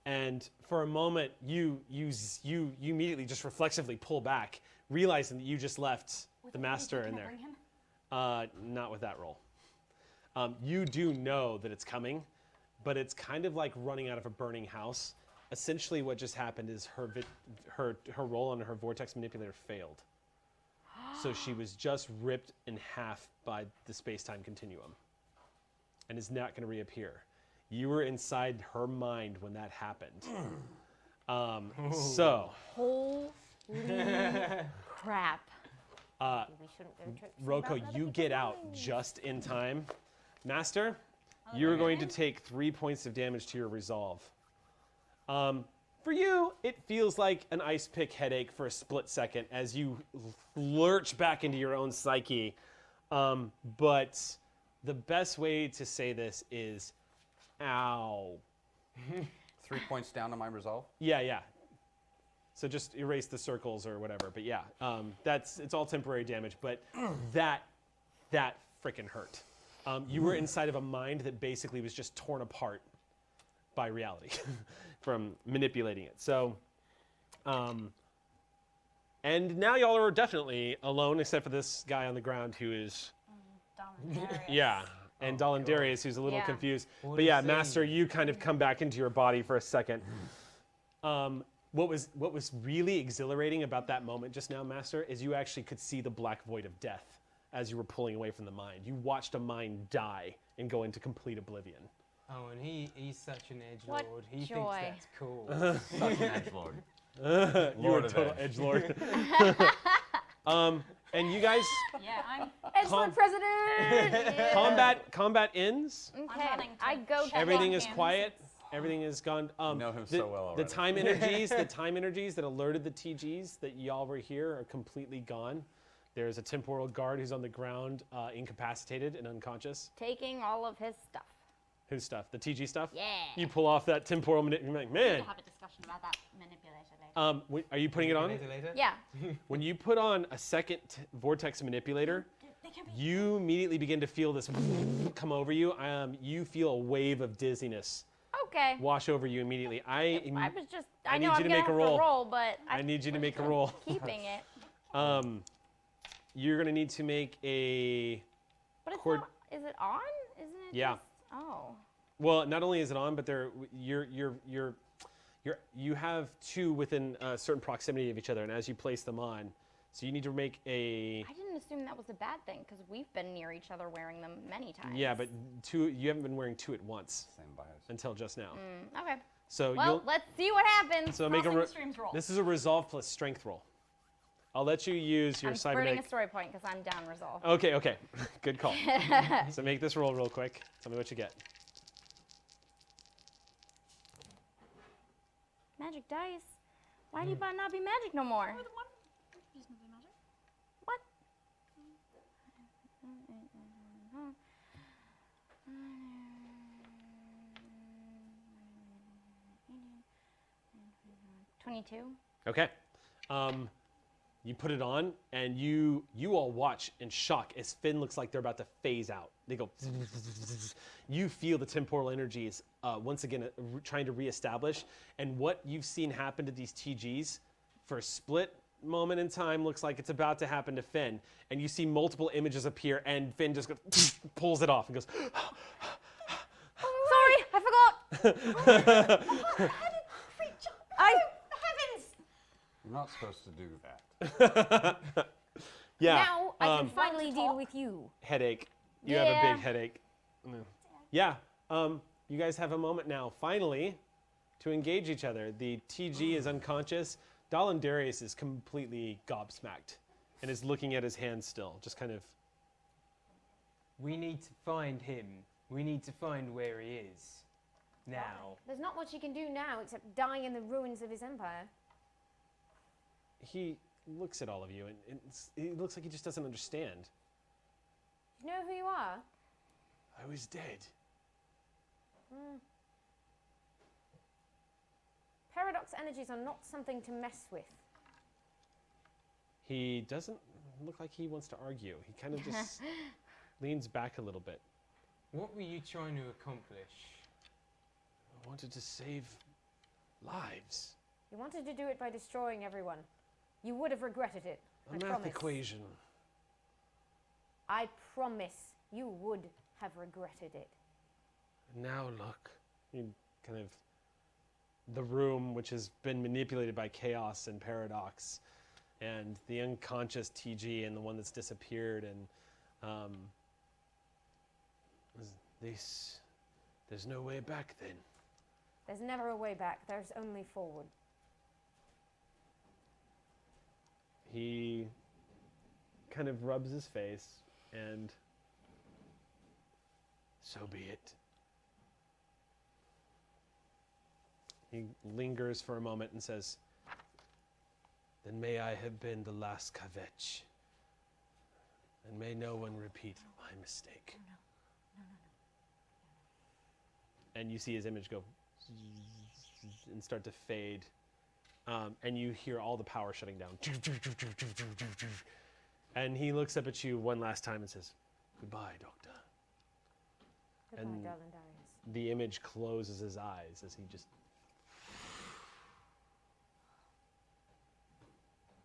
and for a moment you immediately just reflexively pull back, realizing that you just left the master in there. Not with that roll. You do know that it's coming, but it's kind of like running out of a burning house. Essentially, what just happened is her roll on her vortex manipulator failed. So she was just ripped in half by the space-time continuum and is not going to reappear. You were inside her mind when that happened. So, Crap. We shouldn't go trick Roko, you get out just in time. Master, you're going to take 3 points of damage to your resolve. For you, it feels like an ice pick headache for a split second as you lurch back into your own psyche. But the best way to say this is, ow. 3 points down on my resolve. Yeah. So just erase the circles or whatever. But yeah, it's all temporary damage. But that freaking hurt. You were inside of a mind that basically was just torn apart by reality from manipulating it. So, and now y'all are definitely alone, except for this guy on the ground who is, yeah, and Dalandarius, who's a little confused. But yeah, Master, you kind of come back into your body for a second. What was really exhilarating about that moment just now, Master, is you actually could see the black void of death as you were pulling away from the mind. You watched a mind die and go into complete oblivion. Oh, and he's such an What edgelord. He joy. thinks that's cool. Such an edgelord. You're Lord a of total Edge. edgelord. And you guys, Yeah, I'm Edgelord president! combat ends. Okay. running to I go check Everything on is him. quiet. Everything is gone. know him the, so well The already. time energies that alerted the TGs that y'all were here are completely gone. There's a temporal guard who's on the ground, incapacitated and unconscious. Taking all of his stuff. Whose stuff? The TG stuff? Yeah. You pull off that temporal you're like, man. We'll have a discussion about that manipulator later. Are you putting it on? Later? Yeah. When you put on a second vortex manipulator, you immediately begin to feel this come over you. You feel a wave of dizziness Okay. wash over you immediately. I was just. I need know you I'm to gonna make a have roll. to roll, but I need you to make a roll. keeping it. You're gonna need to make a. But it's Cord- not. Is it on? Isn't it? Yeah. Just, oh. Well, not only is it on, but you have two within a certain proximity of each other, and as you place them on, so you need to make a. I didn't assume that was a bad thing because we've been near each other wearing them many times. Yeah, but two. You haven't been wearing two at once Same bias. until just now. Okay. So Well, you'll. let's see what happens. So make a. Crossing streams roll. This is a resolve plus strength roll. I'll let you use your I'm spurting a cybernetic. story point because I'm down resolve. Okay. Good call. So make this roll real quick. Tell me what you get. Magic dice. Why do you not be magic no more? What? $22. Okay. You put it on, and you all watch in shock as Finn looks like they're about to phase out. They go. You feel the temporal energies once again trying to reestablish, and what you've seen happen to these TGs for a split moment in time looks like it's about to happen to Finn. And you see multiple images appear, and Finn just goes, pulls it off and goes. Sorry, I forgot. You're not supposed to do that. Yeah. Now I can finally deal with you. Headache. You have a Yeah. big headache. Yeah. You guys have a moment now, finally, to engage each other. The TG is unconscious. Dalandarius is completely gobsmacked and is looking at his hand still, just kind of. We need to find him. We need to find where he is. Now. There's not much he can do now except die in the ruins of his empire. He looks at all of you and he looks like he just doesn't understand. You know who you are? I was dead. Paradox energies are not something to mess with. He doesn't look like he wants to argue. He kind of just leans back a little bit. What were you trying to accomplish? I wanted to save lives. You wanted to do it by destroying everyone. You would have regretted it. A I math promise. equation. I promise you would have regretted it. Now look, you kind of the room which has been manipulated by chaos and paradox, and the unconscious TG and the one that's disappeared, and there's no way back then. There's never a way back. There's only forward. He kind of rubs his face and, so be it. He lingers for a moment and says, then may I have been the last Kvetch, and may no one repeat my mistake. And you see his image go and start to fade, and you hear all the power shutting down. And he looks up at you one last time and says, goodbye, Doctor. Goodbye, And darling Darius. the image closes his eyes as he just...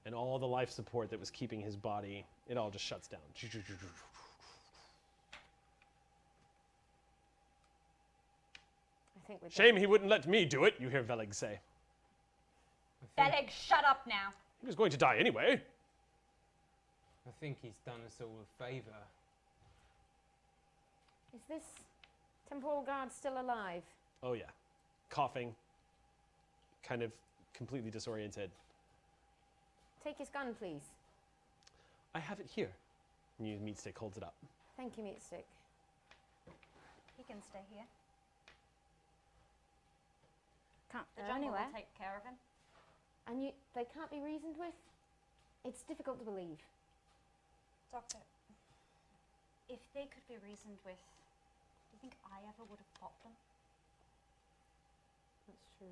And all the life support that was keeping his body, it all just shuts down. I think we Shame he wouldn't let me do it, you hear Veleg say. Beleg, shut up now. He was going to die anyway. I think he's done us all a favour. Is this temporal guard still alive? Oh yeah. Coughing. Kind of completely disoriented. Take his gun, please. I have it here. And you meat stick holds it up. Thank you, Meat Stick. He can stay here. Can't The go jungle anywhere. will take care of him. And they can't be reasoned with? It's difficult to believe. Doctor, if they could be reasoned with, do you think I ever would have fought them? That's true.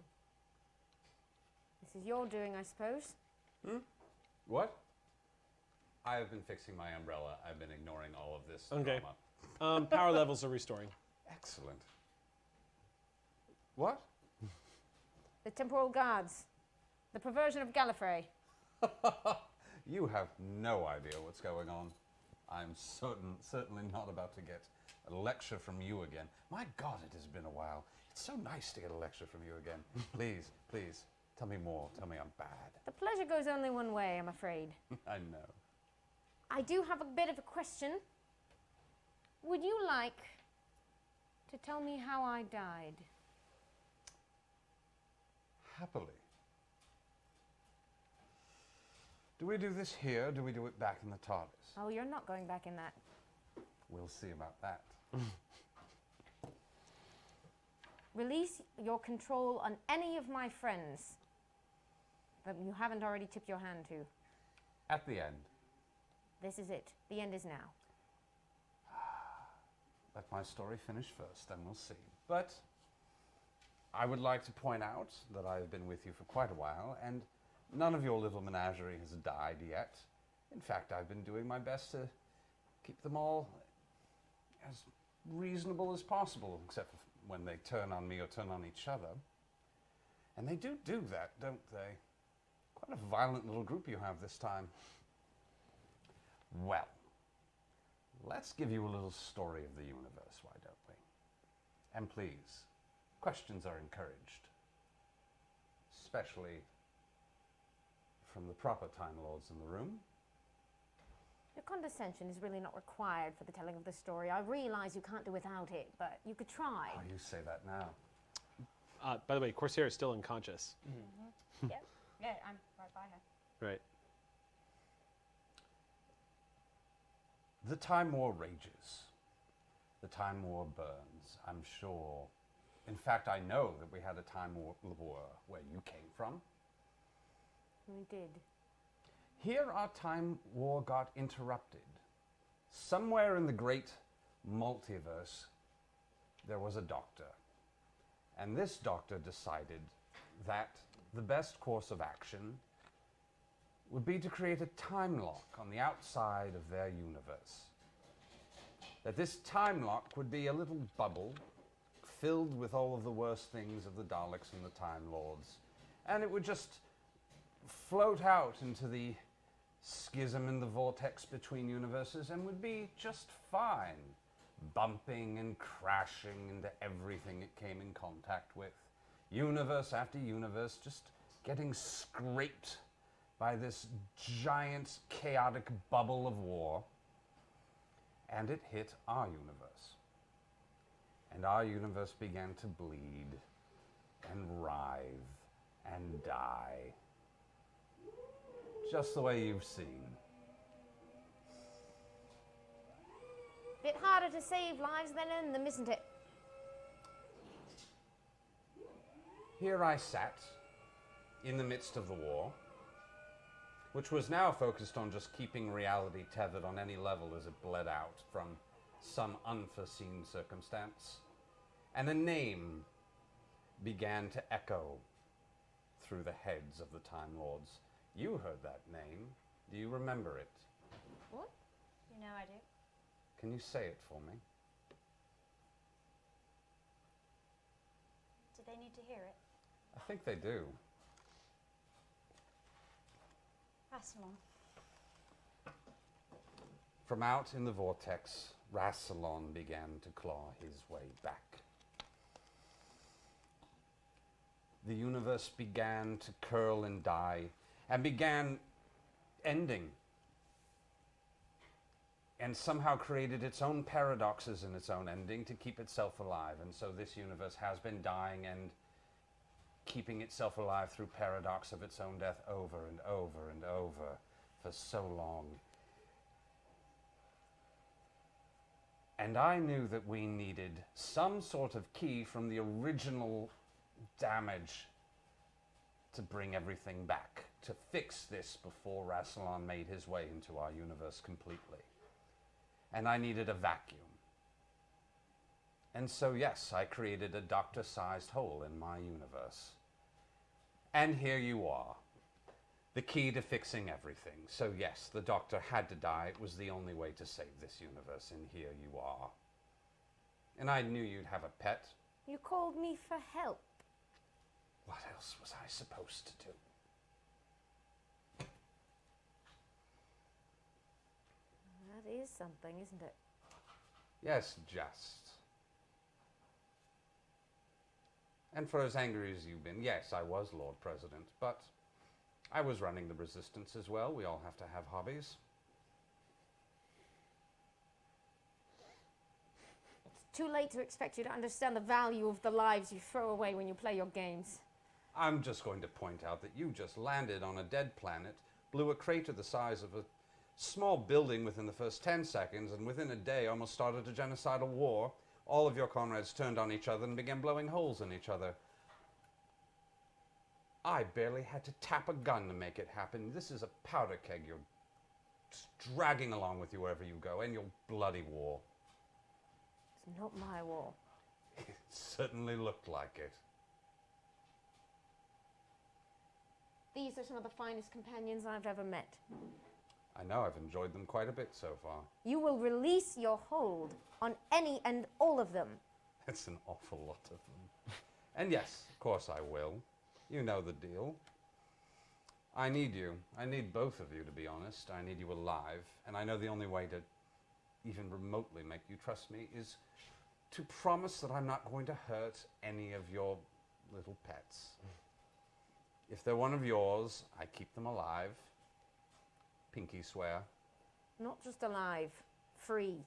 This is your doing, I suppose. What? I have been fixing my umbrella. I've been ignoring all of this Okay. drama. Power levels are restoring. Excellent. What? The temporal guards. The perversion of Gallifrey. You have no idea what's going on. I'm certainly not about to get a lecture from you again. My God, it has been a while. It's so nice to get a lecture from you again. Please, please, tell me more. Tell me I'm bad. The pleasure goes only one way, I'm afraid. I know. I do have a bit of a question. Would you like to tell me how I died? Happily. Do we do this here? Do we do it back in the TARDIS? Oh, you're not going back in that. We'll see about that. Release your control on any of my friends that you haven't already tipped your hand to. At the end, This is it. The end is now. let my story finish first, then we'll see. But I would like to point out that I've been with you for quite a while, and none of your little menagerie has died yet. In fact, I've been doing my best to keep them all as reasonable as possible, except for when they turn on me or turn on each other. And they do that, don't they? Quite a violent little group you have this time. Well, let's give you a little story of the universe, why don't we? And please, questions are encouraged, especially from the proper Time Lords in the room. Your condescension is really not required for the telling of the story. I realize you can't do without it, but you could try. Oh, you say that now. By the way, Corsair is still unconscious. Yeah, I'm right by her. Right. The Time War rages. The Time War burns, I'm sure. In fact, I know that we had a Time War where you came from. We did. Here our Time War got interrupted. Somewhere in the great multiverse, there was a doctor. And this doctor decided that the best course of action would be to create a time lock on the outside of their universe. That this time lock would be a little bubble filled with all of the worst things of the Daleks and the Time Lords. And it would just float out into the schism in the vortex between universes and would be just fine, bumping and crashing into everything it came in contact with. Universe after universe just getting scraped by this giant chaotic bubble of war. And it hit our universe. And our universe began to bleed and writhe and die. just the way you've seen. Bit harder to save lives than in them, isn't it? Here I sat, in the midst of the war, which was now focused on just keeping reality tethered on any level as it bled out from some unforeseen circumstance. And a name began to echo through the heads of the Time Lords. You heard that name. Do you remember it? What? You know I do. Can you say it for me? Do they need to hear it? I think they do. Rassilon. From out in the vortex, Rassilon began to claw his way back. The universe began to curl and die, and began ending, and somehow created its own paradoxes in its own ending to keep itself alive. And so this universe has been dying and keeping itself alive through paradox of its own death over and over and over for so long. And I knew that we needed some sort of key from the original damage to bring everything back, to fix this before Rassilon made his way into our universe completely. And I needed a vacuum. And so, yes, I created a doctor-sized hole in my universe. And here you are, the key to fixing everything. So yes, the doctor had to die. It was the only way to save this universe, and here you are. And I knew you'd have a pet. You called me for help. What else was I supposed to do? That is something, isn't it? Yes, just. And for as angry as you've been, yes, I was Lord President, but I was running the Resistance as well. We all have to have hobbies. It's too late to expect you to understand the value of the lives you throw away when you play your games. I'm just going to point out that you just landed on a dead planet, blew a crater the size of a small building within the first 10 seconds, and within a day almost started a genocidal war. All of your comrades turned on each other and began blowing holes in each other. I barely had to tap a gun to make it happen. This is a powder keg you're just dragging along with you wherever you go, and your bloody war. It's not my war. It certainly looked like it. These are some of the finest companions I've ever met. I know, I've enjoyed them quite a bit so far. You will release your hold on any and all of them. That's an awful lot of them. And yes, of course I will. You know the deal. I need you. I need both of you, to be honest. I need you alive. And I know the only way to even remotely make you trust me is to promise that I'm not going to hurt any of your little pets. If they're one of yours, I keep them alive. Pinky swear. Not just alive, free.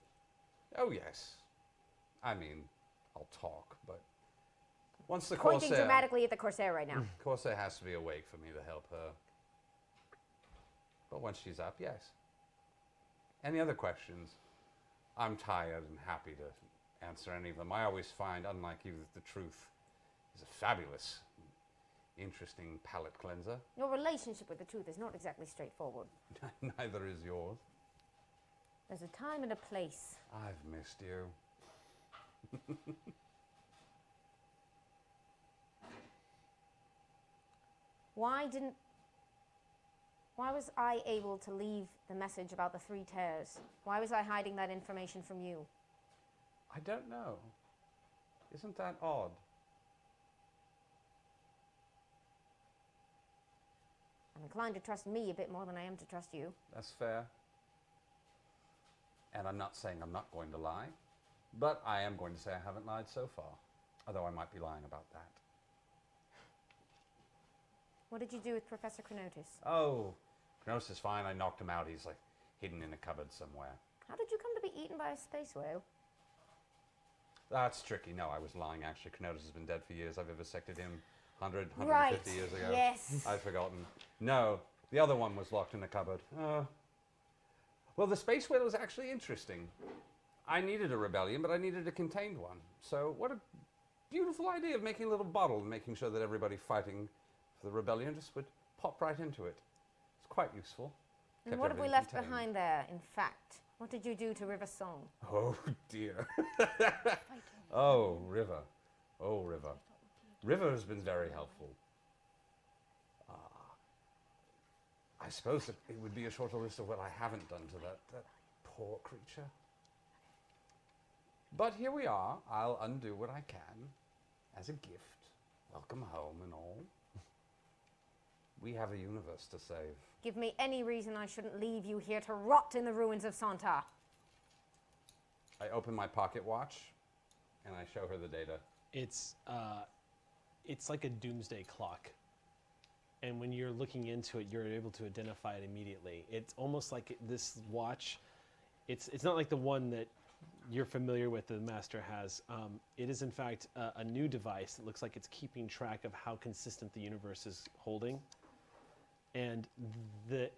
Oh, yes. I mean, I'll talk, but once the Pointing Corsair... dramatically at the Corsair right now. Corsair has to be awake for me to help her. But once she's up, yes. Any other questions? I'm tired and happy to answer any of them. I always find, unlike you, that the truth is a fabulous, interesting palate cleanser. Your relationship with the truth is not exactly straightforward. Neither is yours. There's a time and a place. I've missed you. Why was I able to leave the message about the 3 tears? Why was I hiding that information from you? I don't know. Isn't that odd? I'm inclined to trust me a bit more than I am to trust you. That's fair. And I'm not saying I'm not going to lie, but I am going to say I haven't lied so far, although I might be lying about that. What did you do with Professor Chronotis? Oh, Kronos is fine. I knocked him out. He's like hidden in a cupboard somewhere. How did you come to be eaten by a space whale? That's tricky. No, I was lying, actually. Kronos has been dead for years. I vivisected him 150 Right, years ago. yes. I've forgotten. No, The other one was locked in a cupboard. Well, the space whale is actually interesting. I needed a rebellion, but I needed a contained one. So what a beautiful idea of making a little bottle and making sure that everybody fighting for the rebellion just would pop right into it. It's quite useful. And Kept what have we everything left contained. behind there, in fact? What did you do to River Song? Oh, dear. Oh, River. Oh, River. River has been very helpful. I suppose that it would be a shorter list of what I haven't done to that poor creature. But here we are. I'll undo what I can as a gift. Welcome home and all. We have a universe to save. Give me any reason I shouldn't leave you here to rot in the ruins of Santa. I open my pocket watch and I show her the data. It's like a doomsday clock. And when you're looking into it, you're able to identify it immediately. It's almost like this watch, it's not like the one that you're familiar with, the Master has. It is, in fact, a new device that looks like it's keeping track of how consistent the universe is holding. And it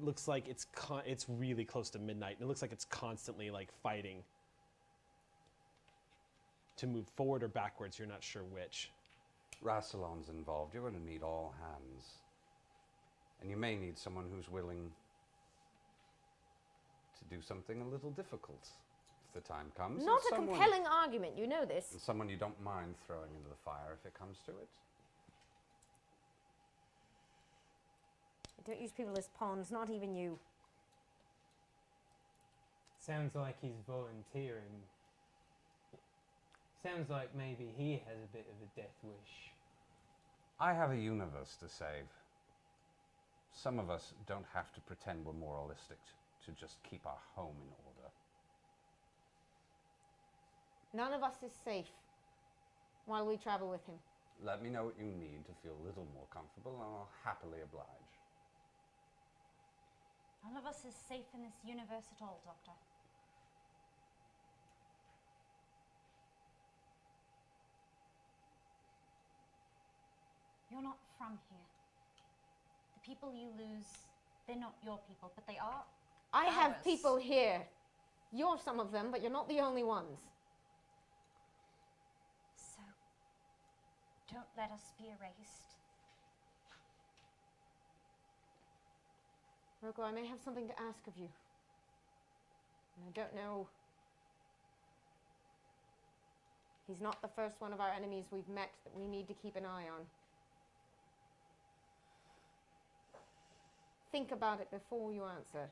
looks like it's really close to midnight. And it looks like it's constantly like fighting to move forward or backwards. You're not sure which. Rassilon's involved. You're going to need all hands. And you may need someone who's willing to do something a little difficult if the time comes. Not And a compelling argument, you know this. And someone you don't mind throwing into the fire if it comes to it. I don't use people as pawns, not even you. Sounds like he's volunteering. Sounds like maybe he has a bit of a death wish. I have a universe to save. Some of us don't have to pretend we're moralistic to just keep our home in order. None of us is safe while we travel with him. Let me know what you need to feel a little more comfortable, and I'll happily oblige. None of us is safe in this universe at all, Doctor. You're not from here. The people you lose, they're not your people, but they are I have ours. people here. You're some of them, but you're not the only ones. So, don't let us be erased. Roko, I may have something to ask of you. And I don't know. He's not the first one of our enemies we've met that we need to keep an eye on. Think about it before you answer.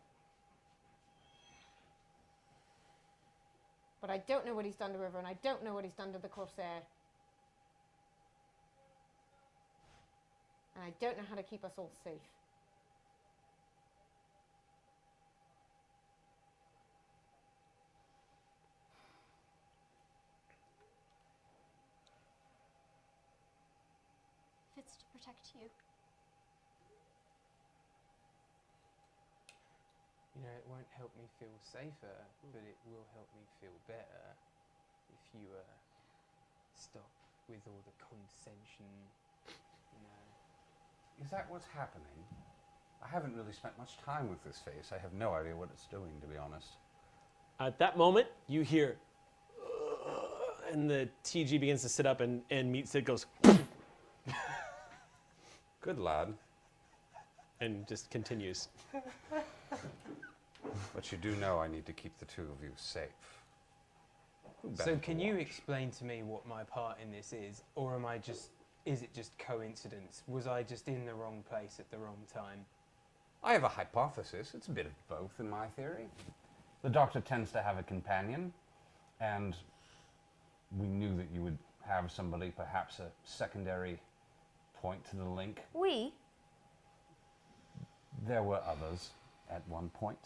But I don't know what he's done to River, and I don't know what he's done to the Corsair. And I don't know how to keep us all safe. If it's to protect you. You know, it won't help me feel safer, but it will help me feel better if you stop with all the condescension, you know. Is that what's happening? I haven't really spent much time with this face. I have no idea what it's doing, to be honest. At that moment, you hear, and the TG begins to sit up, and Meat Stick goes, Good lad. and just continues. But you do know I need to keep the two of you safe. Who better So to can you watch? explain to me what my part in this is, or is it just coincidence? Was I just in the wrong place at the wrong time? I have a hypothesis. It's a bit of both in my theory. The Doctor tends to have a companion, and we knew that you would have somebody, perhaps a secondary point to the link. We? There were others at one point.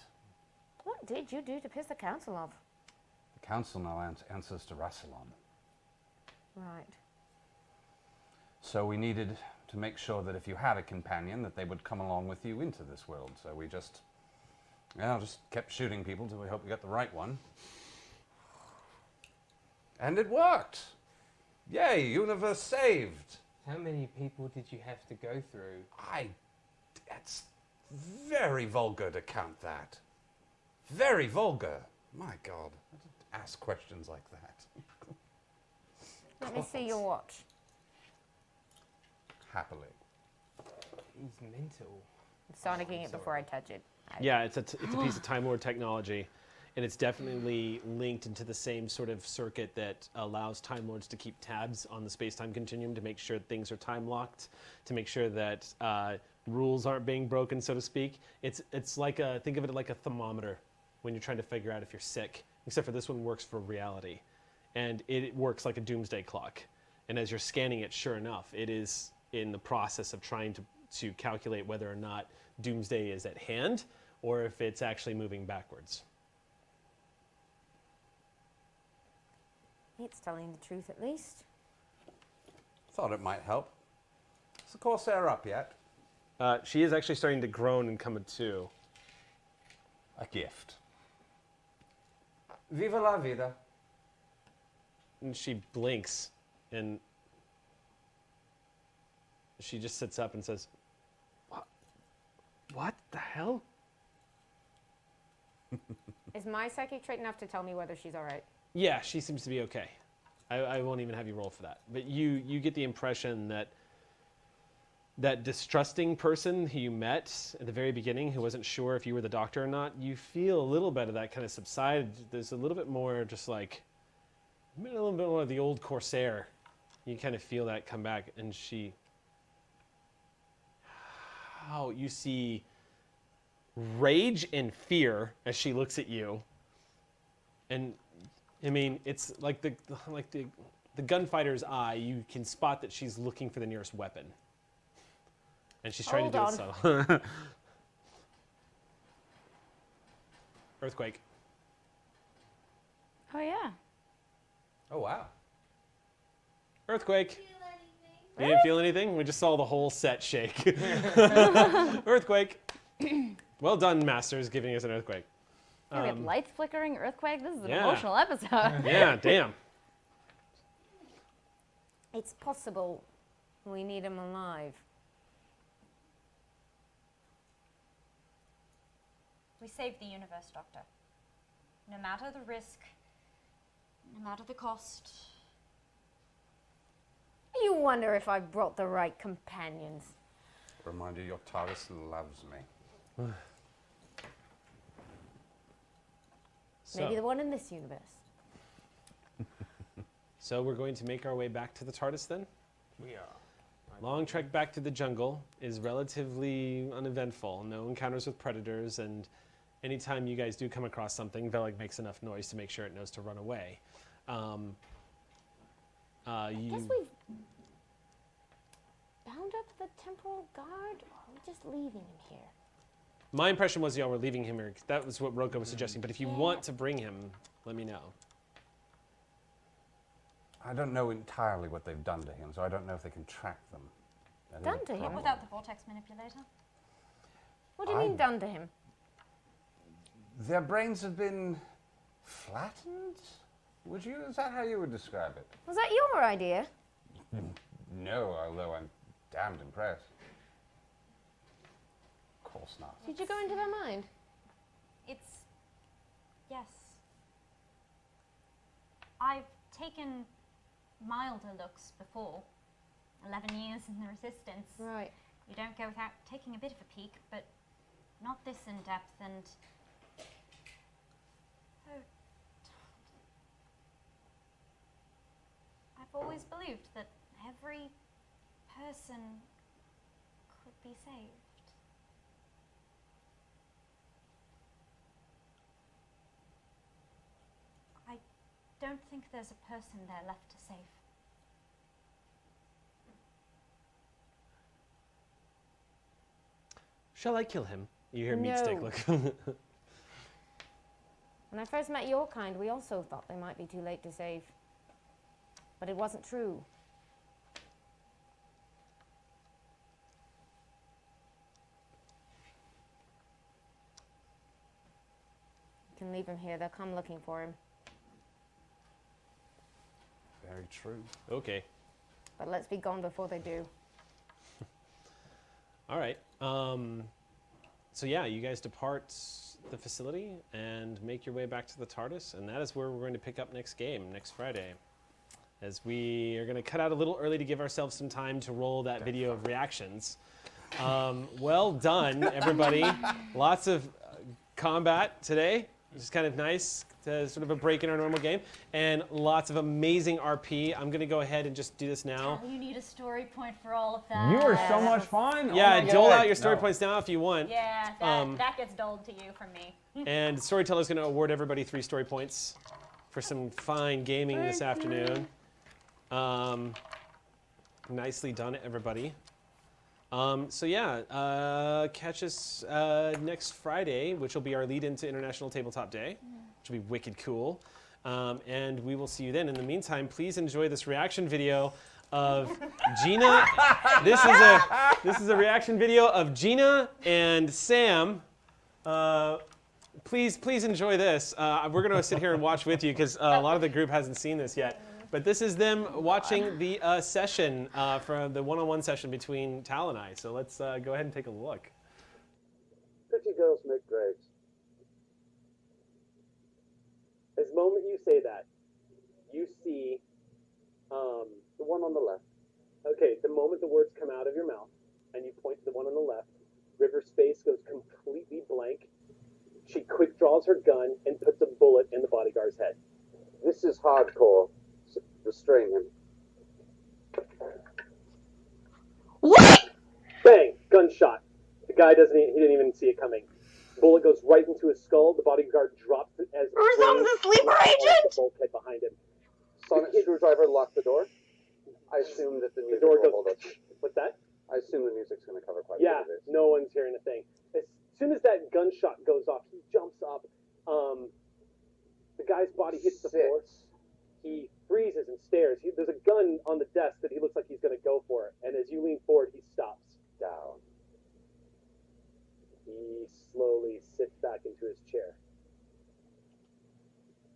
What did you do to piss the council off? The council now answers to Rassilon. Right. So we needed to make sure that if you had a companion, that they would come along with you into this world. So we just kept shooting people till we hope we got the right one. And it worked! Yay, universe saved! How many people did you have to go through? I It's very vulgar to count that. Very vulgar. My God. I don't ask questions like that. Let me see your watch. Happily. He's mental. I'm sonicking it before I touch it. Yeah, it's a piece of Time Lord technology, and it's definitely linked into the same sort of circuit that allows Time Lords to keep tabs on the space-time continuum to make sure things are time locked, to make sure that rules aren't being broken, so to speak. It's like think of it like a thermometer when you're trying to figure out if you're sick. Except for this one works for reality, and it works like a doomsday clock. And as you're scanning it, sure enough, it is in the process of trying to calculate whether or not doomsday is at hand or if it's actually moving backwards. It's telling the truth at least. Thought it might help. Is the Corsair up yet? She is actually starting to groan and come to. A gift. Viva la vida. And she blinks and she just sits up and says, What the hell? Is my psychic trait enough to tell me whether she's all right? Yeah, she seems to be okay. I won't even have you roll for that. But you get the impression that that distrusting person who you met at the very beginning, who wasn't sure if you were the doctor or not, you feel a little bit of that kind of subside. There's a little bit more just like, a little bit more of the old Corsair. You kind of feel that come back, and you see rage and fear as she looks at you. And I mean, it's like the gunfighter's eye. You can spot that she's looking for the nearest weapon. And she's trying to do it subtle. Earthquake. Oh, yeah. Oh, wow. Earthquake. You didn't feel anything? We just saw the whole set shake. Earthquake. Well done, Masters, giving us an earthquake. Yeah, we had lights flickering, earthquake. This is an yeah. emotional episode. Yeah, damn. It's possible we need him alive. We saved the universe, Doctor. No matter the risk, no matter the cost. You wonder if I brought the right companions. Reminder, your TARDIS loves me. Maybe the one in this universe. So we're going to make our way back to the TARDIS then? We are. Long trek back to the jungle is relatively uneventful. No encounters with predators, and anytime you guys do come across something, Veleg makes enough noise to make sure it knows to run away. I guess we've bound up the temporal guard, or are we just leaving him here? My impression was y'all were leaving him here. That was what Roko was suggesting. But if you want to bring him, let me know. I don't know entirely what they've done to him, so I don't know if they can track them. That is Done a to him? problem. Without the vortex manipulator. What do you mean done to him? Their brains have been flattened? Is that how you would describe it? Was that your idea? No, although I'm damned impressed. Of course not. Did you go into their mind? Yes. I've taken milder looks before. 11 years in the Resistance. Right. You don't go without taking a bit of a peek, but not this in depth, and I've always believed that every person could be saved. I don't think there's a person there left to save. Shall I kill him? You hear No. Meat Stick look. When I first met your kind, we also thought they might be too late to save. But it wasn't true. You can leave him here. They'll come looking for him. Very true. Okay. But let's be gone before they do. All right. So yeah, you guys depart the facility and make your way back to the TARDIS, and that is where we're going to pick up next Friday. As we are going to cut out a little early to give ourselves some time to roll that video of reactions. Well done, everybody. Lots of combat today, which is kind of nice. Sort of a break in our normal game, and lots of amazing RP. I'm going to go ahead and just do this now. You need a story point for all of that. You are so much fun. Yeah, oh my dole God. out your story No. points now if you want. Yeah, that gets doled to you from me. And Storyteller's going to award everybody 3 story points for some fine gaming this afternoon. Nicely done, everybody. So yeah, catch us next Friday, which will be our lead into International Tabletop Day, which will be wicked cool. And we will see you then. In the meantime, please enjoy this reaction video of Gina. This is a reaction video of Gina and Sam. Please enjoy this. We're going to sit here and watch with you because a lot of the group hasn't seen this yet. But this is them watching the session from the one-on-one session between Tal and I. So let's go ahead and take a look. Pretty girls make graves. As the moment you say that, you see the one on the left. Okay, the moment the words come out of your mouth and you point to the one on the left, River's face goes completely blank. She quick draws her gun and puts a bullet in the bodyguard's head. This is hardcore. Restrain him. What? Bang! Gunshot. The guy he didn't even see it coming. Bullet goes right into his skull. The bodyguard drops it as Urzon's a sleeper agent! The bulkhead behind him. Sonic screwdriver locked the door. I assume that the music door will goes. hold us. What's that? I assume the music's going to cover quite a Yeah, bit of this. no one's hearing a thing. As soon as that gunshot goes off, he jumps up. The guy's body hits the floor. He freezes and stares. There's a gun on the desk that he looks like he's going to go for it. And as you lean forward, he stops. Down. He slowly sits back into his chair.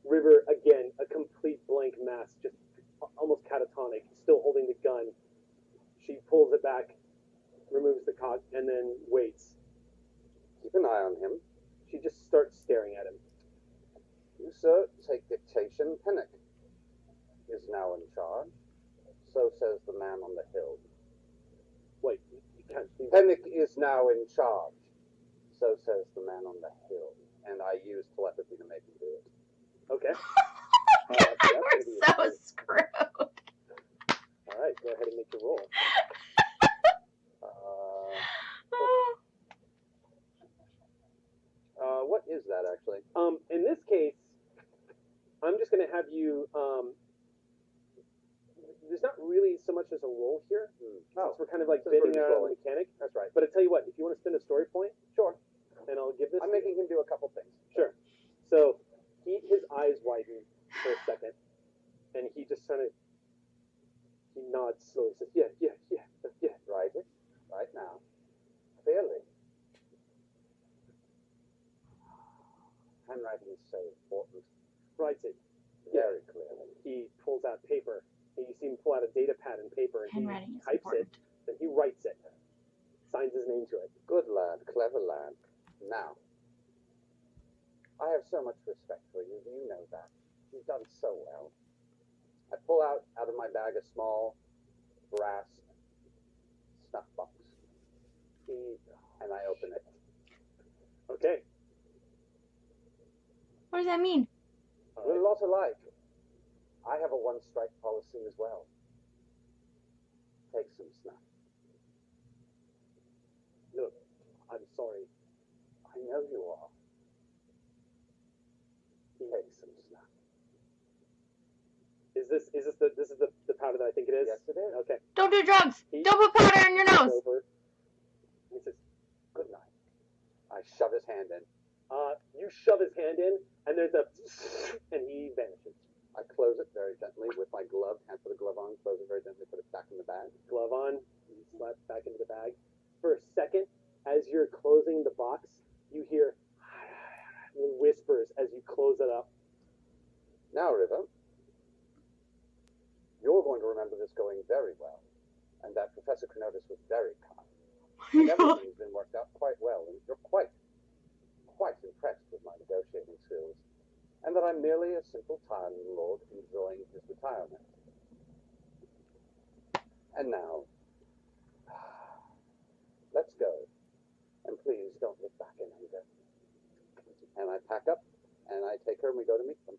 River, again, a complete blank mass, just almost catatonic, still holding the gun. She pulls it back, removes the cock, and then waits. Keep an eye on him. She just starts staring at him. You, sir, take dictation. Pennick is now in charge. So says the man on the hill. Wait, you can't see. Pennick is now in charge. So says the man on the hill. And I use telepathy to make him do it. Okay. We're so screwed. All right, go ahead and make your roll. What is that, actually? In this case, I'm just going to have you. There's not really so much as a roll here. Oh, we're kind of like since we're bending just out rolling. the mechanic. That's right. But I tell you what, if you want to spend a story point, Sure. and I'll give this. I'm making him do a couple things. Sure. So his eyes widen for a second, and he just kind of he nods slowly. Says, "Yeah. Write it. Right now. Clearly. Handwriting is so important. Writes it Very clearly. He pulls out paper. And you see him pull out a data pad and paper, and Handwriting he is types important. it, and he writes it, signs his name to it. Good lad, clever lad. Now, I have so much respect for you. You know that. You've done so well. I pull out of my bag a small brass snuff box. And I open it. Okay. What does that mean? We're a lot alike. I have a one-strike policy as well. Take some snuff. Look, I'm sorry. I know you are. Take some snuff. Is this the powder that I think it is? Yes, it is. Okay. Don't do drugs. Don't put powder in your nose. Over. He says, Good night. I shove his hand in. you shove his hand in, and there's a, and he vanishes. I close it very gently with my glove. Hand put a glove on, close it very gently, put it back in the bag. Glove on, you slap back into the bag. For a second, as you're closing the box, you hear whispers as you close it up. Now, River, you're going to remember this going very well, and that Professor Cronotus was very kind. And everything's been worked out quite well, and you're quite impressed with my negotiating skills, and that I'm merely a simple Time Lord enjoying his retirement. And now, let's go, and please don't look back in anger. And I pack up, and I take her, and we go to meet them.